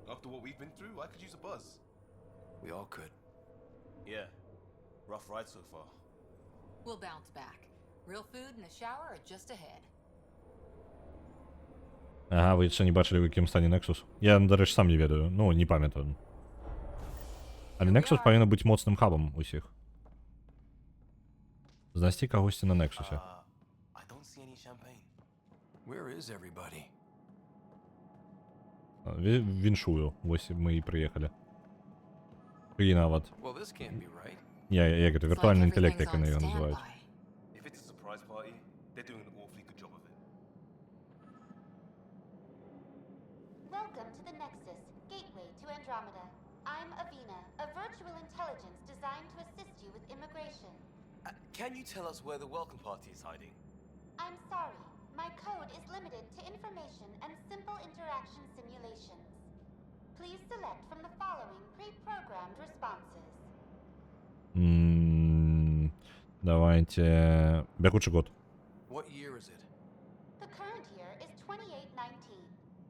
After what we've been through, I could use a buzz. We all could. Yeah. Rough ride so far. We'll bounce back. Real food and a shower are just ahead. Ага, ви ще не бачили, в яким стані Nexus? Я, до речі, сам не ведаю. Ну, не пам'ятаю. Але Nexus повинен бути моцним хабом усіх. Знайти когось на Nexus. I don't see any champagne. Where is everybody? Віншую. Ось ми і приїхали. Виноват. Well, this can't be right. Як це? Віртуальний інтелект, як вони його називають. If it's a surprise party, they're doing an awfully good job of it. Welcome to the Nexus, gateway to Andromeda. I'm Avina, a virtual intelligence designed to assist you with immigration. Can you tell us where the welcome party is hiding? I'm sorry, my code is limited to information and simple interaction simulations. Please select from the following pre-programmed responses. Давайте... Бегучий год. What year is it? The current year is 2819.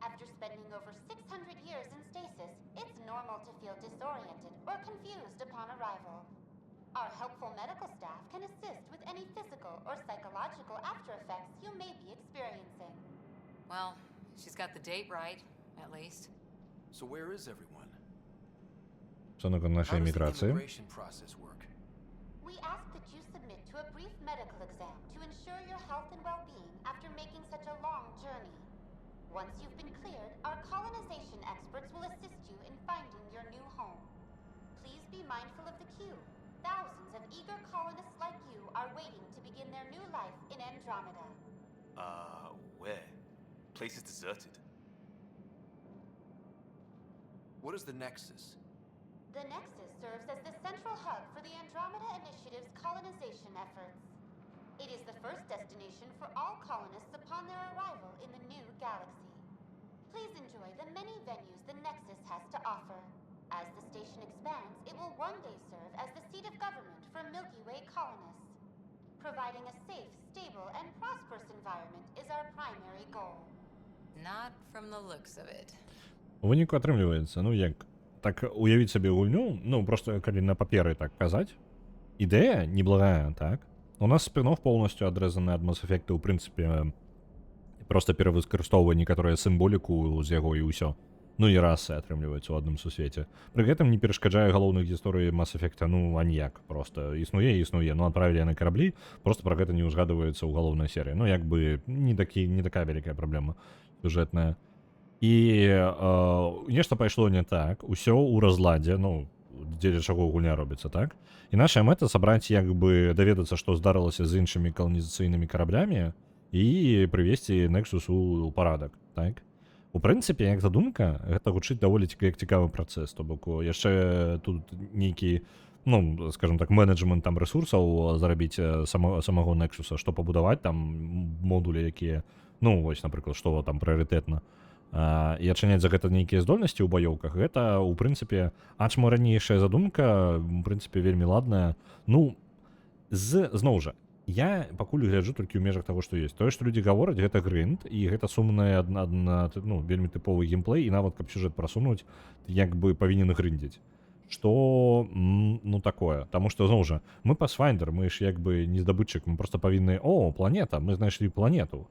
After spending over 600 years in stasis, it's normal to feel disoriented or confused upon arrival. Our helpful medical staff can assist with any physical or psychological after effects you may be experiencing. Well, she's got the date right, at least. So where is everyone? Що на нашій How does the міграції? immigration process work? We ask that you submit to a brief medical exam to ensure your health and well-being after making such a long journey. Once you've been cleared, our colonization experts will assist you in finding your new home. Please be mindful of the queue. Thousands of eager colonists like you are waiting to begin their new life in Andromeda. Where? Place is deserted. What is the Nexus? The Nexus serves as the central hub for the Andromeda Initiative's colonization efforts. It is the first destination for all colonists upon their arrival in the new galaxy. Please enjoy the many venues the Nexus has to offer. As the station expands, it will one day serve as the seat of government for Milky Way colonists. Providing a safe, stable, and prosperous environment is our primary goal. Not from the looks of it. У выніку атрымліваецца, ну як, так уявіць сабе гульню, ну просто калі на паперы так казаць, ідэя неблагая, так? У нас спин-офф полностью адрэзаны ад Mass Effect, у прынцыпе, просто перавыкарыстоўвае некаторую сімволіку з яго і ўсё. Ну і расы атрымліваюцца ў адным сусвеце. Пры гэтым не перашкаджае галоўных гісторыі Mass Effect, ну аніяк, просто існуе, ну адправілі яны караблі, просто пра гэта не ўзгадваецца ў галоўнай серыі. Ну як бы не такая вялікая праблема сюжэтная. І нешта пайшло не так, усё ў разладзе, ну, дзеля чаго гульня робіцца, так? І наша мэта сабраць, як бы, даведацца, што здарылася з іншымі каланізацыйнымі караблямі і прывесці Nexus у парадак, так? У прынцыпе, як задумка, гэта гучыць даволі цікавы працэс, то бок яшчэ тут нейкі ну, скажем так, менеджмент там ресурсаў зарабіць самого Nexus, што пабудаваць там модулі, якія, ну, вось, напрыклад, што там прыярытэтна. І адчыняць за гэта нейкія здольнасці ў баёўках, гэта, у прынцыпе, ачмо ранейшая задумка, у прынцыпе, вельмі ладная. Ну, зноў жа, я пакуль гляджу толькі ў межах таго, што ёсць. Тое, што людзі гавораць, гэта грынд, і гэта сумная, ну, вельмі тыповы геймплей, і нават, каб сюжэт прасунуць, як бы павінен грындзіць. Што, ну, такое. Таму што, зноў жа, мы Pathfinder, мы ж як бы не здабытчык, мы проста павінны, планета, мы знайшлі планету.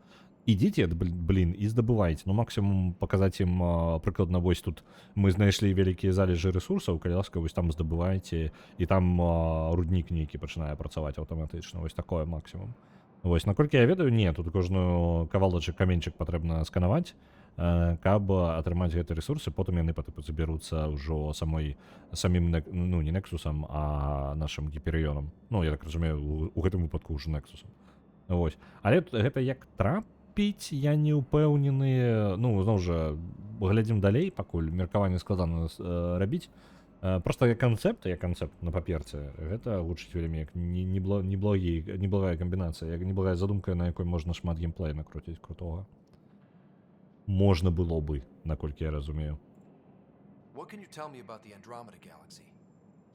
Ідзіце, блін, і здабывайце. Ну, максімум паказаць ім прыкладна, вось тут мы знайшлі вялікія залежы ресурсаў, калі ласка, вось там здабывайце, і там руднік нейкі пачынае працаваць аўтаматычна. Вось такое максімум. Вось, наколькі я ведаю, не, тут кожную кавалачак, каменьчык патрэбна сканаваць, каб атрымаць гэты ресурсы, потым яны забяруцца ўжо самім, ну, не Nexusам, а нашым Гіперыёнам. Ну, я так разумею, у гэтым выпадку ўжо Nexusам. Вось. Але гэта як трапіць, я не ўпэўнены, ну, зноў жа, глядзім далей, пакуль меркаванне складана рабіць. Просто як канцэпт на паперцы, гэта гучыць вельмі як неблагая камбінацыя, як неблагая задумка, на якой можна шмат геймплея накруціць крутога. Можна было бы, наколькі я разумею. What can you tell me about the Andromeda Galaxy?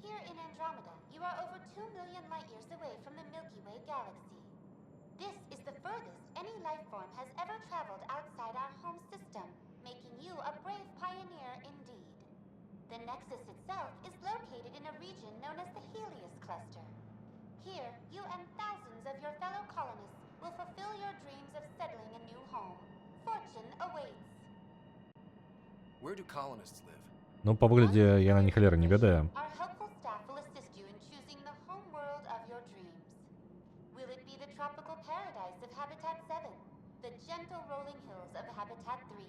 Here in Andromeda, you are over 2 million light years away from the Milky Way galaxy. This is the furthest any life form has ever traveled outside our home system, making you a brave pioneer indeed. The Nexus itself is located in a region known as the Helios Cluster. Here, you and thousands of your fellow colonists will fulfill your dreams of settling a new home. Fortune awaits. Where do colonists live? Ну, па выглядзе яна ні халеры не ведае. Our helpful staff will assist you in choosing the home world of your dreams. Will it be the tropical paradise of Habitat 7, the gentle rolling hills of Habitat 3,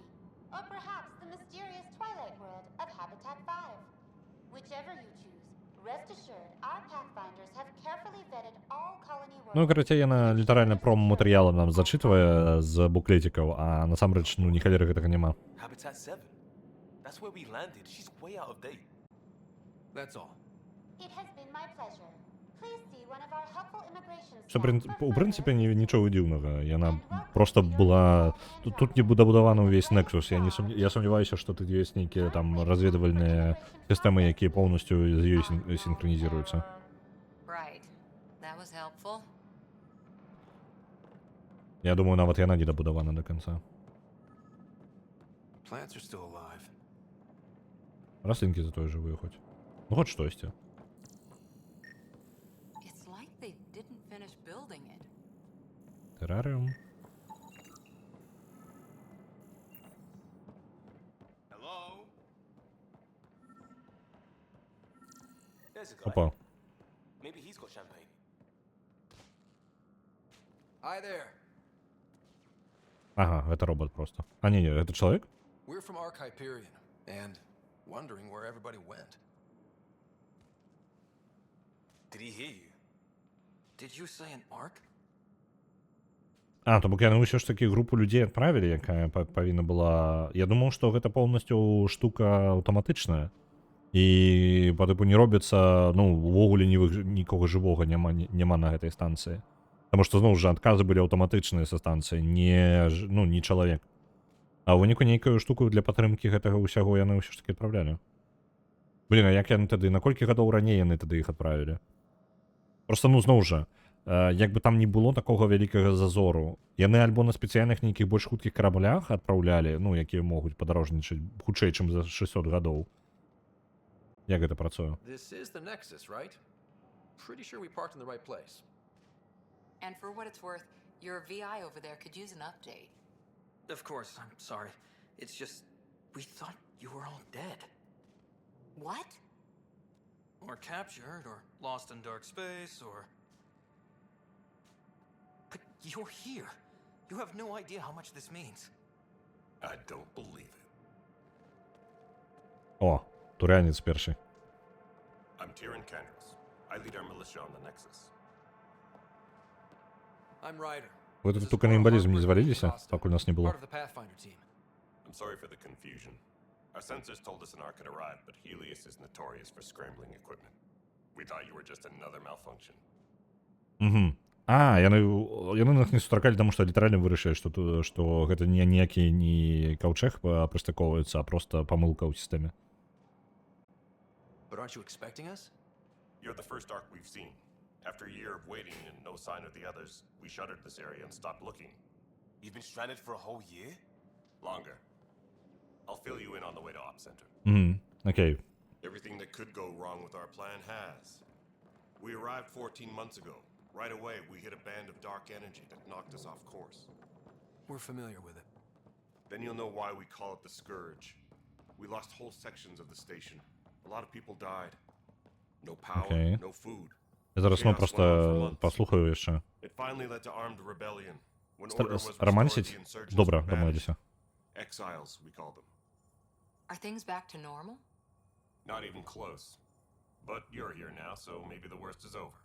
or perhaps the mysterious twilight world of Habitat 5? Whichever you choose, rest assured our Pathfinders have carefully vetted all colony worlds. Ну, карацей, яна літаральна промо-матэрыялам нам зачытвае з буклетикаў, а насамрэч, ну, ні халеры гэтага няма. Habitat 7. That's where we landed. She's way out of date. That's all. It has been my pleasure. Please see one of our helpful immigration Што, staff for у прынцыпе, нічога дзіўнага. Яна проста была... Тут не будаваны ўвесь Nexus. Я сумняваюся, што тут ёсць нейкія там разведвальныя сістэмы, якія поўнасцю з ёй сінхранізіруюцца. Right. That was helpful. Я думаю, нават яна не дабудавана до канца. Plants are still alive. Раслінкі затое жывыя хоць. Ну, хоць штосьці. It's like they didn't finish building it. Тераріум. Hello? There's a guy. Опа. Maybe he's got champagne. Hi there. Ага, гэта робот просто. А не, гэта чалавек? We're from Ark Hyperion, and wondering where everybody went. Did he hear you? Did you say an Ark? А, то бок яны ўсё ж такі групу людзей адправілі, якая павінна была... Я думаў, што гэта поўнасцю штука аўтаматычная. І па тыпу не робіцца, ну, увогуле нікога жывога няма на гэтай станцыі. Таму што, зноў жа, адказы былі аўтаматычныя са станцыі, не чалавек. А ў выніку нейкую штуку для падтрымкі гэтага ўсяго яны ўсё ж такі адпраўлялі. Блін, а як яны тады, на колькі гадоў раней яны тады іх адправілі? Просто, ну, зноў жа, як бы там не было такога вялікага зазору, яны альбо на спецыяльных нейкіх больш хуткіх караблях адпраўлялі, ну, якія могуць падарожнічаць хутчэй, чым за 600 гадоў. Як гэта працуе? This is the Nexus, right? Pretty sure we parked in the right place. And for what it's worth, your VI over there could use an update. Of course, I'm sorry. It's just, we thought you were all dead. What? Or captured, or lost in dark space, or... But you're here. You have no idea how much this means. I don't believe it. О, турянец перший. I'm Tyrion Candros. I lead our militia on the Nexus. I'm Ryder. Вы тут только каннибализм не завалилися, покуль нас не было. Part of the Pathfinder team. I'm sorry for the confusion. Our sensors told us an Ark had arrived, but Helios is notorious for scrambling equipment. We thought you were just another malfunction. Угу. Яны нас не сустракалі, таму што літаральна вырашылі, што гэта не ніякі не каўчэг прыстыкоўваецца, а проста памылка ў сістэме. But aren't you expecting us? You're the first Ark we've seen. After a year of waiting and no sign of the others, we shuttered this area and stopped looking. You've been stranded for a whole year? Longer. I'll fill you in on the way to Op Center. Окей. Everything that could go wrong with our plan has. We arrived 14 months ago. Right away, we hit a band of dark energy that knocked us off course. We're familiar with it. Then you'll know why we call it the Scourge. We lost whole sections of the station. A lot of people died. No power, Окей. no food. Я зараз Chaos просто went on for months. паслухаю яшчэ. It finally led to armed rebellion. When order was restored, Романсіць? the insurgents Добра, were дамовилися. banished. Exiles, we call them. Are things back to normal? Not even close. But you're here now, so maybe the worst is over.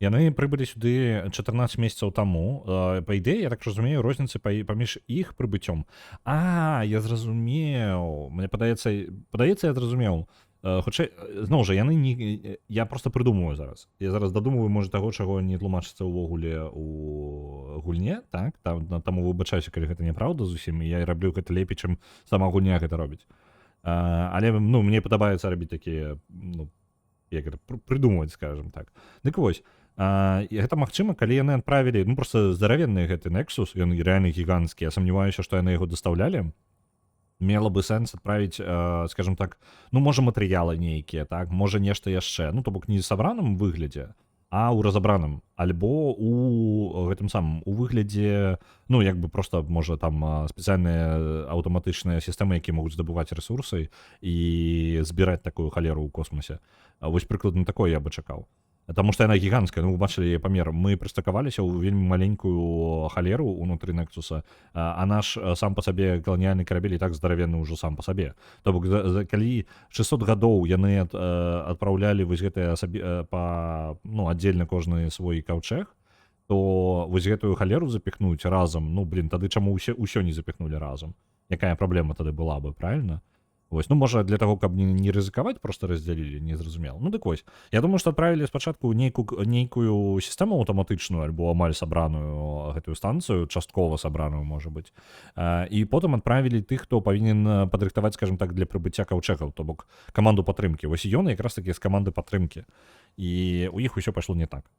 Яны прыбылі сюды 14 месяцаў таму. Па ідэі, я так разумею, розніцы паміж іх прыбыццём. Я зразумеў. Мне падаецца, я зразумеў. Хутчэй, зноў жа, яны не... Я проста прыдумываю зараз. Я зараз дадумываю, можа, таго, чаго не тлумачыцца ўвогуле ў гульне, так? Таму выбачаюся, калі гэта няправда зусім, і я раблю гэта лепей, чым сама гульня гэта робіць. Але, мне падабаецца рабіць такія, як гэта, прыдумваць, скажем так. Дык вось, і гэта магчыма, калі яны адправілі, проста здаравенны гэты Nexus, ён рэальна гіганцкі, я сомневаюся, што яны яго дастаўлялі, мела бы сэнс адправіць, скажем так, можа, матэрыялы нейкія, так, можа, нешта яшчэ, то бок не ў сабраным выглядзе, а ў разабраным, альбо у гэтым самым, у выглядзе, як бы проста, можа, там спецыяльныя аўтаматычныя сістэмы, якія могуць здабываць рэсурсы і збіраць такую халеру ў космосе. Вось прыкладна такое я бы чакаў. Таму што яна гіганцкая, вы бачылі яе памер. Мы прыстакаваліся ў вельмі маленькую халеру ўнутры Nexus'a, а наш сам па сабе каланіяльны карабель і так здаравенны ўжо сам па сабе. То бок, калі 600 гадоў яны адпраўлялі вось гэтыя аддзельна кожны свой каўчэг, то вось гэтую халеру запіхнуць разам, тады чаму ўсё не запіхнулі разам? Якая праблема тады была бы, правильно? Вось, можа, для таго, каб не рызыкаваць, проста раздзялілі, не зразумела. Дык вось. Я думаю, што адправілі спачатку нейкую сістэму аўтаматычную альбо амаль сабраную гэтую станцыю, часткова сабраную, можа быць. І потым адправілі тых, хто павінен падрыхтаваць, скажем так, для прыбыцця каўчэгаў, то бок каманду падтрымкі. Вось ён якраз такі з каманды падтрымкі. І у іх усё пайшло не так.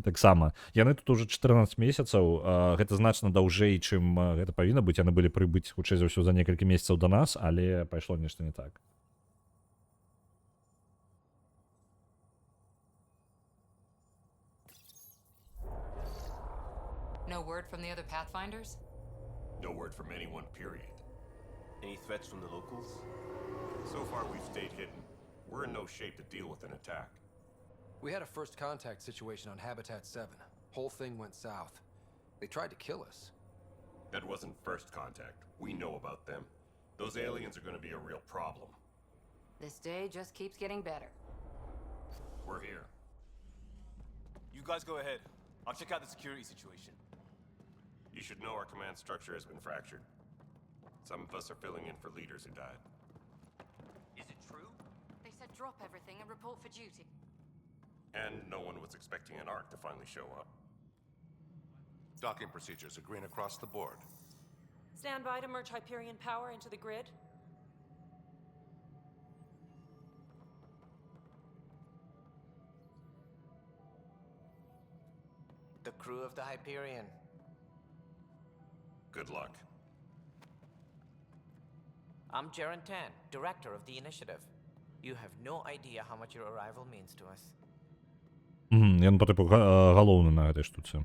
Таксама. Яны тут уже 14 месяцаў, гэта значна даўжэй, чым гэта павінна быць. Яны былі прыбыць, хутчэй за ўсё, за некалькі месяцаў да нас, але пайшло нешта не так. No word from the other Pathfinders? No word from anyone, period. Any threats from the locals? So far, we've stayed hidden. We're in no shape to deal with an attack. We had a first contact situation on Habitat 7. Whole thing went south. They tried to kill us. That wasn't first contact. We know about them. Those aliens are going to be a real problem. This day just keeps getting better. We're here. You guys go ahead. I'll check out the security situation. You should know our command structure has been fractured. Some of us are filling in for leaders who died. Is it true? They said drop everything and report for duty. And no one was expecting an Ark to finally show up. Docking procedures are green across the board. Stand by to merge Hyperion power into the grid. The crew of the Hyperion. Good luck. I'm Jaren Tan, director of the initiative. You have no idea how much your arrival means to us. Ён по типу галоўны на гэтай штуцы.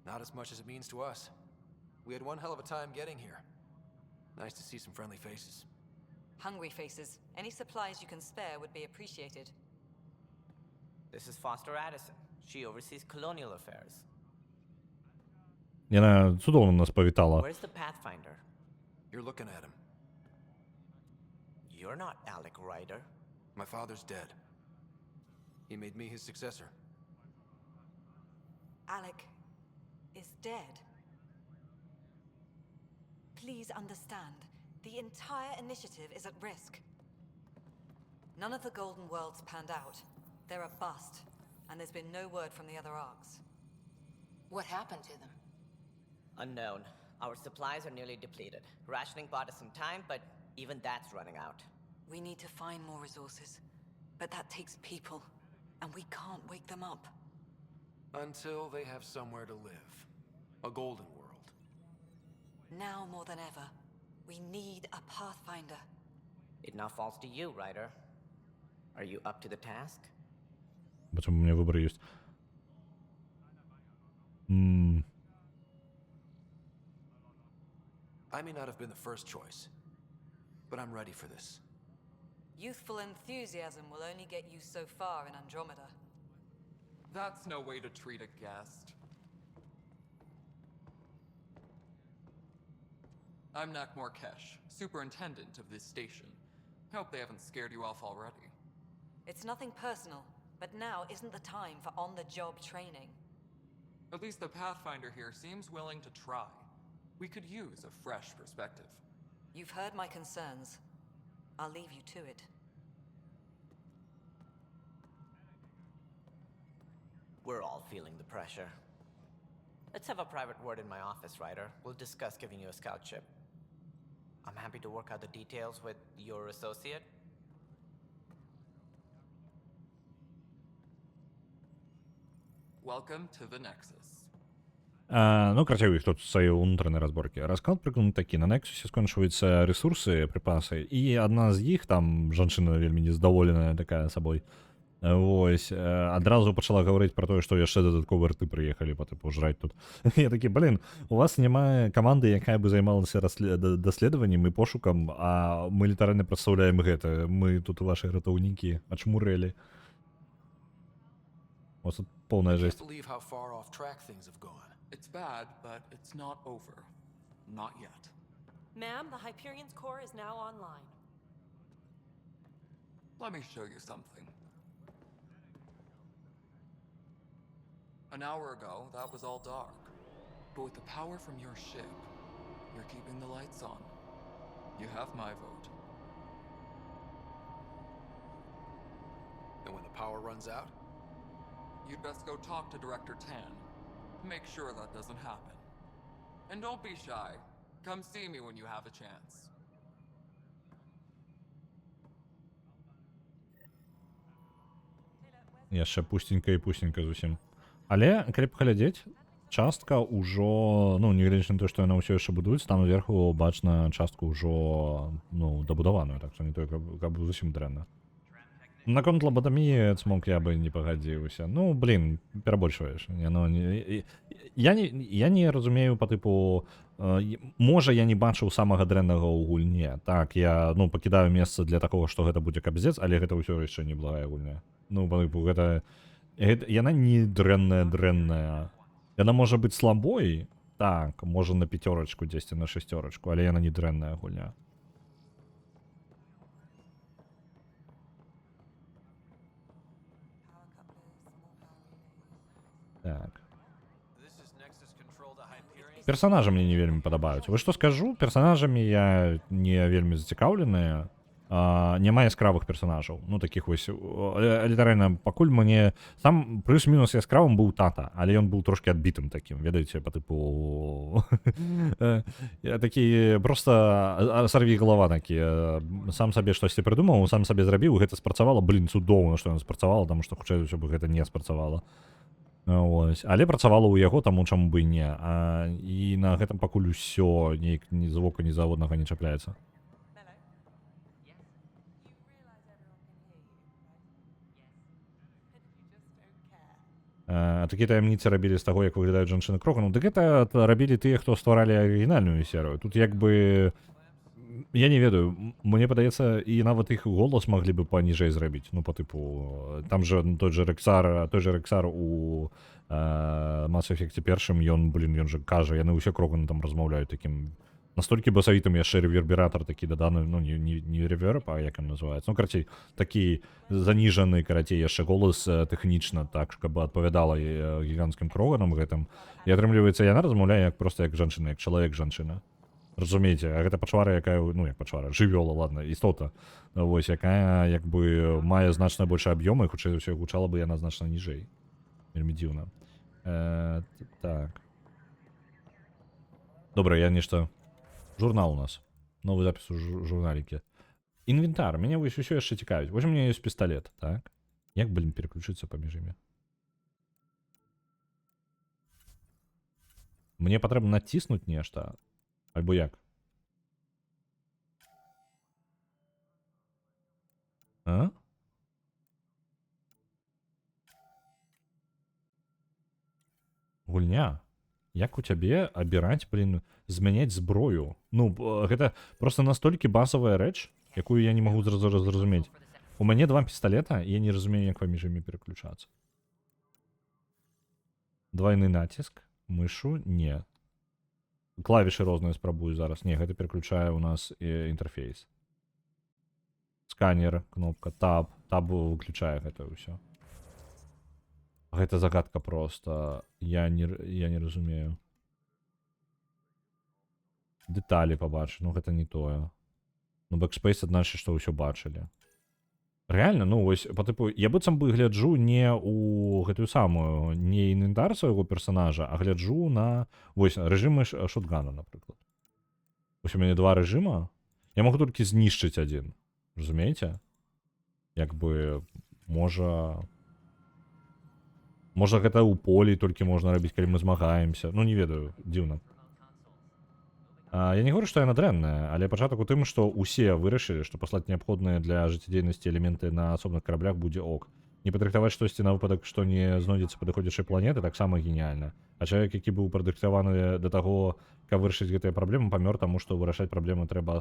Not as much as it means to us. We had one hell of a time getting here. Nice to see some friendly faces. Hungry faces. Any supplies you can spare would be appreciated. This is Foster Addison. She oversees colonial affairs. Яна цудоўна нас павітала. Where's the Pathfinder? You're looking at him. You're not Alec Ryder. My father's dead. He made me his successor. Alec is dead. Please understand, The entire initiative is at risk. None of the Golden Worlds panned out. They're a bust, and there's been no word from the other arcs. What happened to them? Unknown. Our supplies are nearly depleted. Rationing bought us some time, but even that's running out. We need to find more resources, but that takes people, and we can't wake them up. Until they have somewhere to live. A golden world. Now more than ever, we need a Pathfinder. It now falls to you, Ryder. Are you up to the task? Почему у меня выбор есть? I may not have been the first choice, but I'm ready for this. Youthful enthusiasm will only get you so far in Andromeda. That's no way to treat a guest. I'm Nakmor Kesh, superintendent of this station. Hope they haven't scared you off already. It's nothing personal, but now isn't the time for on-the-job training. At least the Pathfinder here seems willing to try. We could use a fresh perspective. You've heard my concerns. I'll leave you to it. We're all feeling the pressure. Let's have a private word in my office, Ryder. We'll discuss giving you a scout ship. I'm happy to work out the details with your associate. Welcome to the Nexus. Ну, карацей, у іх тут свае ўнутраныя разборкі. Расклад прыкладна такі. На Нексусе скончваюцца рэсурсы, прыпасы, і адна з іх, там жанчына вельмі нездаволеная такая сабой, вось, адразу пачала гаварыць пра тое, што яшчэ дадатковыя рты прыехалі па тыпу жраць тут. Я такі, блін, у вас няма каманды, якая бы займалася даследаваннем і пошукам, а мы літаральна прадстаўляем гэта. Мы тут вашы ратаўнікі ачмурэлі. У вас тут полная жесть. It's bad, but it's not over. Not yet. Ma'am, the Hyperion's core is now online. Let me show you something. An hour ago, that was all dark. But with the power from your ship, you're keeping the lights on. You have my vote. And when the power runs out? You'd best go talk to Director Tan. Make sure that doesn't happen. And don't be shy. Come see me when you have a chance. Яшчэ пусценька і пусценька зусім. Але, калі паглядзець, частка ўжо, ну, нягледзячы на тое, што яна ўсё яшчэ будуецца, там зверху бачна частку ўжо, ну, дабудаваную, так што не тое, каб зусім дрэнна. Наконт лабатаміі, цмок, я бы не пагадзіўся. Ну, блин, перабольшваеш. Я не разумею па тыпу... Можа, я не бачыў самага дрэннага ў гульне. Так, я, ну, пакідаю месца для такога, што гэта будзе кабзец, але гэта ўсё яшчэ не благая гульня. Ну, па тыпу, гэта... Яна не дрэнная. Яна можа быць слабой, так, можа на 5, дзесьці на 6, але яна не дрэнная гульня. Так. Персонажы мне не вельмі падабаюцца. Вы што скажу? Персонажамі я не вельмі зацікаўленыя. Няма яскравых персонажаў. Ну, такіх вось... Літаральна, пакуль мне... Сам плюс-мінус яскравым быў тата, але ён быў трошки адбітым такім, ведаеце, па тыпу... Такі проста сарві галава такі. Сам сабе штосьці прыдумаў, сам сабе зрабіў, гэта спрацавала. Блін, цудоўна, што ён спрацавала, таму што, хутчэй за ўсё, бы гэта не спрацавала. Ось. Але працавала ў яго, таму чаму бы і не. І на гэтым пакуль усё ні з вока, ні заводнага не чапляецца. Такія таямніцы рабілі з таго, як выглядаюць жанчыны Крока. Ну, дык гэта рабілі тыя, хто стваралі арыгінальную серыю. Тут як бы... Я не ведаю, мне падаецца, і нават іх голас маглі бы паніжэй зрабіць. Ну, па тыпу... Там жа той же Рексар у Mass Effect 1, ён, блин, ён жа кажа, яны ўсе Кроганы там размаўляюць такім... Настолькі басавітым яшчэ рэвербератар такі даданы, ну, не рэверб, а як ён называецца. Ну, карацей, такі заніжаны, карацей, яшчэ голас тэхнічна, так, каб адпавядала гіганцкім Кроганам гэтым. І атрымліваецца, яна размаўляе як проста як жанчына, як чалавек-жанчына. Разумееце, а гэта пачвара, якая, ну як пачвара, жывёла, ладно, істота, вось, якая як бы мае значна больш аб'ёмы, хутчэй за ўсё гучала бы яна значна ніжэй. Вельмі дзіўна. Так. Добра, я нешта... Журнал у нас. Новы запіс у журналіке. Інвентар. Мяне вось усё яшчэ цікавіць. Вось у меня ёсць пісталет, так? Як, блин, переключыцца паміж імі? Мне патрэбна націснуць нешта. Альбо як? А? Гульня. Як у цябе абіраць, блин, змяняць зброю? Ну, гэта просто настолькі базовая рэч, якую я не магу зразумець. У мяне 2 пісталета, і я не разумею, як паміж імі переключацца. Двойны націск, мышу, не. Клавішы розныя спрабую зараз. Не, гэта переключае у нас інтэрфейс. Сканер, кнопка, таб. Таб выключае гэта ўсё. Гэта загадка просто. Я не разумею. Дэталі пабачу, ну гэта не тое. Ну, Backspace адначыць, што ўсё бачылі. Реально, ну вось, по типу, я быццам бы гляджу не у гэтую самую, не інвентар свайго персонажа, а гляджу на, вось, рэжымы шотгана, напрыклад. Вось у мяне 2 рэжыма, я магу толькі знішчыць адзін. Разумееце? Як бы, можа гэта ў полі толькі можна рабіць, калі мы змагаемся. Ну, не ведаю, дзіўна. Я не говорю, што яна дрэнная, але пачатак у тым, што ўсе вырашылі, што паслаць неабходныя для жыццядзейнасці элементы на асобных караблях будзе ок. Не падрыхтаваць штосьці на выпадак, што не знойдзецца падыходзячай планеты, таксама геніяльна. А чалавек, які быў падрыхтаваны да таго, каб вырашыць гэтыя праблемы, памёр таму, што вырашаць праблемы трэба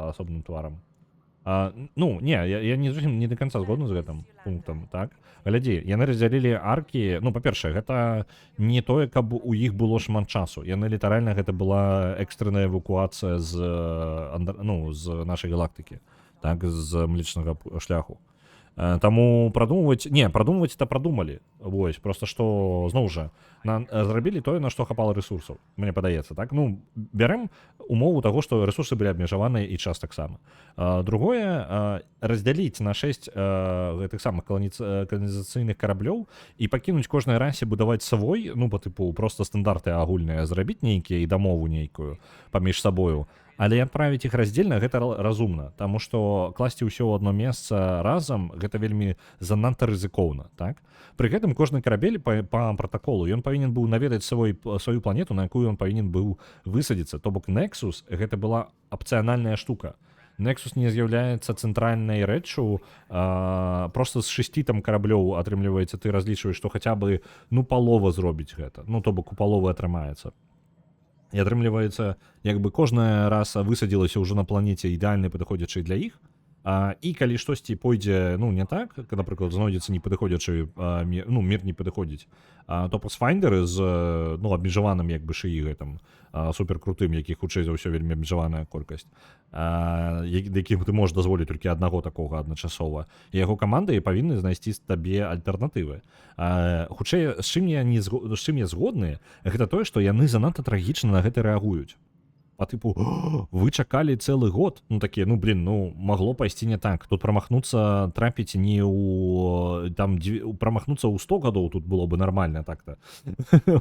асобным тварам. Ну, не, я не зусім не до конца згодны з гэтым пунктам, так? Глядзі, яны раздзялілі аркі, ну, па-першае, гэта не тое, каб у іх было шмат часу. Яны літаральна, гэта была экстранная эвакуацыя з нашай галактыкі, так, з Млечнага шляху. Таму прадумваць это прадумалі. Вось, просто што, зноў жа, зрабілі тое, на што хапала рэсурсаў, мне падаецца, так? Ну, бярэм умову таго, што рэсурсы былі абмежаваныя і час таксама. Другое, раздзяліць на 6 гэтых самых каланізацыйных караблёў і пакінуць кожнай расе будаваць свой, ну, па тыпу, проста стандарты агульныя, зрабіць нейкія і дамову нейкую паміж сабою. Але адправіць іх раздзельна гэта разумна, таму што класці ўсё ў адно месца разам гэта вельмі занадта рызыкоўна, так? Пры гэтым кожны карабель па пратаколу ён павінен быў наведаць сваю планету, на якую ён павінен быў высадзіцца. То бок Nexus гэта была апцыянальная штука. Nexus не з'яўляецца цэнтральнай рэччу, просто з 6 там караблёў атрымліваецца, ты разлічваеш, што хаця бы, ну, палова зробіць гэта. Ну, то бок у паловы атрымаецца. І атрымліваецца, як бы кожная раса высадзілася ўжо на планеце ідэальна падыходзячай для іх, і калі штосьці пойдзе, ну, не так, напрыклад, знойдзецца не падыходзячы, ну, мір не падыходзіць, то пасфайндеры з, ну, абмежаваным, як бы, шыі гэтым суперкрутым, якіх хутчэй за ўсё вельмі абмежаваная колькасць, якіх ты можаш дазволіць толькі аднаго такога адначасова, і яго каманды павінны знайсці табе альтэрнатывы. Хутчэй, з чым я згодны, гэта тое, што яны занадта трагічна на гэта рэагуюць. По типу, вы чакалі цэлы год, ну такія, ну блин, ну магло пайсці не так. Тут прамахнуцца, трапіць не ў там прамахнуцца ў 100 гадоў тут было бы нармальна так-то.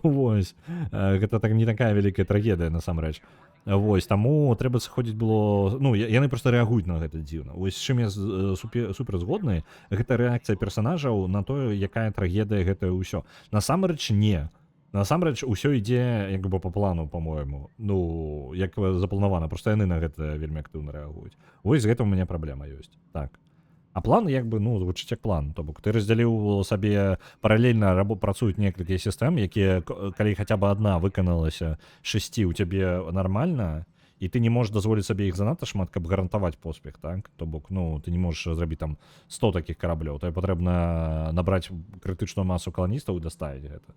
Вось. Гэта так не такая вялікая трагедыя насамрэч. Вось, таму трэба сыходзіць было, ну яны проста рэагуюць на гэта дзіўна. Вось з чым я супер згодны, гэта рэакцыя персанажаў на тое, якая трагедыя гэта ўсё. Насамрэч не. Насамрэч, усё ідзе як бы па плану, па-мойму. Ну, як запланавана, проста яны на гэта вельмі актыўна рэагуюць. Вось з гэтым у мяне праблема ёсць. Так. А план як бы, ну, гучыць як план. То бок ты раздзяліў сабе паралельна працуюць некалькі сістэм, якія, калі хаця бы адна выканалася 6 у цябе нармальна, і ты не можаш дазволіць сабе іх занадта шмат, каб гарантаваць поспех, так? То бок, ну, ты не можаш зрабіць там 100 такіх караблёў. Табе патрэбна набраць крытычную масу каланістаў і даставіць гэта.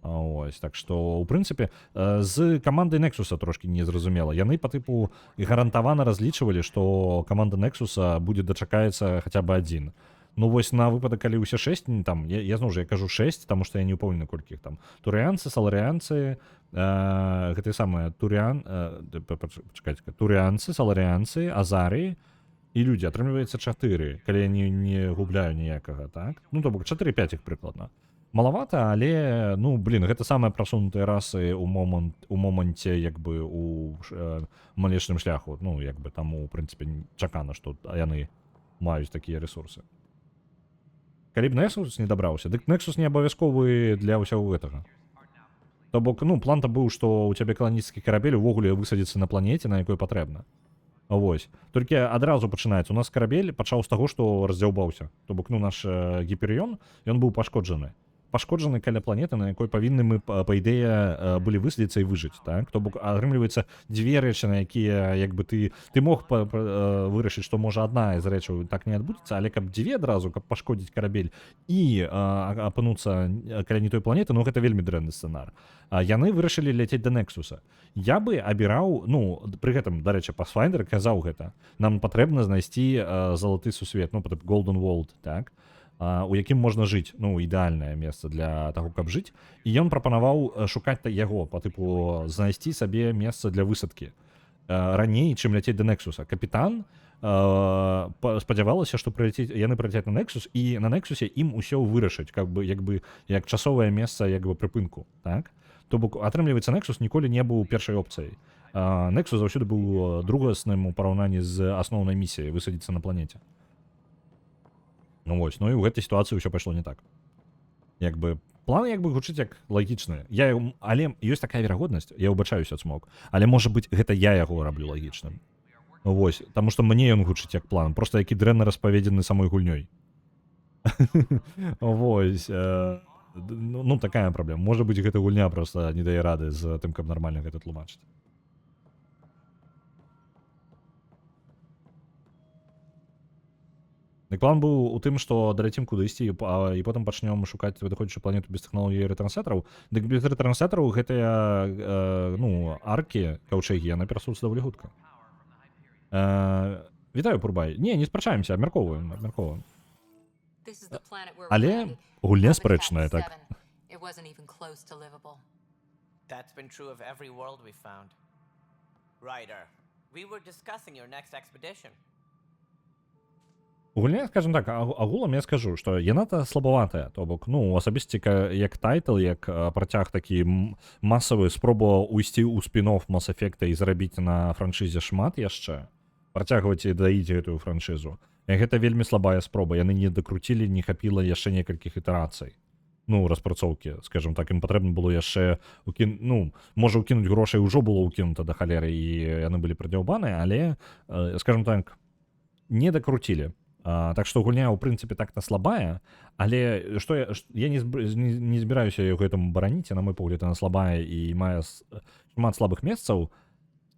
Ось, так што, у прынцыпе, з камандай Nexusa трошкі незразумела. Яны па тыпу гарантавана разлічвалі, што каманда Nexusa будзе дачакаецца хаця бы адзін. Ну вось на выпадак, калі ўсе 6, там, я зноў жа, я кажу 6, таму што я не ўпэўнены, колькі іх там. Турыянцы, саларыянцы, гэтыя самыя турыянцы, саларыянцы, азарыі і людзі. Атрымліваецца 4, калі я не губляю ніякага, так? Ну, то бок 4-5 іх прыкладна. Малавата, але, ну, блін, гэта самыя прасунутыя расы у моманце, як бы, у малечным шляху. Ну, як бы, таму, у прынцыпе, чакана, што яны маюць такія рэсурсы. Калі б Nexus не дабраўся, дык Nexus не абавязковы для ўсяго гэтага. То бок, ну, план-то быў, што ў цябе каланісцкі карабель увогуле высадзіцца на планеце, на якой патрэбна. Вось. Толькі адразу пачынаецца. У нас карабель пачаў з таго, што раздзяўбаўся. То бок, ну, наш Гіперіён, ён быў пашкоджаны. Пашкоджаны каля планеты, на якой павінны мы, па ідэе, былі высадзіцца і выжыць, так? То бок, атрымліваецца дзве рэчы, на якія, як бы, ты мог вырашыць, што, можа, адна з рэчаў так не адбудзецца, але каб дзве адразу, каб пашкодзіць карабель і апынуцца каля не той планеты, ну, гэта вельмі дрэнны сцэнар. Яны вырашылі ляцець да Nexusa. Я бы абіраў, ну, пры гэтым, дарэчы, Pathfinder казаў гэта. Нам патрэбна знайсці залаты сусвет, ну, Golden World, так? У якім можна жыць, ну, ідэальнае месца для таго, каб жыць. І ён прапанаваў шукаць яго, па тыпу знайсці сабе месца для высадкі. Раней, чым ляцець да Nexusa. Капітан спадзявалася, што яны прыляцяць на Nexus, і на Nexuсе ім усё вырашаць, як часовае месца, як бы, прыпынку, так? То бок, атрымліваецца, Nexus ніколі не быў першай опцыяй. Nexus заўсёды быў другасным у параўнанні з асноўнай місіяй высадзіцца на планеце. Ну вось, ну і ў гэтай сітуацыі ўсё пайшло не так. Як бы, план, як бы, гучыць як лагічны. Але ёсць такая верагоднасць, я ўбачаюся ад смок, але, можа быць, гэта я яго раблю лагічным. Вось, таму што мне ён гучыць як план, проста які дрэнна распаведзены самой гульнёй. Вось, ну, такая праблема. Можа быць, гэта гульня проста не дае рады з тым, каб нармальна гэта тлумачыць. Дык план быў у тым, што даляцім кудысьці і потым пачнём шукаць выходзячую планету без тэхналогіі рэтрансатараў. Дык без рэтрансатараў гэтыя, ну, аркі, каўчэгі, яны перасуцца даволі хутка. Вітаю, Пурбай. Не спрачаемся, абмяркоўваем. Але гульня спрэчная, так. That's been true of every world we found. Ryder, we were discussing your next expedition. Гульня, скажем так, агулам я скажу, што яна-то слабаватая, то бок, ну, асабісці як тайтл, як працяг такі масавы, спроба уйсці ў спін-офф Mass Effect і зарабіць на франшызе шмат яшчэ, працягваць і даіць гэтую франшызу. Гэта вельмі слабая спроба, яны не дакруцілі, не хапіла яшчэ некалькіх ітэрацый. Ну, распрацоўкі, скажем так, ім патрэбна было яшчэ, ну, можа, укінуць грошай ўжо было ўкінута да халеры, і яны былі прадзяўбаныя, але, скажем так, не дакруцілі. Так што гульня, ў прынцыпе, так-то слабая, але што я не збіраюся яго гэтаму бараніць, на мой погляд, яна слабая і мае шмат слабых месцаў,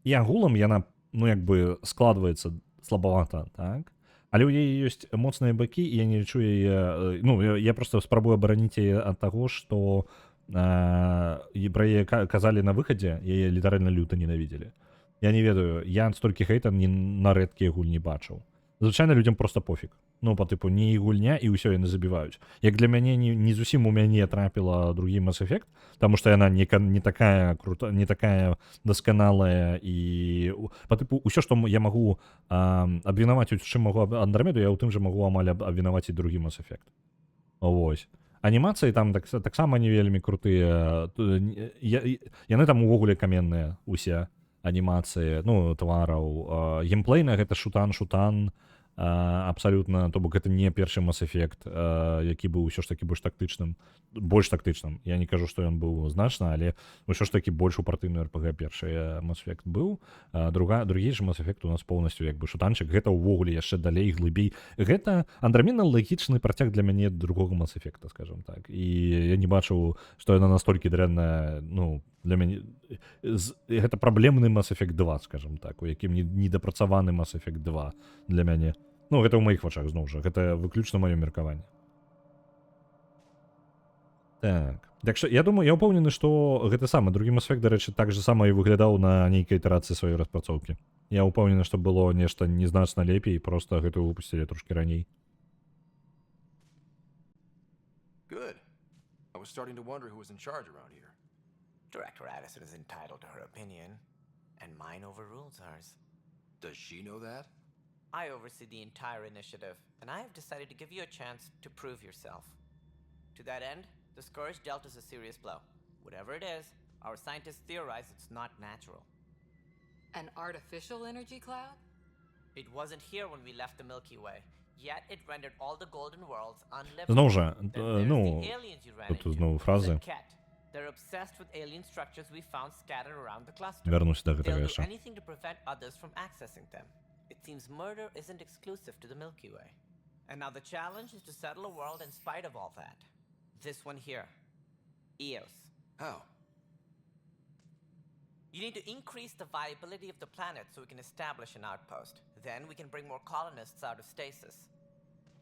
і агулам яна, ну, як бы, складваецца слабавата, так? Але ў яе ёсць моцныя бакі, і я не лічу яе, ну, я проста спрабую абараніць яе ад таго, што пра яе казалі на выхадзе, яе літаральна люта ненавідзелі. Я не ведаю, я столькі хейта на рэдкія гульні бачыў. Звычайна людям просто пофіг. Ну, па тыпу, не гульня, і ўсё яны забіваюць. Як для мяне не зусім у мяне трапіла другі Mass Effect, таму што яна не такая крута, не такая дасканалая, і па тыпу, ўсё, што я магу абвінаваціць, у чым магу Андрамеду, я ў тым жа магу амаль абвінаваціць другі Mass Effect. Вось. Анімацыі там таксама не вельмі крутыя. Яны там увогуле каменныя усе анімацыі, ну, твараў. Геймплейна гэта шутан, абсалютна, то бок гэта не першы Mass Effect, які быў усё ж такі больш тактычным. Я не кажу, што ён быў значна, але ўсё ж такі больш у партыйную RPG першы Mass Effect быў. Другі ж Mass Effect у нас поўнасцю як бы шутанчык, гэта ўвогуле яшчэ далей, глыбей. Гэта Андрамена лагічны працяг для мяне другога Mass Effect, скажем так. І я не бачыў, што яна настолькі дрэнная, ну, для мяне. Гэта праблемны Mass Effect 2, скажем так, у якім недапрацаваны Mass Effect 2 для мяне. Ну, гэта ў маіх вачах, зноў жа, гэта выключна маё меркаванне. Так што, я думаю, я ўпэўнены, што гэта самы другі Mass Effect, дарэчы, так же сама і выглядаў на нейкай ітэрацыі сваёй распрацоўкі. Я ўпэўнены, што было нешта незначна лепей, проста гэтую выпусцілі трошкі раней. was starting to wonder who was in charge around here. Director Addison is entitled to her opinion, and mine overrules hers. Does she know that? I oversee the entire initiative, and I have decided to give you a chance to prove yourself. To that end, the Scourge dealt us a serious blow. Whatever it is, our scientists theorize it's not natural. An artificial energy cloud? It wasn't here when we left the Milky Way, yet it rendered all the Golden Worlds unlivable. Знову ж, Then there's ну, the aliens you ran тут into, знову фрази. Zeket. They're obsessed with alien structures we found scattered around the cluster. Вернусь до They'll гэтага do яшчэ. anything to prevent others from accessing them. It seems murder isn't exclusive to the Milky Way. And now the challenge is to settle a world in spite of all that. This one here. Eos. How? You need to increase the viability of the planet so we can establish an outpost. Then we can bring more colonists out of stasis.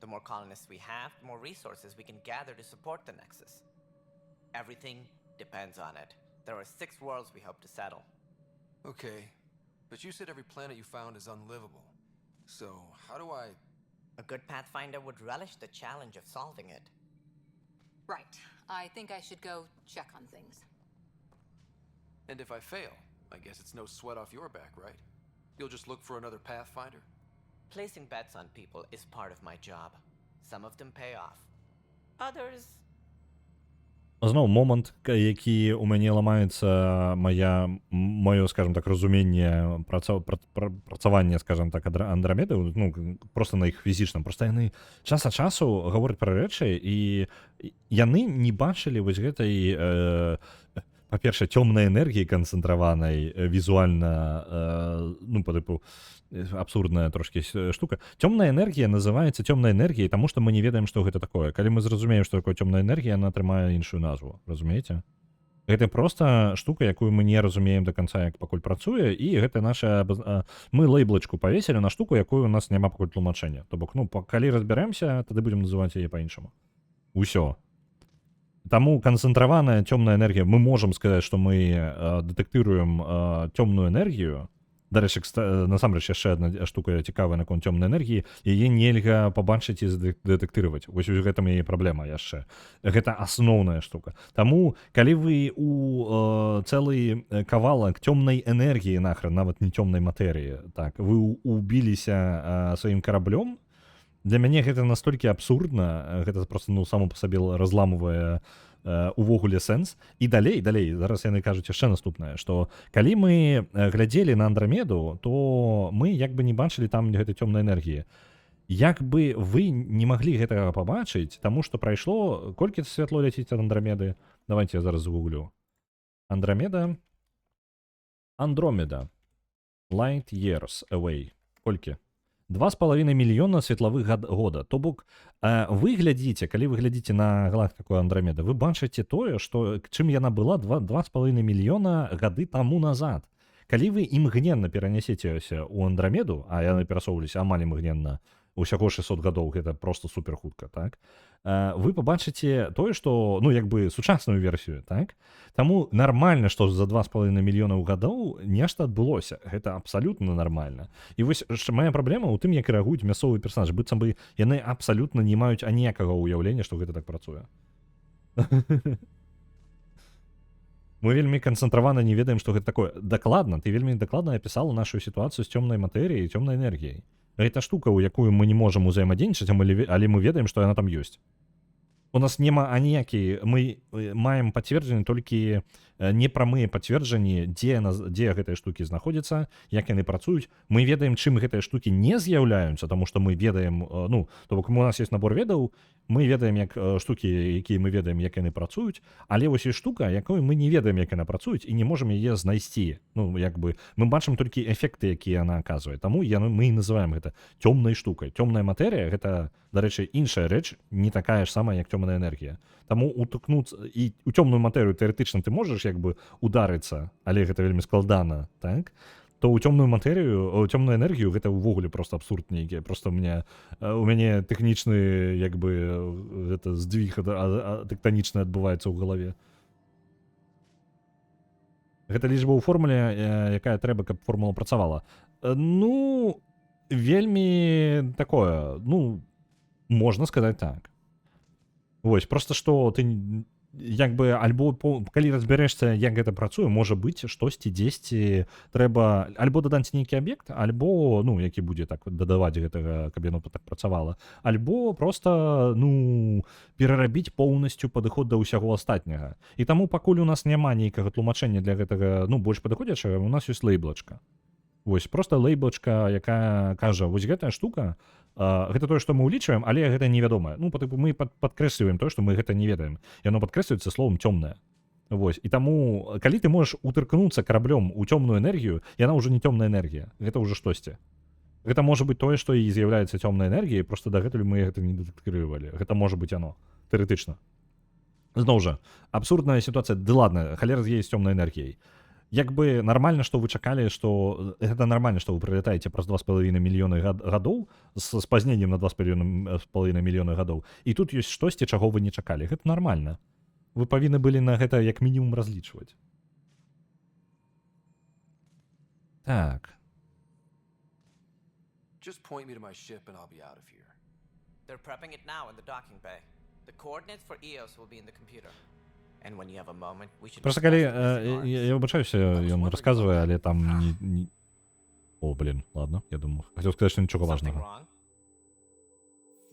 The more colonists we have, the more resources we can gather to support the Nexus. Everything depends on it. There are 6 worlds we hope to settle. Okay, but you said every planet you found is unlivable. So, how do I... A good Pathfinder would relish the challenge of solving it. Right. I think I should go check on things. And if I fail, I guess it's no sweat off your back, right? You'll just look for another Pathfinder? Placing bets on people is part of my job. Some of them pay off. Others... Знову момент, який у мяне ламаецца маё, скажем так, разуменне працавання, скажем так, Андрамеды, ну, просто на іх фізічным. Просто яны час ад часу гавораць пра рэчы, і яны не бачылі вось гэтай, па-першае, цёмнай энергіі канцэнтраванай візуальна, ну, па тыпу, абсурдная трошки штука. Цёмная энергія называецца цёмнай энергіяй, таму што мы не ведаем, што гэта такое. Калі мы зразумеем, што такое цёмная энергія, яна атрымае іншую назву. Разумееце? Гэта проста штука, якую мы не разумеем до конца, як пакуль працуе, і гэта наша... Мы лейблачку павесілі на штуку, якую у нас няма пакуль тлумачэння. То бок, ну, калі разбярэмся, тады будзем называць яе па-іншаму. Усё. Таму канцэнтраваная цёмная энергія, мы можам сказаць, што мы дэтэктыруем цёмную энергію. Дарэчы, насамрэч яшчэ адна штука цікавая наконт цёмнай энергіі, яе нельга пабачыць і дэтэктыраваць. Вось у гэтым яе праблема яшчэ. Гэта асноўная штука. Таму, калі вы у цэлы кавалак цёмнай энергіі нахрен, нават не цёмнай матэрыі, так, вы убіліся сваім караблём, для мяне гэта настолькі абсурдна, гэта проста, ну, само па сабе разламвае увогуле сэнс. І далей, зараз яны кажуць яшчэ наступнае, што калі мы глядзелі на Андрамеду, то мы як бы не бачылі там гэтай цёмнай энергіі. Як бы вы не маглі гэтага пабачыць, таму што прайшло... Колькі святло ляціць ад Андрамеды? Давайте я зараз загуглю. Андромеда. Light years away. Колькі? 2,5 мільёна светлавых года. То бок, вы глядзіце, калі вы глядзіце на галактыку Андрамеда, вы бачыце тое, што чым яна была 2,5 мільёна гады таму назад. Калі вы імгненна перанясецеся ў Андрамеду, а яны перасоўваліся амаль імгненна, усяго 600 гадоў, гэта просто супер хутка, так? Вы пабачыце тое, што, ну, як бы сучасную версію, так? Таму нармальна, што за 2,5 мільёнаў гадоў нешта адбылося. Гэта абсалютна нармальна. І вось мая праблема ў тым, як рэагуюць мясцовыя персанажы. Быццам бы яны абсалютна не маюць аніякага ўяўлення, што гэта так працуе. Мы вельмі канцэнтравана не ведаем, што гэта такое. Дакладна, ты вельмі дакладна апісала нашу сітуацыю з цёмнай матэрыяй і цёмнай энергіяй. Гэта штука, у якую мы не можам узаемадзейнічаць, але мы ведаем, што яна там ёсць. У нас няма аніякі, мы маем пацверджанні толькі непрамыя пацверджанні, дзе гэтыя штукі знаходзяцца, як яны працуюць. Мы ведаем, чым гэтыя штукі не з'яўляюцца, таму што мы ведаем, ну, то бок у нас ёсць набор ведаў, мы ведаем, як штукі, якія мы ведаем, як яны працуюць, але вось і штука, якой мы не ведаем, як яна працуюць, і не можам яе знайсці. Ну, як бы, мы бачым толькі эфекты, якія яна аказвае. Таму мы і называем гэта цёмнай штукай. Цёмная матэрыя, гэта, дарэчы, іншая рэч, не такая ж самая, як цёмная энергія. Таму утыкнуць і у цёмную матэрыю тэарэтычна ты можаш як бы ударыцца, але гэта вельмі складана, так? То ў цёмную матэрыю, у цёмную энергію гэта ўвогуле просто абсурд нейкі. Просто у мяне тэхнічны як бы гэта здвиг тэктанічны адбываецца ў галаве. Гэта лічба ў формуле, якая трэба, каб формула працавала. Ну, вельмі такое, ну, можна сказаць так. Вось, просто што ты як бы альбо калі разбярэшся, як гэта працуе, можа быць штосьці дзесьці трэба альбо дадаць нейкі аб'ект, альбо ну які будзе так дадаваць гэтага, каб яно так працавала, альбо просто ну перарабіць поўнасцю падыход да ўсяго астатняга. І таму пакуль у нас няма нейкага тлумачэння для гэтага ну больш падыходзячага, у нас ёсць лейблачка. Вось просто лейблачка, якая кажа вось гэтая штука, гэта тое, што мы ўлічваем, але гэта невядомае. Ну, мы падкрэсліваем тое, што мы гэта не ведаем. Яно падкрэсліваецца словам цёмнае. Вось. І таму, калі ты можаш утыркнуцца караблём у цёмную энергію, яна ўжо не цёмная энергія. Гэта ўжо штосьці. Гэта можа быць тое, што і з'яўляецца цёмнай энергіяй, просто дагэтуль мы гэта не дэтэктывалі. Гэта можа быць яно, тэарэтычна. Зноў жа, абсурдная сітуацыя, ды ладна, халера з цёмнай энергіяй. Як бы нармальна, што вы чакалі, што гэта нармальна, што вы прылятаеце праз 2,5 мільёны гадоў з спазненнем на 2,5 мільёны гадоў. І тут ёсць штосьці, чаго вы не чакалі. Гэта нармальна. Вы павінны былі на гэта як мінімум разлічваць. Так. Just point me to my ship and I'll be out of here. They're prepping it now in the docking bay. The coordinates for EOS will be in the computer. And when you have a moment, we should. Просто калі я выбачаюся, ён расказвае, але там не... О, блин, ладно, я думаю. Хотел сказать, что ничего важного.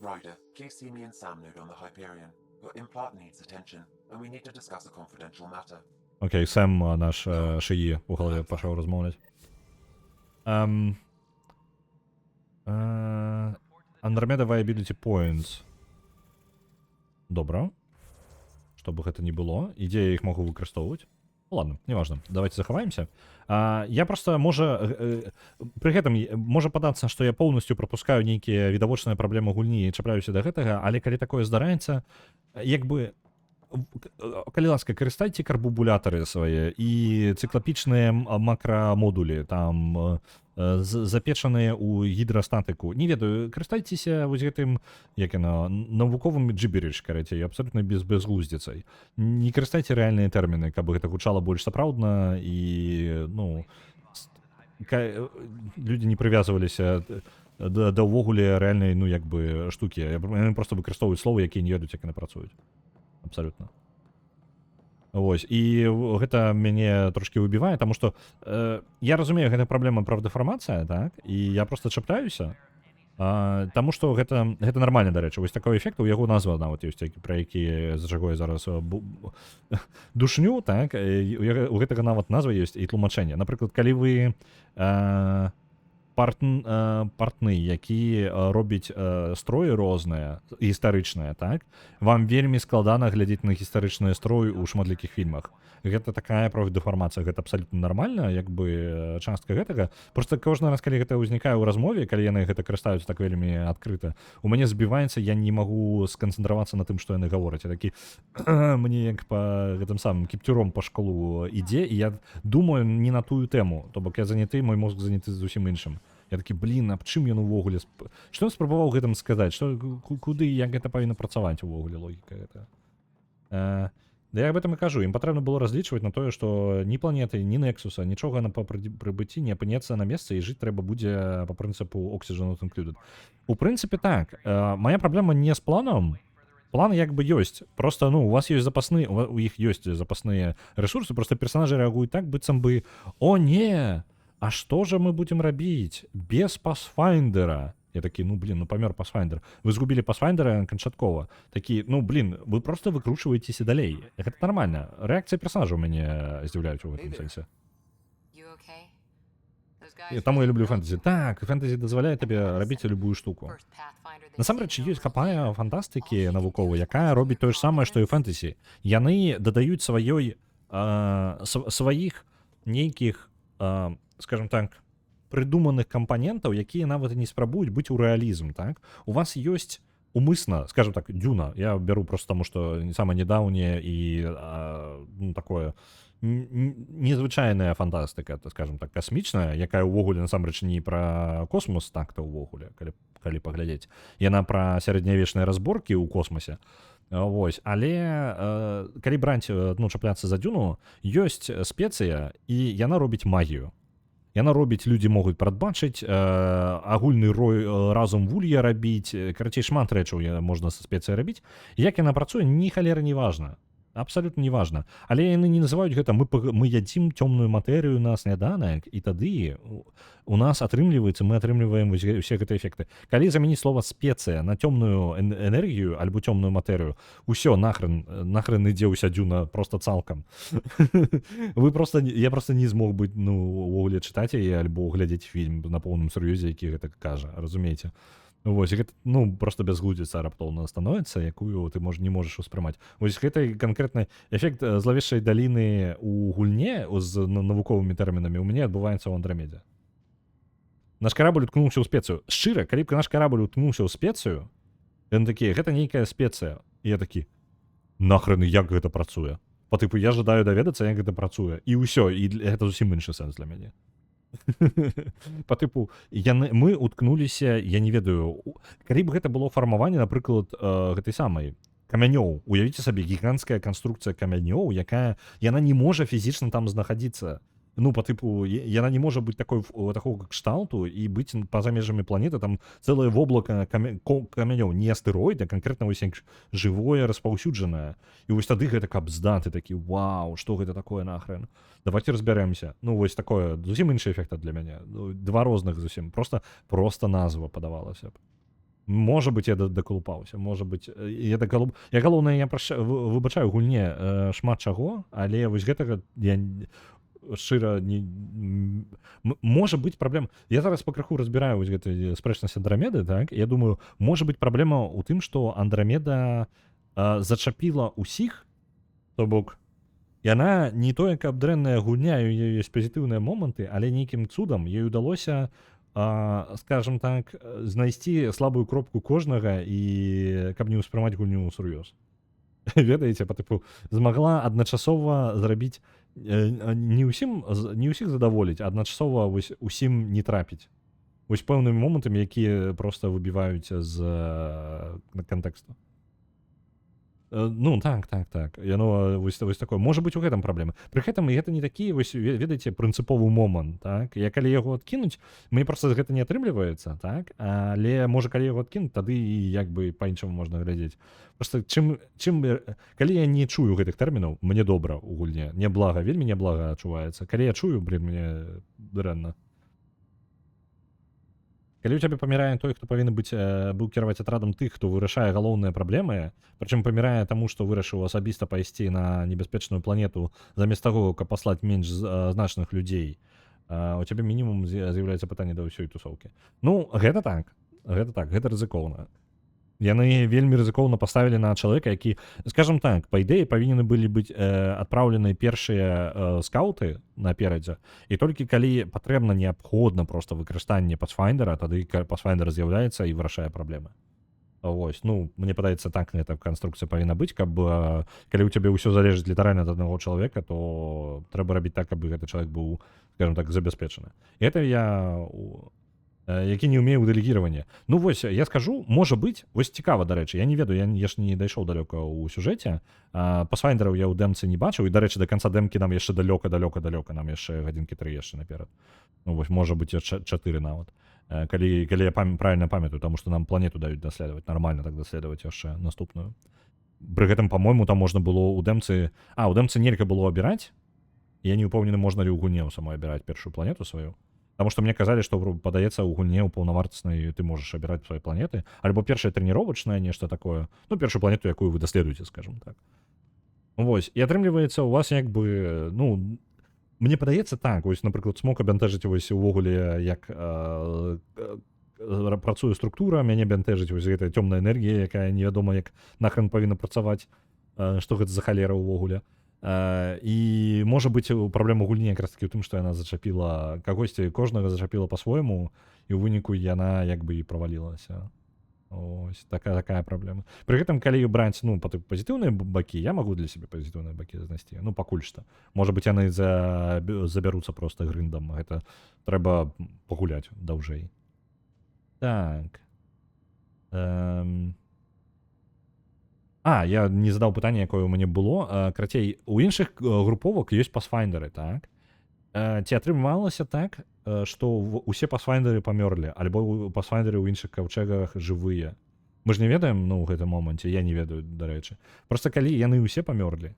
Ryder, please see me and Sam node on the Hyperion. Your implant needs attention, and we need to discuss a confidential matter. Окей, Сэм наш шиї у голові пішов розмовляти. Andromeda Viability Points. Добре. Что бы это ни было, идея их могу выкарыстоўваць. Ладно, неважно, давайте захаваемся. Я просто, при гэтым можа падацца, што я поўнасцю прапускаю нейкія відавочныя праблемы гульні і чапляюся да гэтага, але калі такое здараецца, як бы, калі ласка, карыстайце карбубулятары свае і цыклапічныя макрамодулі, там, запечаныя ў гідрастатыку. Не ведаю, карыстайцеся вось гэтым, як яно, навуковым джиберыч, карацей, абсолютна безглуздзіцай. Не карыстайце рэальныя тэрміны, каб гэта гучала больш сапраўдна і, ну, людзі не прывязваліся да ўвогуле рэальнай, ну, як бы, штукі. Яны проста выкарыстоўваюць словы, якія не ведаюць, як яны працуюць. Абсолютно. Вось, і гэта мяне трошки выбівае, таму што я разумею, гэта праблема прафдэфармацыя, так, і я просто чапляюся, таму што гэта нармальна, дарэчы, вось такой эфект, у яго назва нават ёсць, пра які, за чаго я зараз душню, так, у гэтага нават назва ёсць і тлумачэнне. Напрыклад, калі вы партны, які робіць строі розныя, гістарычныя, так? Вам вельмі складана глядзець на гістарычныя строі ў шматлікіх фільмах. Гэта такая прафдэфармацыя, гэта абсалютна нармальна, як бы частка гэтага. Просто кожны раз, калі гэта ўзнікае ў размове, калі яны гэта карыстаюцца так вельмі адкрыта, у мяне збіваецца, я не магу сканцэнтравацца на тым, што яны гавораць. Я такі, мне як па гэтым самым кіптюром па школу ідзе, і я думаю не на тую тэму. То бок я заняты, мой мозг заняты зусім іншым. Я такі, блін, аб чым ён увогуле... Што ён спрабаваў гэтым сказаць? Куды, як гэта павінна працаваць увогуле, логіка гэта? Да я об этом і кажу. Ім патрэбна было разлічваць на тое, што ні планеты, ні Нексуса, нічога на прыбыцці не апынецца на месцы, і жыць трэба будзе па прынцыпу Oxygen Not Included. У прынцыпе так. Мая праблема не з планам. План як бы ёсць. Просто, ну, у вас ёсць запасныя, у іх ёсць запасныя рэсурсы, просто персонажы рэагуюць так, быццам бы, о, не! А што же мы будзем рабіць без Pathfinder'a? Я такі, ну, блин, ну, памёр Pathfinder. Вы згубілі Pathfinder'a канчаткова. Такі, ну, блин, вы просто выкручваецеся далей. Гэта нармальна. Рэакцыі персонажаў мяне здзіўляюць у гэтым сэнсе. Таму я люблю фэнтэзі. Так, фэнтэзі дазваляе табе рабіць любую штуку. Насамрэч, ёсць хапае фантастыкі навуковай, якая робіць тое ж самае, што і фэнтэзі. Яны дадаюць сваіх нейкіх, скажем так, прыдуманых кампанентаў, якія нават і не спрабуюць быць у рэалізм, так? У вас ёсць умысна, скажем так, Дюна. Я беру просто таму, што самае нядаўняе і ну, такое незвычайная фантастыка, скажем так, касмічная, якая ўвогуле насамрэч не пра космос так-то ўвогуле, калі паглядзець. Яна пра сярэднявечныя разборкі ў космосе. Вось, але калі браць, ну, чапляцца за Дюну, ёсць спецыя, і яна робіць магію. Яна робіць, людзі могуць прадбачыць, агульны рой разум вулья рабіць, карацей, шмат рэчаў можна са спецыяй рабіць. Як яна працуе, ні халера не важна. абсалютна не важна. Але яны не называюць гэта мы ядзім цёмную матэрыю на сняданак, і тады у нас атрымліваецца, мы атрымліваем усе гэтыя эфекты. Калі замяніць слова спецыя на цёмную энергію альбо цёмную матэрыю, усё нахрен ідзе ўся дзюна просто цалкам. Я просто не змог быць, ну, увогуле чытаць яе альбо глядзець фільм на поўным сур'ёзе, які гэта кажа, разумееце? Вось, гэта, ну, просто бязглудзіца раптоўна становіцца, якую ты не можаш успрымаць. Вось гэты канкрэтны эфект злавешчай даліны ў гульне з навуковымі тэрмінамі ў мяне адбываецца ў Андрамедзе. Наш карабль уткнуўся ў спецыю. Шчыра, калі б наш карабль уткнуўся ў спецыю, ён такі, гэта нейкая спецыя. І я такі, нахрен, як гэта працуе? Па тыпу, я жадаю даведацца, як гэта працуе. І ўсё, і гэта зусім іншы сэнс для мяне. Па тыпу, мы уткнуліся, я не ведаю, калі б гэта было фармаванне, напрыклад, гэтай самай камянёў. Уявіце сабе, гіганцкая канструкцыя камянёў, якая, яна не можа фізічна там знаходзіцца. Ну, по типу, яна не може бути такого кшталту і бути поза межами планети, там ціле воблако каменёў, не астэроід, а конкретно ось живое, распаўсюджанае. І ось тады гэта кабзда, ты такі, вау, што гэта такое нахрен? Давайте разберемся. Ну, ось такое, зусім іншы эфект для мяне. Два розных зусім, просто назва падавалася б. Можа быць, я дакалупаўся, можа быць, я галоўнае, я выбачаю гульне шмат чаго, але вось гэтага я шчыра не можа быць праблема. Я зараз пакрыху разбіраю вось гэты спрэчнасць Андрамеды, так? Я думаю, можа быць праблема ў тым, што Андрамеда зачапіла ўсіх, то бок яна не тое, каб дрэнная гульня, у яе ёсць пазітыўныя моманты, але нейкім цудам ёй удалося, скажем так, знайсці слабую кропку кожнага і каб не ўспрымаць гульню ўсур'ёз. Ведаеце, па тыпу, змагла адначасова зрабіць не ўсіх задаволіць, а адначасова усім не трапіць. Вось пэўнымі момантамі, якія проста выбіваюць з кантэксту. Ну, так. Яно вось такое. Можа быць у гэтым праблема. Пры гэтым гэта не такі, вось, ведаеце, прынцыповы момант, так? Я калі яго адкінуць, мне проста гэта не атрымліваецца, так? Але, можа, калі яго адкінуць, тады і як бы па-іншаму можна глядзець. Просто калі я не чую гэтых тэрмінаў, мне добра ў гульне. Няблага, вельмі няблага адчуваецца. Калі я чую, мне дрэнна. Калі ў цябе памірае той, хто павінен быў кіраваць атрадам тых, хто вырашае галоўныя праблемы, прычым памірае таму, што вырашыў асабіста пайсці на небяспечную планету замест таго, каб паслаць менш значных людзей, у цябе мінімум з'яўляецца пытанне да ўсёй тусоўкі. Ну, гэта так, гэта рызыкоўна. Яны вельмі рызыкоўна паставілі на чалавека, які, скажем так, па ідэі павінны былі быць адпраўлены першыя скауты наперадзе, і толькі калі патрэбна неабходна проста выкарыстанне Pathfindera, тады Pathfinder з'яўляецца і вырашае праблемы. Вось, ну, мне падаецца, так гэта канструкцыя павінна быць, каб калі ў цябе ўсё залежыць літаральна ад аднаго чалавека, то трэба рабіць так, каб гэты чалавек быў, скажем так, забяспечаны. І гэта які не ўмею ў дэлегіраванні. Ну вось, я скажу, можа быць, вось цікава, дарэчы, я не ведаю, я ж не дайшоў далёка ў сюжэце, Pathfinderаў я ў дэмцы не бачыў, і, дарэчы, да канца дэмкі нам яшчэ далёка, нам яшчэ гадзінкі 3 яшчэ наперад. Ну вось, можа быць, 4 нават. Калі я правильно памятаю, таму што нам планету даюць даследаваць, нармальна так даследаваць яшчэ наступную. Пры гэтым, па-мойму, там можна было ў дэмцы нельга было абіраць, я не ўпэўнены, можна ли ў гульне самой абіраць першую планету сваю. Таму што мне казалі, што падаецца ў гульне ў паўнавартаснай ты можаш абіраць свае планеты, альбо першая трэніровачная, нешта такое, ну, першую планету, якую вы даследуеце, скажем так. Вось, і атрымліваецца у вас як бы, ну, мне падаецца так, вось, напрыклад, смог абянтэжыць вось увогуле, як працуе структура, мяне бянтэжыць вось гэтая цёмная энергія, якая невядома, як нахрен павінна працаваць, што гэта за халера ўвогуле. І можа быць праблема гульні якраз такі ў тым, што яна зачапіла кагосьці, кожнага зачапіла па-свойму, і ў выніку яна як бы і правалілася. Ось такая праблема. Пры гэтым, калі браць, ну, пазітыўныя бакі, я магу для сябе пазітыўныя бакі знайсці. Ну, пакуль што. Можа быць, яны забяруцца проста грындам. Гэта трэба пагуляць даўжэй. Так. Я не задаў пытанне, якое ў мяне было. Крацей, у іншых груповак ёсць Pathfinderы, так? Ці атрымалася так, што усе Pathfinderы памёрлі, альбо Pathfinderы ў іншых каўчэгах жывыя? Мы ж не ведаем, ну, ў гэтым моманце, я не ведаю, дарэчы. Проста калі яны ўсе памёрлі,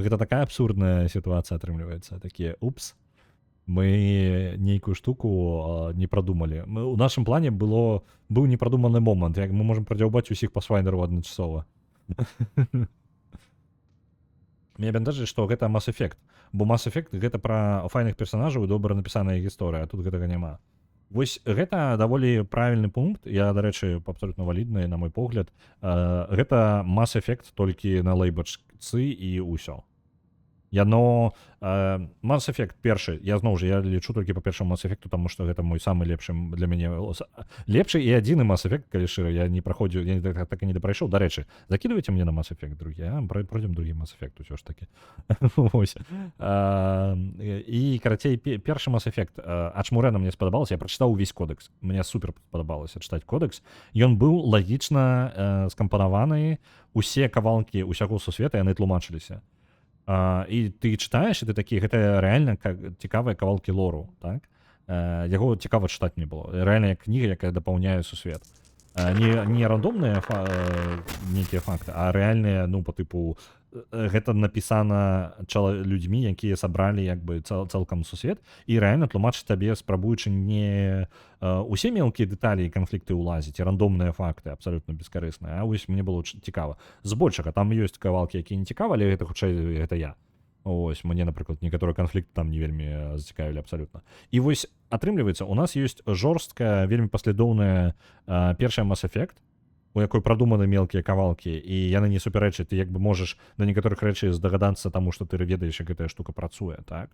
Гэта такая абсурдная сітуацыя атрымліваецца. Такія, упс, мы нейкую штуку не прадумалі. У нашым плане быў непрадуманы момант, як мы можам прадзяўбаць усіх пасвайнераў адначасова. Мне бентажыць, што гэта Mass Effect, бо Mass Effect гэта пра файных персанажаў і добра напісаная гісторыя, а тут гэтага няма. Вось гэта даволі правільны пункт, я, дарэчы, абсолютна валідны, на мой погляд. Гэта Mass Effect толькі на лейбачцы і ўсё. Яно Mass Effect першы, я зноў жа, я лічу толькі па першаму Mass Effect, таму што гэта мой самы лепшы для мяне лепшы і адзіны Mass Effect, калі шчыра, я не праходзіў, я так і не дапрайшоў. Дарэчы, закідвайце мне на Mass Effect другі, пройдзем другі Mass Effect усё ж такі. Вось. І карацей, першы Mass Effect ачмурэна мне спадабалася, я прачытаў увесь кодэкс. Мне супер спадабалася чытаць кодэкс. Ён быў лагічна скампанаваны, усе кавалкі усяго сусвета яны тлумачыліся. І ты чытаеш, і ты такі, гэта рэальна цікавыя кавалкі лору, так? Яго цікава чытаць мне было. Рэальная кніга, якая дапаўняе сусвет. Не рандомныя нейкія факты, а рэальныя, ну, па тыпу, гэта напісана людзьмі, якія сабралі як бы цалкам сусвет, і рэальна тлумачыць табе, спрабуючы не усе мелкія дэталі і канфлікты ўлазіць, і рандомныя факты, абсалютна бескарысныя, а вось мне было цікава. Збольшага, там ёсць кавалкі, якія не цікава, але гэта хутчэй гэта я. Ось, мне, напрыклад, некаторыя канфлікты там не вельмі зацікавілі абсалютна. І вось, атрымліваецца, у нас ёсць жорсткая, вельмі паслядоўная першая Mass Effect, у якой прадуманы мелкія кавалкі, і яны не супярэчаць, ты як бы можаш да некаторых рэчай здагадацца таму, што ты ведаеш, як гэтая штука працуе, так?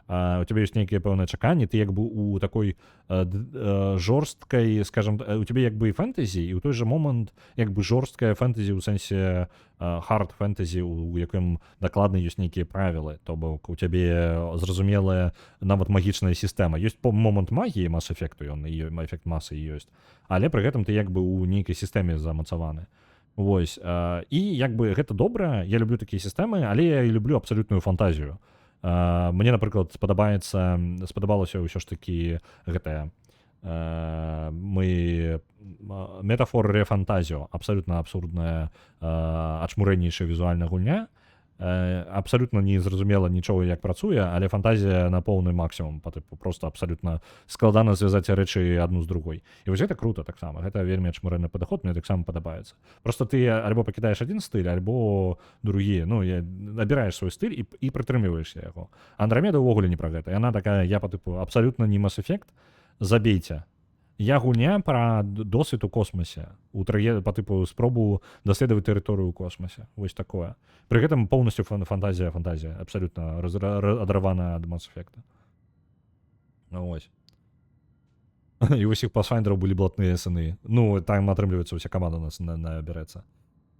У цябе ёсць нейкія пэўныя чаканні, ты як бы у такой жорсткай, скажам, у цябе як бы і фэнтэзі, і ў той жа момант як бы жорсткая фэнтэзі ў сэнсе хард фэнтэзі, у якім дакладна ёсць нейкія правілы, то бок у цябе зразумелая нават магічная сістэма. Ёсць момант магіі Mass Effect, ён і эфект масы ёсць, але пры гэтым ты як бы ў нейкай сістэме замацаваны. Вось, і як бы гэта добра, я люблю такія сістэмы, але я і люблю абсалютную фантазію. Мне, напрыклад, спадабалася ўсё ж такі гэтая метафор ре-фантазіо, абсалютна абсурдная, ачмурэннейшая візуальная гульня, абсалютна не зразумела нічога, як працуе, але фантазія на поўны максімум, просто абсалютна складана звязаць рэчы адну з другой. І вось гэта круто таксама, гэта вельмі ачмурэнны падыход, мне таксама падабаецца. Просто ты альбо пакідаеш адзін стыль, альбо другі, ну, абіраеш свой стыль і прытрымліваешся яго. Андрамеда ўвогуле не пра гэта, яна такая, я па тыпу абсалютна не Mass Effect, забейце. Я гульня пра досвед у космосе, па тыпу спробу даследаваць тэрыторыю ў космосе. Вось такое. Пры гэтым поўнасцю фантазія, абсалютна адравана ад Mass Effect. Ну, вось. І ў усіх пасфайндераў былі блатныя сыны. Ну, там атрымліваецца, уся каманда у нас набярэцца.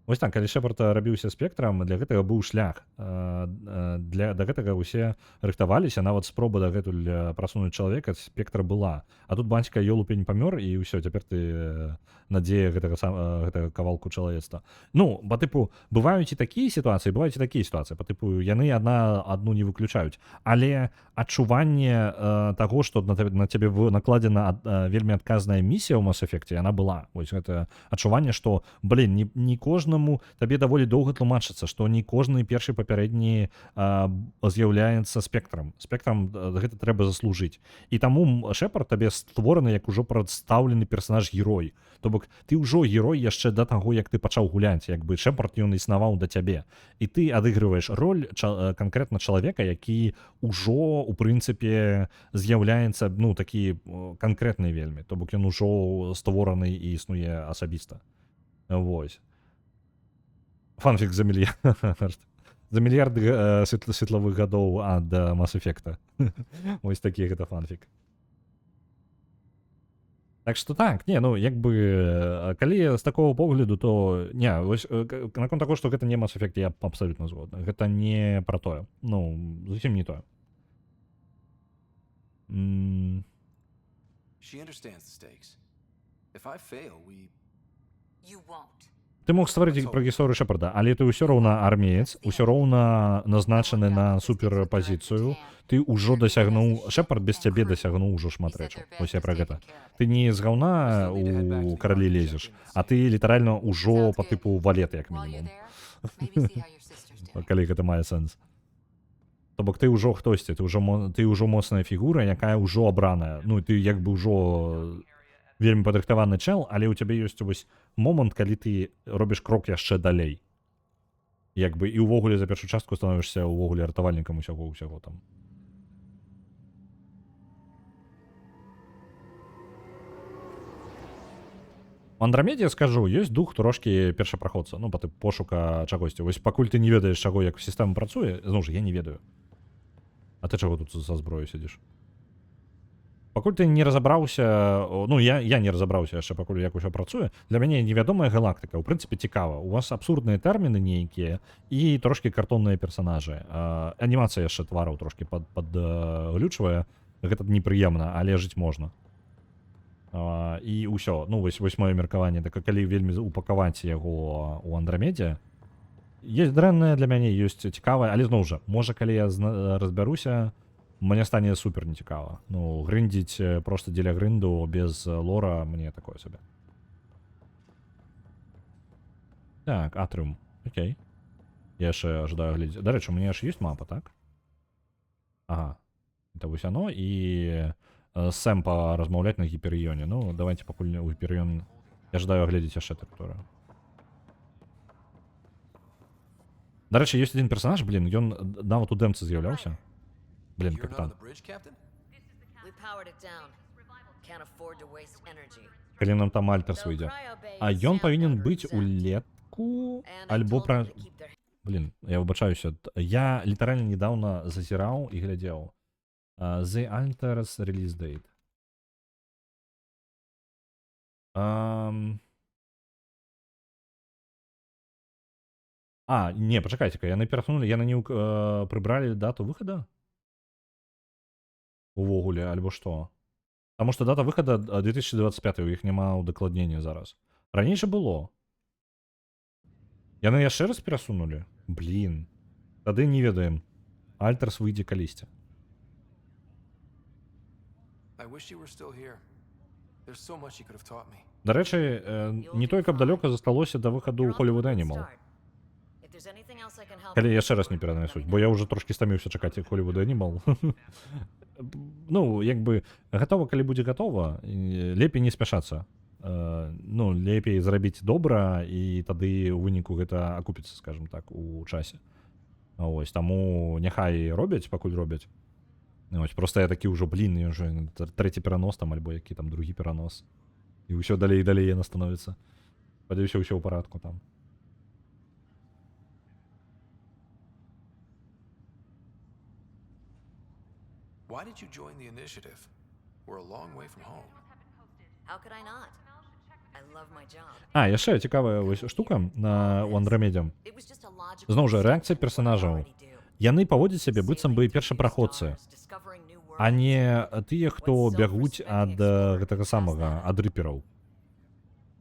Вось так, калі Шепард рабіўся спектрам, для гэтага быў шлях. Да гэтага ўсе рыхтаваліся, нават спроба дагэтуль прасунуць чалавека, спектра была. А тут бацька ёлупень памёр, і ўсё, цяпер ты надзея гэтага кавалку чалавецтва. Ну, па тыпу, бываюць і такія сітуацыі, бываюць і такія сітуацыі, па тыпу, яны адну не выключаюць. Але адчуванне таго, што на цябе накладзена вельмі адказная місія ў Mass Effect, яна была. Вось гэта адчуванне, што, блин, не кожнаму табе даволі доўга тлумачыцца, што не кожны першы папярэдні з'яўляецца спектрам. Спектрам гэта трэба заслужыць. І таму Шепард табе створаны як ужо прадстаўлены персанаж-герой. То бок ты ўжо герой яшчэ да таго, як ты пачаў гуляць, як бы Шепард ён існаваў да цябе. І ты адыгрываеш роль канкрэтна чалавека, які ўжо у прынцыпе з'яўляецца, ну, такі канкрэтны вельмі. То бок ён ужо створаны і існуе асабіста. Вось. Фанфік за мільярд светлавых гадоў ад Mass Effect. Вось такі гэта фанфік. Так што так, не, ну, як бы, калі з такого погляду, то, не, вось, наконт таго, што гэта не Mass Effect, я абсалютна згодны. Гэта не пра тое. Ну, зусім не тое. She understands the stakes. If I fail, You won't. Ты мог стварыць пра гісторыю Шепарда, але ты ўсё роўна армеец, ўсё роўна назначаны на суперпазіцыю, ты ўжо дасягнуў, Шепард без цябе дасягнуў ужо шмат рэчаў. Вось я пра гэта. Ты не з гаўна у каралі лезеш, а ты літаральна ўжо па тыпу валет, як мінімум. Калі гэта мае сэнс. То бок ты ўжо хтосьці, ты ўжо моцная фігура, якая ўжо абраная. Ну, ты як бы ўжо вельмі падрыхтаваны чэл, але ў цябе ёсць вось момант, калі ты робіш крок яшчэ далей. Як бы і ўвогуле за першую частку становішся ўвогуле ратавальнікам усяго там. У Андрамедзе, скажу, ёсць дух трошкі першапраходца, ну, па тып пошука чагосьці. Вось пакуль ты не ведаеш, чаго, як сістэма працуе, зноў жа, я не ведаю. А ты чаго тут за зброю сидзіш? Пакуль ты не разабраўся, ну, я не разабраўся яшчэ, пакуль як усё працуе, для мяне невядомая галактыка, ў прынцыпе, цікава. У вас абсурдныя тэрміны нейкія і трошкі картонныя персанажы. Анімацыя яшчэ твараў трошкі падглючвае. Гэта непрыемна, але жыць можна. І ўсё, ну вось маё меркаванне, так калі вельмі упакаваць яго ў Андрамедзе, ёсць дрэннае для мяне, ёсць цікавае, але зноў жа, можа калі я разбяруся, мне стане супер нецікава. Ну, грындзіць проста дзеля грынду без лора мне такое сабе. Так, Атрыум, окей. Я яшчэ ожидаю глядзець. Дарэчы, у мяне аж ёсць мапа, так? Ага, это вось оно, і Сэм паразмаўляць на Гіперіёне. Ну, давайте пакуль у Гіперіён... Я жадаю агледзець яшчэ тэрыторыю. Дарэчы, ёсць адзін персанаж, блін, ён нават у дэмцы з'яўляўся. Блін, капітан. Калі нам там Альтерс выйдзе. А ён павінен быць улетку, альбо пра... Блін, я выбачаюся. Я літаральна недавно зазіраў і глядзеў. The Alters Release Date. Не, пачакайце-ка, яны перасунули, яны не прыбралі дату выхада? Увогуле, альбо што? Таму што дата выхада 2025, у іх няма удакладнення зараз. Раней жа было. Яны яшчэ раз перасунули? Блін. Тады не ведаем. Альтерс выйдзе калісьці. Дарэчы, не той, каб далёка засталося да выхаду ў Hollywood Animal. Калі яшчэ раз не перанесуць, бо я ўжо трошкі стаміўся чакаць Hollywood Animal. Ну, як бы, гатова, калі будзе гатова, лепей не спяшацца. Ну, лепей зрабіць добра, і тады ў выніку гэта акупіцца, скажем так, у часе. Ось, таму няхай робяць, пакуль робяць. Ось, просто я такі ўжо, блін, ўжо трэці перанос там, альбо які там другі перанос. І ўсё далей і далей яна становіцца. Спадзяюся, ўсё ў парадку там. Why did you join the initiative? We're a long way from home. How could I not? I love my job. Яшчэ цікавая вось штука у Андрамедзе. Зноў жа, рэакцыя персанажаў. Яны паводзяць сябе быццам бы першапраходцы, а не тыя, хто бягуць ад гэтага самага, ад рыпераў.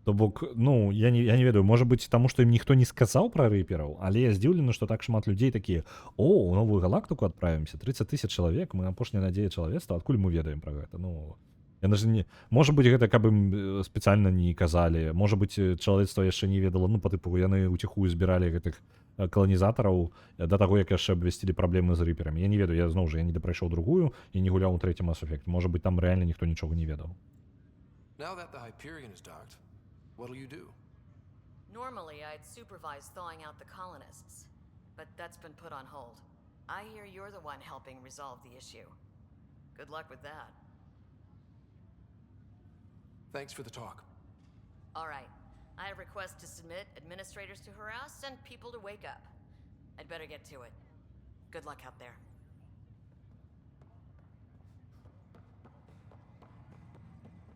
То бок, ну, я не ведаю, можа быць, таму што ім ніхто не сказаў пра рыпераў, але я здзіўлены, што так шмат людзей такія: «О, у новую галактыку адправімся, 30 000 чалавек, мы апошняя надзея чалавецтва, адкуль мы ведаем пра гэта?» Ну, яны ж не... Можа быць, гэта каб ім спецыяльна не казалі, можа быць, чалавецтва яшчэ не ведала, ну, па тыпу, яны ўціхую збіралі гэтых каланізатараў да таго, як яшчэ абвясцілі праблемы з рыперамі. Я не ведаю, я зноў жа, я не дапрайшоў другую і не гуляў у трэцім Mass Effect. Можа быць, там рэальна ніхто нічога не ведаў. Now that the Hyperion is docked, what'll you do? Normally, I'd supervise thawing out the colonists, but that's been put on hold. I hear you're the one helping resolve the issue. Good luck with that. Thanks for the talk. All right. I have requests to submit, administrators to harass, and people to wake up. I'd better get to it. Good luck out there.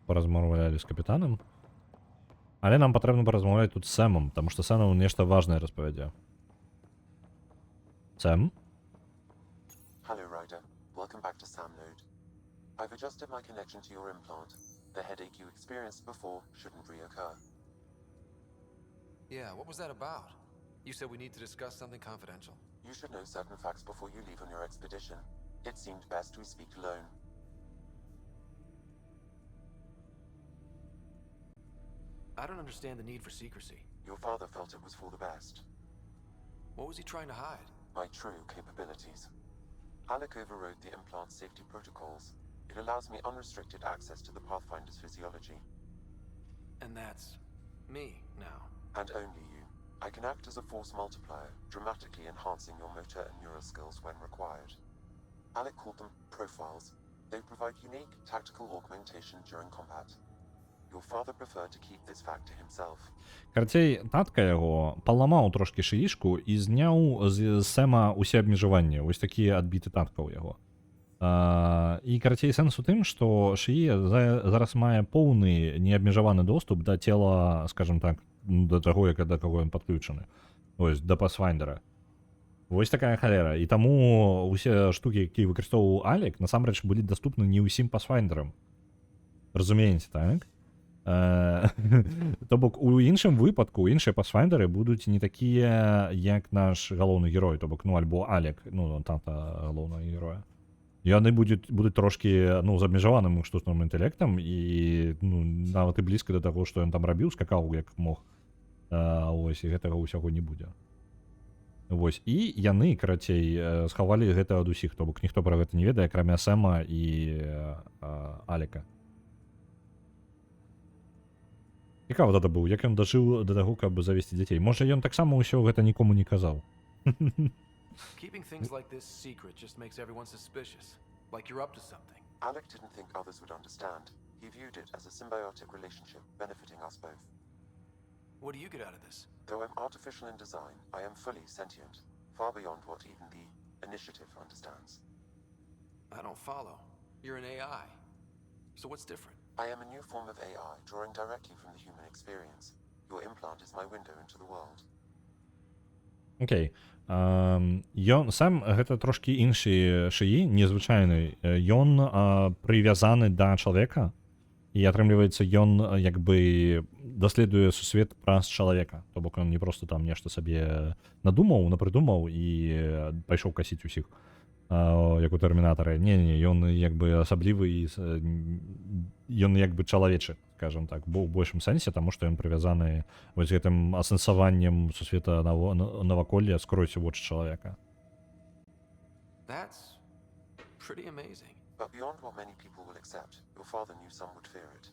Паразмаўлялі з капітанам. Але нам патрэбна паразмаўляць тут з Сэмом, таму што Сэм нешта важнае распавядзе. Сэм? Hello, Ryder. Welcome back to Sam Node. I've adjusted my connection to your implant. The headache you experienced before shouldn't reoccur. Yeah, what was that about? You said we need to discuss something confidential. You should know certain facts before you leave on your expedition. It seemed best we speak alone. I don't understand the need for secrecy. Your father felt it was for the best. What was he trying to hide? My true capabilities. Alec overrode the implant's safety protocols. It allows me unrestricted access to the Pathfinder's physiology. And that's me now. And only you. I can act as a force multiplier, dramatically enhancing your motor and neural skills when required. Alec called them profiles. They provide unique tactical augmentation during combat. Your father preferred to keep this fact to himself. Карацей, татка яго паламаў трошкі шыішку і зняў з Сэма усе абмежаванні. Вось такія адбіты татка ў яго. І карацей сэнс у тым, што Шыі зараз мае поўны неабмежаваны доступ да цела, скажем так, да таго, да каго ён падключаны. Вось, да Pathfindera. Вось такая халера. І таму усе штукі, якія выкарыстоўваў Алек, насамрэч былі даступны не ўсім Pathfinderам. Разумееце, так? То бок у іншым выпадку іншыя Pathfinderы будуць не такія, як наш галоўны герой, то бок, ну, альбо Алек, ну, тата галоўнага героя. Яны будуць з абмежаваным штучным інтэлектам і, ну, нават і блізка да таго, што ён там рабіў, скакаў як мог. Вось, і гэтага ўсяго не будзе. Вось, і яны, карацей, схавалі гэта ад усіх, то бок ніхто пра гэта не ведае, акрамя Сэма і Алека. Цікава тата быў, як ён дажыў да таго, каб завесці дзяцей. Можа, ён таксама ўсё гэта нікому не казаў. Keeping things like this secret just makes everyone suspicious, like you're up to something. Alec didn't think others would understand. He viewed it as a symbiotic relationship benefiting us both. What do you get out of this? Though I'm artificial in design, I am fully sentient, far beyond what even the Initiative understands. I don't follow. You're an AI. So what's different? I am a new form of AI, drawing directly from the human experience. Your implant is my window into the world. Окей. Ён сам гэта трошкі іншы Шыі, незвычайны. Ён прывязаны да чалавека, і атрымліваецца, ён як бы даследуе сусвет праз чалавека. То бок ён не проста там нешта сабе надумаў, напрыдумаў і пайшоў касіць усіх, як у Тэрмінатары. Не, ён як бы асаблівы і ён як бы чалавечы, скажем так, бо ў большым сэнсе, таму што ён прывязаны вось гэтым асэнсаваннем сусвета наваколля скрозь вочы чалавека. That's pretty amazing. But beyond what many people will accept, your father knew some would fear it.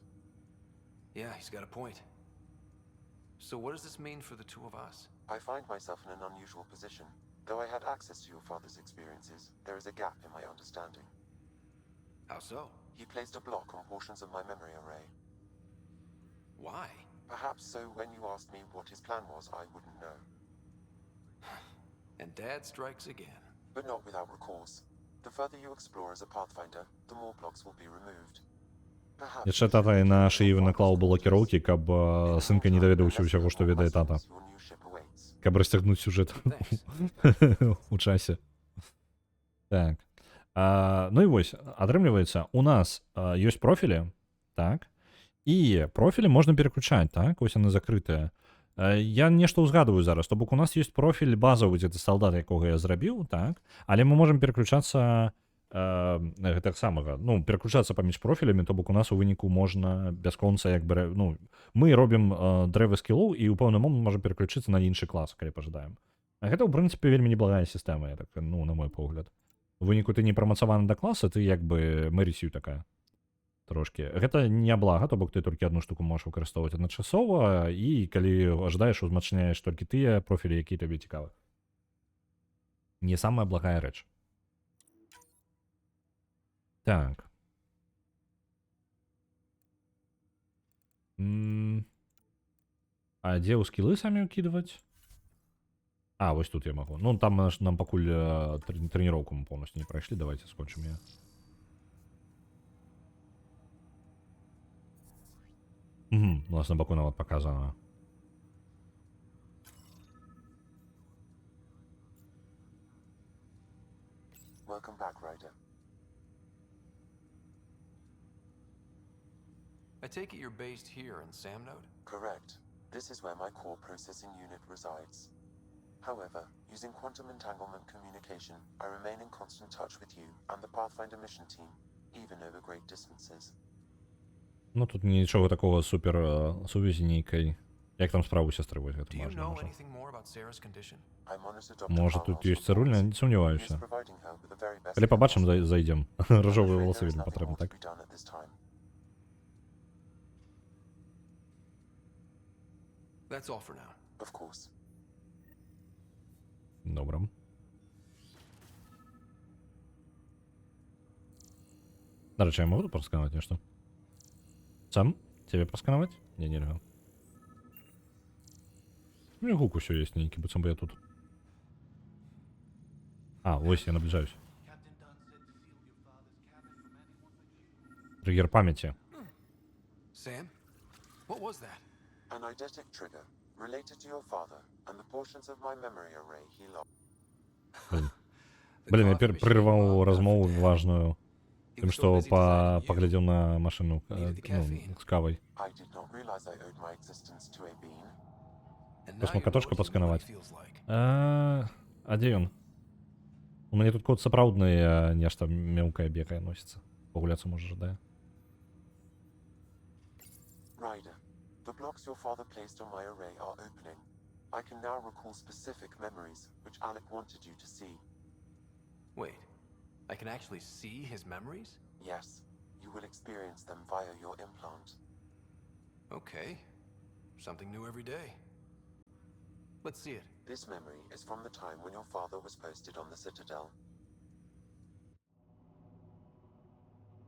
Yeah, he's got a point. So what does this mean for the two of us? I find myself in an unusual position. Though I had access to your father's experiences, there is a gap in my understanding. How so? He placed a block on portions of my memory array. Why? Perhaps so when you asked me what his plan was, I wouldn't know. And Dad strikes again. But not without recourse. The further you explore as a Pathfinder, the more blocks will be removed. Яшчэ тата на Шыі наклаў блокіроўкі, каб сынка не даведаўся ўсяго, што ведае тата. Каб расцягнуць сюжэт у часе. Так. Ну і вось, атрымліваецца, у нас ёсць профілі, так, і профілі можна пераключаць, так, вось яны закрытыя. Я нешта ўзгадваю зараз, то бок у нас ёсць профіль базавы, дзе ты салдат, якога я зрабіў, так, але мы можам пераключацца гэтак самага, ну, пераключацца паміж профілямі, то бок у нас у выніку можна бясконца, як бы, ну, мы робім дрэвы скілоў і ў пэўны момант можам пераключыцца на іншы клас, калі пажадаем. А гэта, ў прынцыпе, вельмі неблагая сістэма, я так, ну, на мой погляд. У выніку ты не прамацаваны да класа, ты як бы Мэрі-Сью такая. Трошкі. Гэта не блага, то бок ты толькі адну штуку можаш выкарыстоўваць адначасова, і калі жадаеш, узмацняеш толькі тыя профілі, якія табе цікавы. Не самая благая рэч. Так. А дзе ў скілы самі ўкідваць? А, вось тут я магу. Ну, там нам пакуль трэніроўку мы поўнасцю не прайшлі, давайте скончым я. У нас на баку нават паказана. Welcome back, Ryder. I take it you're based here in Samnode? Correct. This is where my core processing unit resides. However, using quantum entanglement communication, I remain in constant touch with you and the Pathfinder mission team, even over great distances. Ну, тут нічого такого супер сувязі ніякай Як там справа у сестры? Вот это Do you важно. know Може. anything more about Sarah's condition? I monitored Dr. Може тут Carmel's є цирульня? Не reports. He is сумніваюся. providing her with the very best Коли побачимо, care possible. зайдемо. I'm Рожові afraid волоси there is він nothing потрібно, more to так? be done at this time. That's all for now. Of course. Добре. До речі, я можу тут просканувати нещо? Сам? Тебе просканувати? Ні, нельзя. Ну і гук усё є ненький, бо я тут. А, ось я наближаюсь. Триггер пам'яті. Sam? What was that? An eidetic trigger related to your father and the portions of my memory array he lost. Блин, я прервал размову важную. Тем, что поглядел на машину с кавой. I did not realize I owed my existence to a bean. Космокатошка посканувати. А де он? У меня тут код сапраўдны, а нешта мелкое бегае носится. Погуляться можешь, да? Ryder, the blocks your father placed on my array are opening. I can now recall specific memories, which Alec wanted you to see. Wait, I can actually see his memories? Yes, you will experience them via your implant. Okay. Something new every day. Let's see it. This memory is from the time when your father was posted on the Citadel.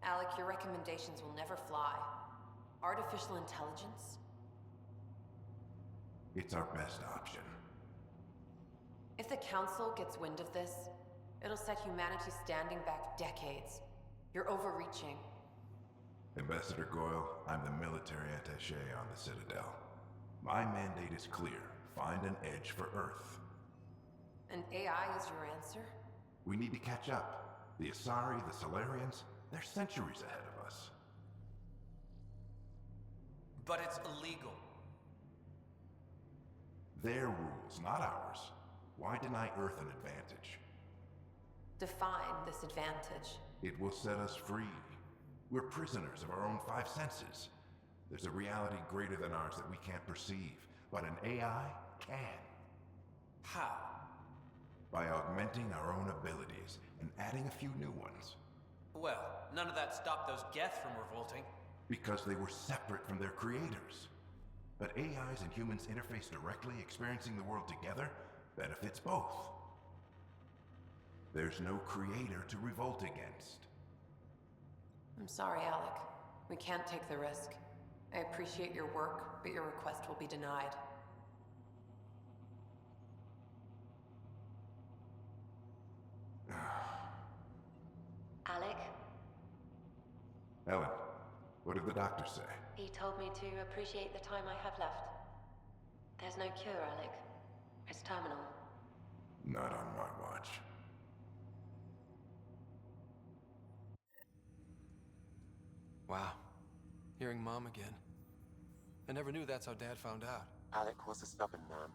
Alec, your recommendations will never fly. Artificial intelligence? It's our best option. If the Council gets wind of this, it'll set humanity standing back decades. You're overreaching. Ambassador Goyle, I'm the military attaché on the Citadel. My mandate is clear. Find an edge for Earth. And AI is your answer? We need to catch up. The Asari, the Solarians, they're centuries ahead of us. But it's illegal. Their rules, not ours. Why deny Earth an advantage? Define this advantage. It will set us free. We're prisoners of our own five senses. There's a reality greater than ours that we can't perceive, but an AI can. How? By augmenting our own abilities and adding a few new ones. Well, none of that stopped those Geth from revolting. Because they were separate from their creators. But AIs and humans interface directly, experiencing the world together, benefits both. There's no creator to revolt against. I'm sorry, Alec. We can't take the risk. I appreciate your work, but your request will be denied. Alec, Ellen, what did the doctor say? he told me to appreciate the time I have left. There's no cure, Alec. It's terminal. Not on my watch. Wow. Hearing Mom again. I never knew that's how Dad found out. Alec was a stubborn man.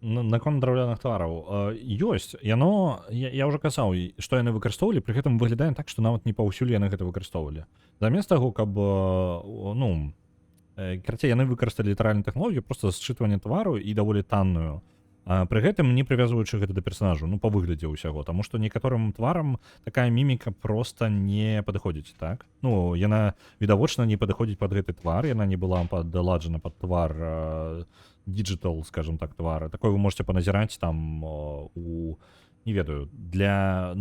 Наконт драўляных твараў ёсць яно я ўжо казаў што яны выкарыстоўвалі пры гэтым выглядае так што нават не паўсюль яны гэта выкарыстоўвалі замест таго каб ну карацей яны выкарысталі літаральную тэхналогію просто счытвання твару і даволі танную пры гэтым не прывязваючы гэта да персанажу ну па выглядзе ўсяго таму што некаторым тварам такая міміка просто не падыходзіць так ну яна відавочна не падыходзіць пад гэты твар яна не была падладжана пад твар digital, скажем так, твары. Такое вы можете поназирать там у, не ведаю, для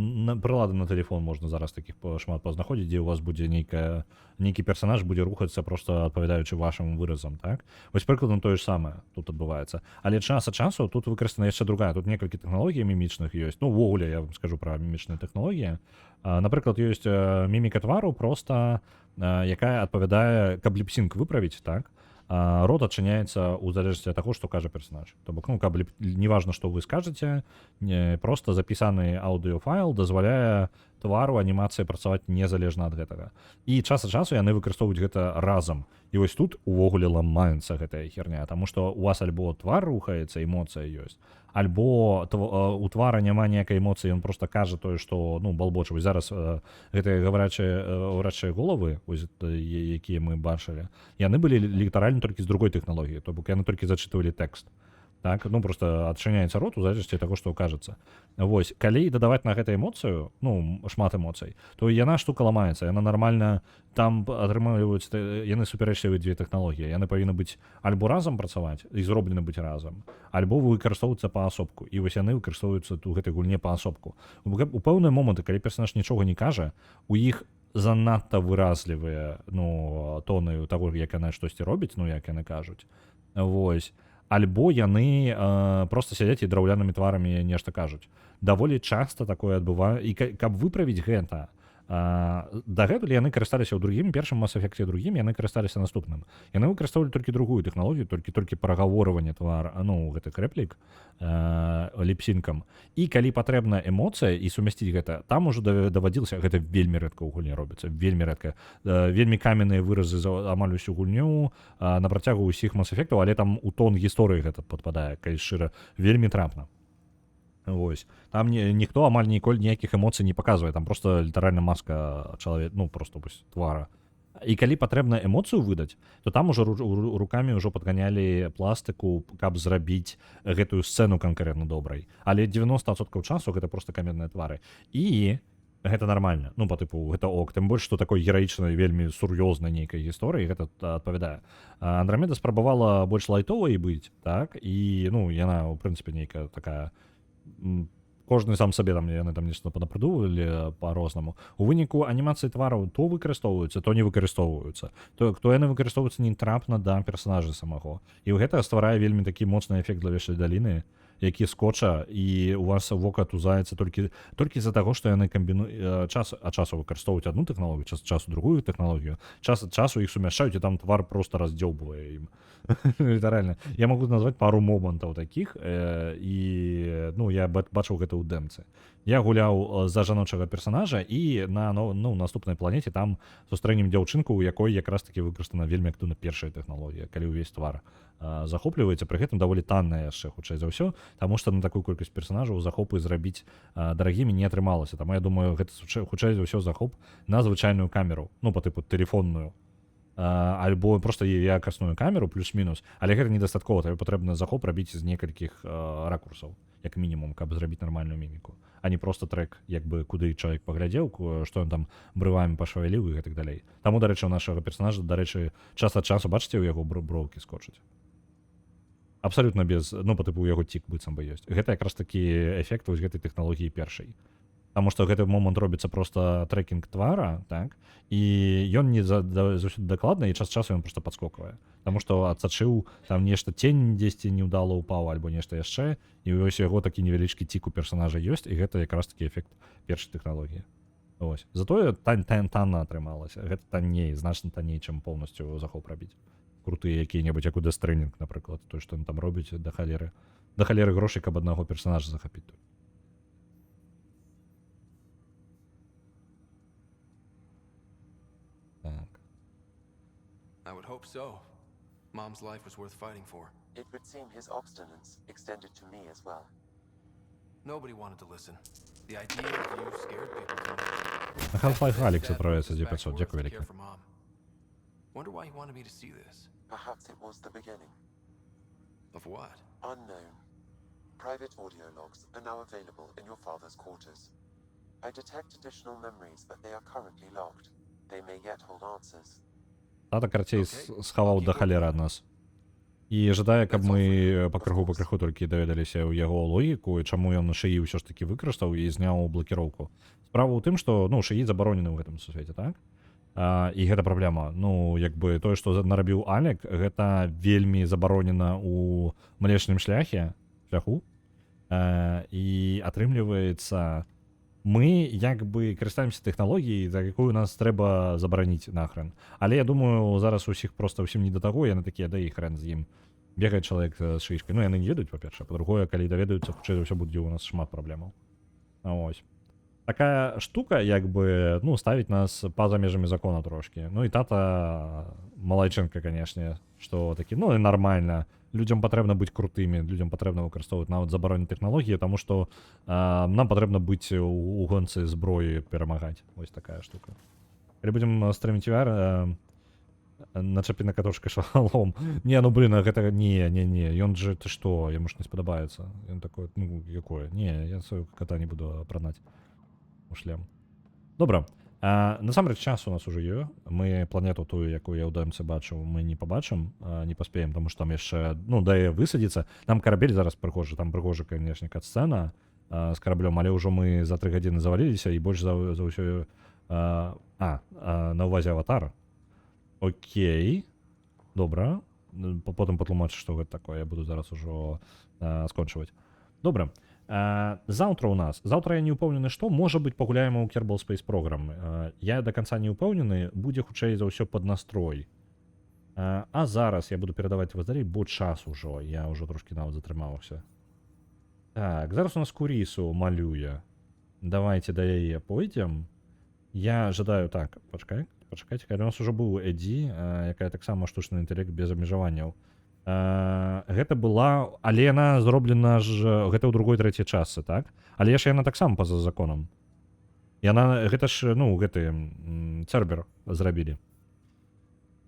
прилады на телефон можна зараз таких шмат познаходзіць, дзе у вас будзе нейкі персонаж будзе рухацца просто адпавядаючы вашим выразам, так? Вось прыкладна тое ж самае тут адбываецца. Але час ад часу тут выкарыстана яшчэ другая. Тут некалькі тэхналогій мімічных ёсць. Ну, увогуле я вам скажу пра мімічныя тэхналогіі. Напрыклад, ёсць міміка твару просто, якая адпавядае, каб ліп-сінк выправіць, так? Рот адчыняецца ў залежнасці ад таго, што кажа персонаж. То бок, ну, каб неважна, што вы скажаце, просто запісаны аўдыёфайл дазваляе твару, анімацыя працаваць незалежна ад гэтага. І час ад часу яны выкарыстоўваюць гэта разам. І вось тут увогуле ламаецца гэтая херня, таму што у вас альбо твар рухаецца, эмоцыя ёсць, альбо у твара няма ніякай эмоцыі, ён проста кажа тое, што, ну, балбоча. Вось зараз гэтыя гаварачыя головы, вось, якія мы бачылі, яны былі літаральна толькі з другой тэхналогіі, то бок яны толькі зачытвалі тэкст. Так, ну, просто адчыняецца рот у залежнасці ад таго, што кажацца. Вось, калі дадаваць на гэта эмоцыю, ну, шмат эмоцый, то яна штука ламаецца, яна нармальна, там атрымліваюць, яны супярэчлівыя дзве тэхналогіі, яны павінны быць альбо разам працаваць, і зроблены быць разам, альбо выкарыстоўваюцца паасобку, і вось яны выкарыстоўваюцца у гэтай гульне паасобку. У пэўныя моманты, калі персанаж нічога не кажа, у іх занадта выразлівыя, ну, тоны таго, як яна штосьці робіць, ну, як яны кажуць. Вось. Альбо яны просто сядзяць і драўлянымі тварамі нешта кажуць. Даволі часта такое адбывае. І каб выправіць гэта, дагэтуль яны карысталіся ў другім, першым Mass Effect другім, яны карысталіся наступным. Яны выкарыстоўвалі толькі другую тэхналогію, толькі прагаворванне твара, ну, гэты крэплік ліпсінкам. І калі патрэбна эмоцыя і сумясціць гэта, там ужо давадзілася, гэта вельмі рэдка ў гульні робіцца, вельмі рэдка. Вельмі каменныя выразы за амаль усю гульню на працягу ўсіх Mass Effect'аў, але там у тон гісторыі гэта падпадае, калі шчыра, вельмі трапна. Вось. Там ніхто амаль ніколі ніякіх эмоцый не паказвае, там просто літаральна маска чалавек, ну, просто вось, твара. І калі патрэбна эмоцыю выдаць, то там ужо рукамі ўжо падганялі пластыку, каб зрабіць гэтую сцэну канкрэтна добрай. Але 90% часу гэта просто каменныя твары. І гэта нармальна, ну, па тыпу, гэта ок, тым больш, што такой гераічнай, вельмі сур'ёзнай нейкай гісторыі гэта адпавядае. Андрамеда спрабавала больш лайтовай быць, так, і, ну, яна, у прынцыпе, нейкая такая, кожны сам сабе там яны там нешта напрыдумвалі па-рознаму. У выніку анімацыі твараў то выкарыстоўваюцца, то не выкарыстоўваюцца. То яны выкарыстоўваюцца нейтрапна да персанажа самого. І гэта стварае вельмі такі моцны эфект злавечнай даліны, які скоча, і у вас вока тузаецца толькі з-за таго, што яны час ад часу выкарыстоўваюць адну тэхналогію, час ад часу другую тэхналогію, час ад часу іх сумяшчаюць, і там твар проста раздзёўбвае ім. Літаральна. Я магу назваць пару момантаў такіх, і, ну, я бачыў гэта ў дэмцы. Я гуляў за жаночага персанажа, і на, ну, наступнай планеце там сустрэнем дзяўчынку, у якой якраз такі выкарыстана вельмі актыўна першая тэхналогія, калі ўвесь твар захопліваецца, пры гэтым даволі танная яшчэ, хутчэй за ўсё, таму што на такую колькасць персанажаў захопы зрабіць дарагімі не атрымалася. Таму я думаю, гэта хутчэй за ўсё захоп на звычайную камеру, ну, па тыпу тэлефонную, альбо просто якасную камеру плюс-мінус, але гэта недастаткова, табе патрэбна захоп рабіць з некалькіх ракурсаў, як мінімум, каб зрабіць нармальную міміку, а не просто трек, як бы куды чалавек паглядзеў, што ён там брывамі пашавяліў і гэтак далей. Таму, дарэчы, у нашага персанажа, дарэчы, час ад часу, бачыце, у яго броўкі скочаць. Абсалютна без, ну, па тыпу, у яго цік быццам бы ёсць. Гэта якраз такі эфект вось гэтай тэхналогіі першай. Таму што гэты момант робіцца проста трекінг твара, так, і ён не заўсёды дакладны, і час часу ён проста падскоквае. Таму што адсачыў там нешта, цень дзесьці неўдала ўпаў, альбо нешта яшчэ, і вось яго такі невялічкі цік у персанажа ёсць, і гэта якраз такі эфект першай тэхналогіі. Вось. Затое танна атрымалася. Гэта танней, значна танней, чым поўнасцю захоп рабіць. Крутыя якія-небудзь, як у Death Stranding, напрыклад, той, што ён там робіць, да халеры грошай, каб аднаго персанажа захапіць. I would hope so. Mom's life was worth fighting for. It would seem his obstinance extended to me as well. Nobody wanted to listen. The idea of you scared people to На Half-Life Alyx відправляється 900, дякую велике. Wonder why he wanted me to see this. Perhaps it was the beginning. Of what? Unknown. Private audio logs are now available in your father's quarters. I detect additional memories, but they are currently locked. They may yet hold answers. Тата карцей схаваў да халеры ад нас. І жадае, каб мы пакрыху толькі даведаліся ў яго логіку, і чаму ён шыі ўсё ж такі выкарыстаў і зняў блакіроўку. Справа ў тым, што, ну, шыі забаронены ў гэтым сусвеце, так? І гэта праблема. Ну, як бы тое, што нарабіў Алек, гэта вельмі забаронена ў Млечным шляху. І атрымліваецца, мы як бы карыстаемся тэхналогіяй, за якую нас трэба забараніць нахрен. Але я думаю, зараз усіх проста ўсім не да таго, яны такія, да і хрен з ім. Бегае чалавек з шышкай. Ну, яны не ведаюць, па-першае. Па-другое, калі даведаюцца, хутчэй за ўсё будзе ў нас шмат праблемаў. Ось. Такая штука, як бы, ну, ставіць нас па-за межамі закона трошкі. Ну і тата малайчынка, канешне, што такі, ну і нармальна. Людзям патрэбна быць крутымі, людзям патрэбна выкарыстоўваць нават забароненыя тэхналогіі, таму што нам патрэбна быць у гонцы зброі перамагаць. Вось такая штука. Калі будзем стрыміць VR, начапі на катушка шалом. Не, ну блин, гэта не, ён же, ты што, яму ж не спадабаецца. Ён такой, ну, якое? Не, я сваю кота не буду апранаць. Шлем. Добра. Насамрэч час у нас уже є. Мы планету тую, якую я ў дэмцы бачыў, мы не пабачым, не паспеем, тому што там яшчэ, ну, дае высадзіцца. Там карабель зараз прыгожы, там прыгожа, канешне, кат-сцэна з караблём, але ўжо мы за 3 гадзіны заваліліся і больш за ўсё... на ўвазе аватара. Окей. Добра. Потым патлумачу, што гэта такое. Я буду зараз ужо скончваць. Добра. Заўтра у нас. Заўтра я не ўпэўнены, што, можа быць, пагуляем у Kerbal Space Program. Я да канца не ўпэўнены, будзе хутчэй за ўсё пад настрой. А зараз я буду перадаваць вас далей, бо час ужо. Я ўжо трошкі нават затрымаўся. Так, зараз у нас Курісу малюе. Давайте да яе пойдзем. Я жадаю, так, пачакайце, калі у нас ужо быў Эдзі, якая таксама штучны інтэлект без абмежаванняў. Гэта была, але яна зроблена ж, гэта ў другой трэцяй частцы, так? Але ж яна таксама па-за законам. Яна, гэта ж, ну, гэты Цербер зрабілі.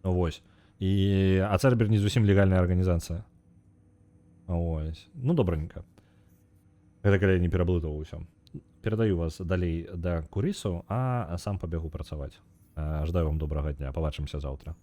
Вось. А Цербер не зусім легальная арганізацыя. Вось. Ну, добраненька. Гэта калі я не пераблытаў усё. Перадаю вас далей да Курісу, а сам пабегу працаваць. Жадаю вам добрага дня. Пабачымся заўтра.